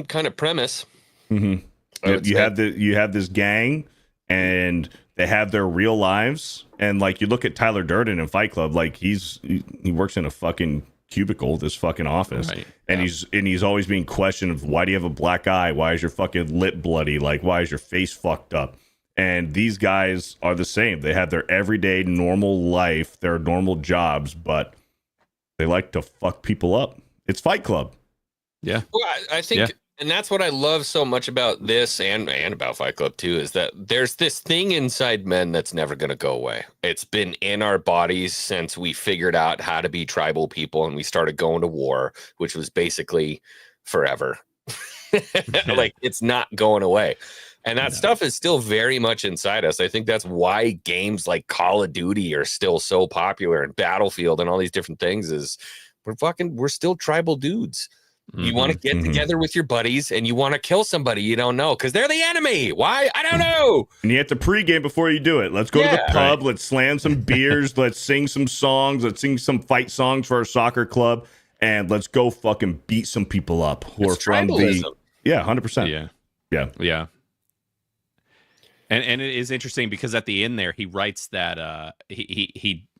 kind of premise. You have this gang and they have their real lives, and like you look at Tyler Durden in Fight Club, like he works in a fucking cubicle, this fucking office, and he's always being questioned of why do you have a black eye, why is your fucking lip bloody, like why is your face fucked up. And these guys are the same. They have their everyday normal life, their normal jobs, but they like to fuck people up. It's Fight Club. Yeah. Well, I think and that's what I love so much about this and about Fight Club too, is that there's this thing inside men that's never going to go away. It's been in our bodies since we figured out how to be tribal people and we started going to war, which was basically forever. Like it's not going away. And that stuff is still very much inside us. I think that's why games like Call of Duty are still so popular, and Battlefield and all these different things is we're still tribal dudes. You want to get Mhm. together with your buddies and you want to kill somebody you don't know because they're the enemy. Why? I don't know. And you have to pregame before you do it. Let's go to the Yeah. pub. Let's slam some beers. Let's sing some songs. Let's sing some fight songs for our soccer club. And let's go fucking beat some people up who It's are from tribalism. the... Yeah, 100%. Yeah. Yeah. And it is interesting because at the end there he writes that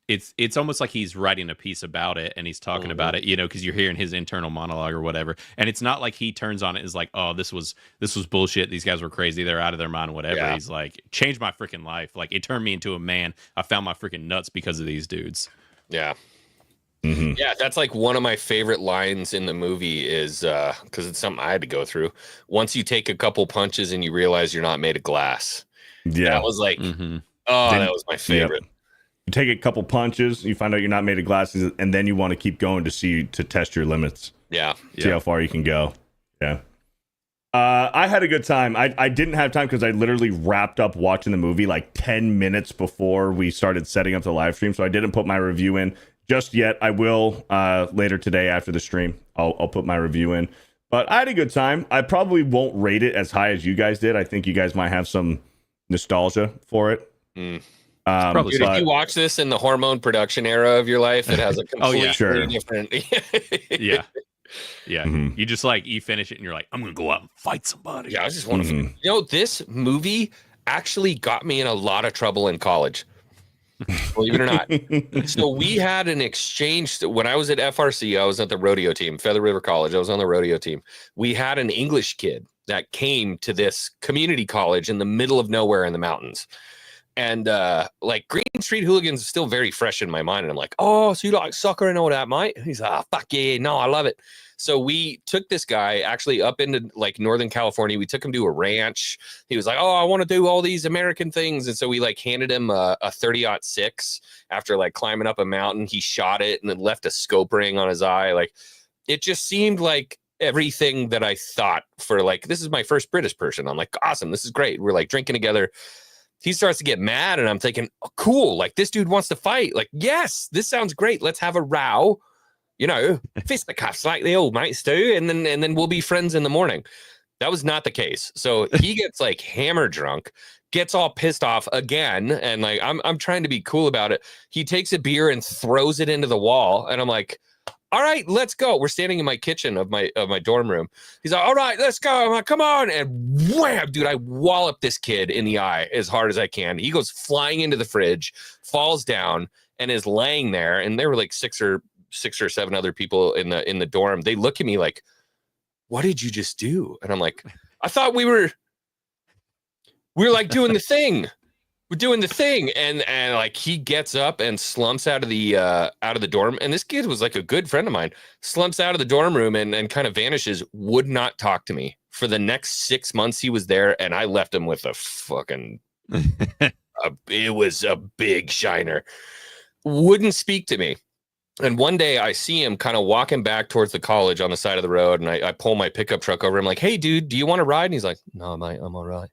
it's almost like he's writing a piece about it and he's talking about it, because you're hearing his internal monologue or whatever. And it's not like he turns on it and is like, oh, this was bullshit. These guys were crazy. They're out of their mind, whatever. Yeah. He's like, changed my freaking life. Like, it turned me into a man. I found my freaking nuts because of these dudes. Yeah. Mm-hmm. Yeah, that's like one of my favorite lines in the movie is because it's something I had to go through. Once you take a couple punches and you realize you're not made of glass. Yeah. That was like, Then- that was my favorite. Yep. You take a couple punches, you find out you're not made of glasses, and then you want to keep going to test your limits. Yeah. See how far you can go. Yeah. I had a good time. I didn't have time because I literally wrapped up watching the movie like 10 minutes before we started setting up the live stream, so I didn't put my review in just yet. I will later today after the stream. I'll put my review in. But I had a good time. I probably won't rate it as high as you guys did. I think you guys might have some nostalgia for it. Mm. Probably Dude, if you watch this in the hormone production era of your life, it has a completely different. Yeah. Mhm. You just like, you finish it and you're like, I'm gonna go out and fight somebody. Yeah, I just want to. This movie actually got me in a lot of trouble in college. Believe it or not. So we had an exchange when I was at FRC. I was at the rodeo team, Feather River College. I was on the rodeo team. We had an English kid that came to this community college in the middle of nowhere in the mountains. And like Green Street Hooligans is still very fresh in my mind. And I'm like, oh, so you like soccer and all that, mate? And he's like, oh, fuck yeah, no, I love it. So we took this guy actually up into like Northern California. We took him to a ranch. He was like, oh, I want to do all these American things. And so we like handed him a 30-06 after like climbing up a mountain. He shot it and then left a scope ring on his eye. Like it just seemed like everything that I thought for like, this is my first British person. I'm like, awesome, this is great. We're like drinking together. He starts to get mad and I'm thinking, oh, cool. Like this dude wants to fight. Like, yes, this sounds great. Let's have a row, fisticuffs like the old mates do. And then we'll be friends in the morning. That was not the case. So he gets like hammer drunk, gets all pissed off again. And like, I'm trying to be cool about it. He takes a beer and throws it into the wall. And I'm like, all right, let's go. We're standing in my kitchen of my dorm room. He's like, all right, let's go. I'm like, come on. And wham, dude, I wallop this kid in the eye as hard as I can. He goes flying into the fridge, falls down, and is laying there. And there were like six or seven other people in the dorm. They look at me like, what did you just do? And I'm like, I thought we were like doing the thing. We're doing the thing. And like he gets up and slumps out of the dorm. And this kid was like a good friend of mine, slumps out of the dorm room and kind of vanishes, would not talk to me for the next 6 months he was there. And I left him with a fucking, it was a big shiner, wouldn't speak to me. And one day I see him kind of walking back towards the college on the side of the road. And I pull my pickup truck over. I'm like, hey dude, do you want to ride? And he's like, no, mate, I'm all right.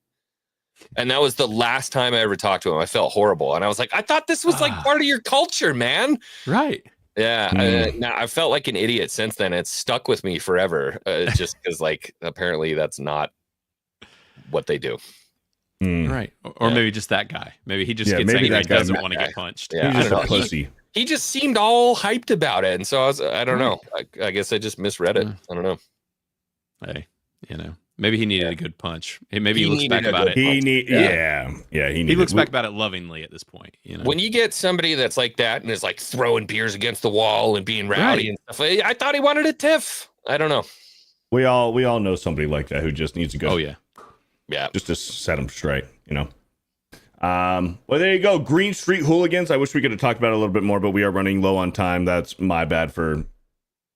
And that was the last time I ever talked to him. I felt horrible. And I was like, I thought this was like part of your culture, man. Right. Yeah. I felt like an idiot since then. It's stuck with me forever. Just because like, apparently that's not what they do. Right. Or maybe just that guy. Maybe he just gets maybe angry and that guy- doesn't want to get punched. Yeah, He's just a pussy. He just seemed all hyped about it. And so I don't know. I guess I just misread it. I don't know. Hey, maybe he needed a good punch. Maybe he looks back about it. He looks back about it lovingly at this point. When you get somebody that's like that and is like throwing beers against the wall and being rowdy and stuff, I thought he wanted a tiff. I don't know. We all know somebody like that who just needs to go. Oh yeah. Just to set them straight, Well, there you go. Green Street Hooligans. I wish we could have talked about it a little bit more, but we are running low on time. That's my bad for,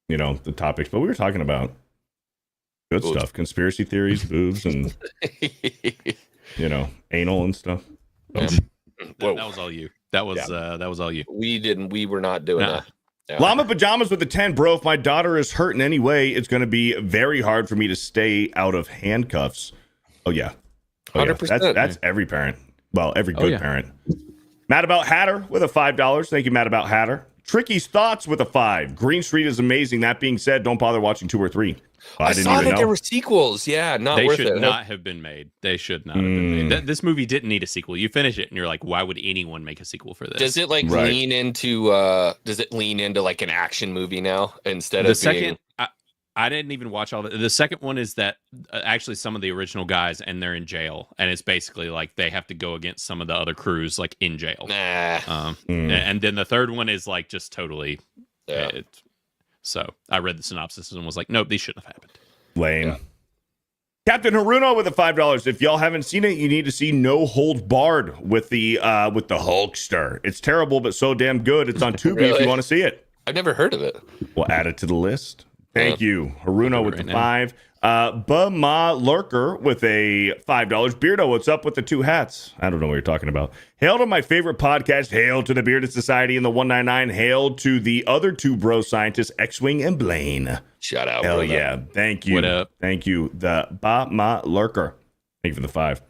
the topics. But we were talking about good stuff, conspiracy theories, boobs, and anal and stuff. That was all you. That was all you. We were not doing that. Yeah. Llama Pajamas with the 10, bro. If my daughter is hurt in any way, it's going to be very hard for me to stay out of handcuffs. Oh yeah, 100%. That's every parent. Well, every good parent. Mad About Hatter with a $5. Thank you, Mad About Hatter. Tricky's thoughts with a 5. Green Street is amazing. That being said, don't bother watching 2 or 3. I saw that there were sequels. Yeah, not they worth it. They should not have been made. They should not have been made. This movie didn't need a sequel. You finish it and you're like, why would anyone make a sequel for this? Does it like lean into like an action movie now instead the of second? I didn't even watch all of it. The second one is that actually some of the original guys and they're in jail, and it's basically like they have to go against some of the other crews like in jail. And then the third one is like just totally. So I read the synopsis and was like, nope, these shouldn't have happened. Lame. Yeah. Captain Haruno with the $5. If y'all haven't seen it, you need to see No Hold Barred with the Hulkster. It's terrible, but so damn good. It's on Tubi if you want to see it. I've never heard of it. We'll add it to the list. Thank you. Haruno with the 5. Ba-Ma Lurker with a $5. Beardo, what's up with the 2 hats? I don't know what you're talking about. Hail to my favorite podcast. Hail to the Bearded Society and the 199. Hail to the other 2 bro scientists, Xwing and Blaine. Shout out. Hell yeah. Thank you. What up? Thank you. The Ba-Ma Lurker. Thank you for the 5.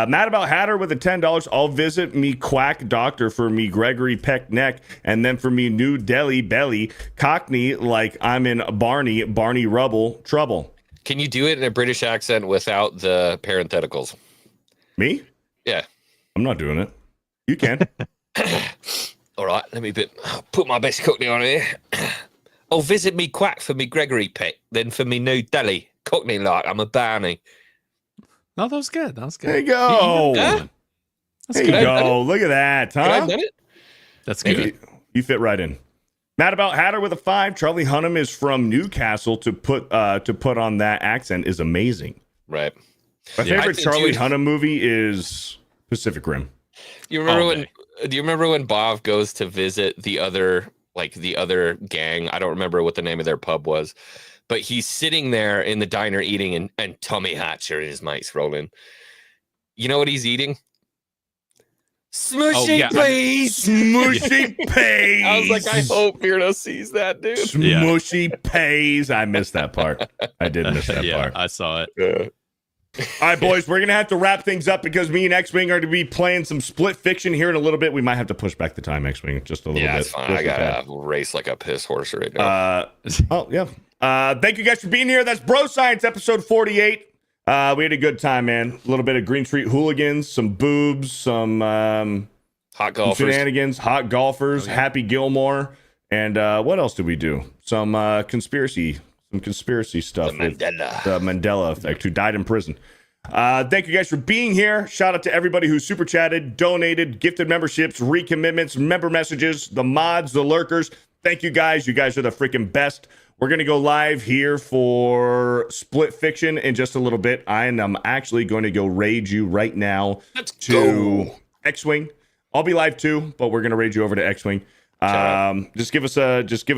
Mad About Hatter with the $10. I'll visit me quack doctor for me Gregory Peck neck, and then for me New Delhi belly Cockney like I'm in Barney Rubble trouble. Can you do it in a British accent without the parentheticals? Me? Yeah. I'm not doing it. You can. All right, let me put my best Cockney on here. I'll visit me quack for me Gregory Peck, then for me New Delhi Cockney like I'm a Barney. No, that was good. That was good. There you go. There you go. Look at that, huh? I've done it. That's good. You fit right in. Mad About Hatter with a 5. Charlie Hunnam is from Newcastle. To put on that accent is amazing. Right. My favorite Charlie Hunnam movie is Pacific Rim. You remember do you remember when Bob goes to visit the other gang? I don't remember what the name of their pub was. But he's sitting there in the diner eating, and Tommy Hatcher and his mates rolling. You know what he's eating? Smushy peas! Smushy peas! I was like, I hope Beardo sees that, dude. Smushy peas. I missed that part. I did miss that part. I saw it. All right, boys, we're going to have to wrap things up because me and Xwing are going to be playing some split fiction here in a little bit. We might have to push back the time, Xwing, just a little bit. Yeah, it's fine. I got to race like a piss horse right now. Thank you guys for being here. That's Bro Science episode 48. We had a good time, man. A little bit of Green Street Hooligans, some boobs, some hot golfers, shenanigans, hot golfers, Happy Gilmore, and what else did we do? Some conspiracy stuff. The Mandela effect, who died in prison. Thank you guys for being here. Shout out to everybody who super chatted, donated, gifted memberships, recommitments, member messages, the mods, the lurkers. Thank you guys. You guys are the freaking best. We're going to go live here for Split Fiction in just a little bit. I am actually going to go raid you right now to Xwing. I'll be live too, but we're going to raid you over to Xwing. Just give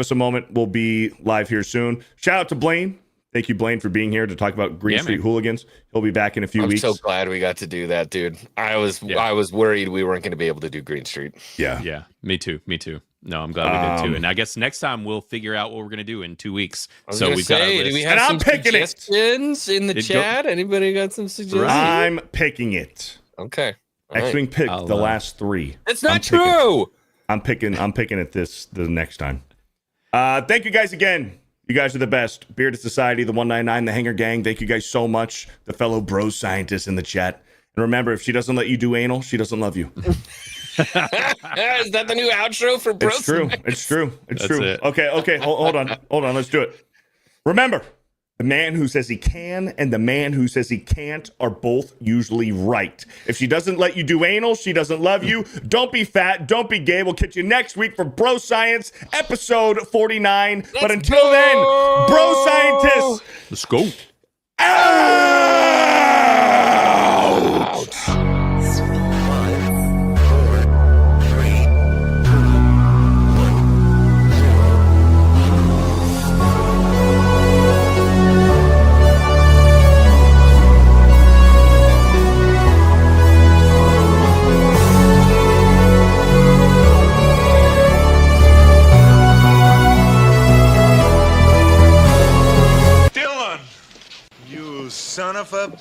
us a moment. We'll be live here soon. Shout out to Blaine. Thank you, Blaine, for being here to talk about Green Street Hooligans. He'll be back in a few weeks. I'm so glad we got to do that, dude. I was worried we weren't going to be able to do Green Street. Yeah. Me too. No, I'm glad we did too. And I guess next time we'll figure out what we're going to do in 2 weeks. So we've got our list. Do we have some suggestions in the chat? Anybody got some suggestions? I'm picking it. Okay. Xwing picked the last 3. That's not true. I'm picking it the next time. Thank you guys again. You guys are the best. Bearded Society, the 199, the Hanger Gang. Thank you guys so much. The fellow bro scientists in the chat. And remember, if she doesn't let you do anal, she doesn't love you. Is that the new outro for bro? It's true. It's true. It. Okay. Hold on. Let's do it. Remember, the man who says he can and the man who says he can't are both usually right. If she doesn't let you do anal, she doesn't love you. Don't be fat. Don't be gay. We'll catch you next week for Bro Science episode 49. But until then, Bro Scientists, let's go. Out. Son of a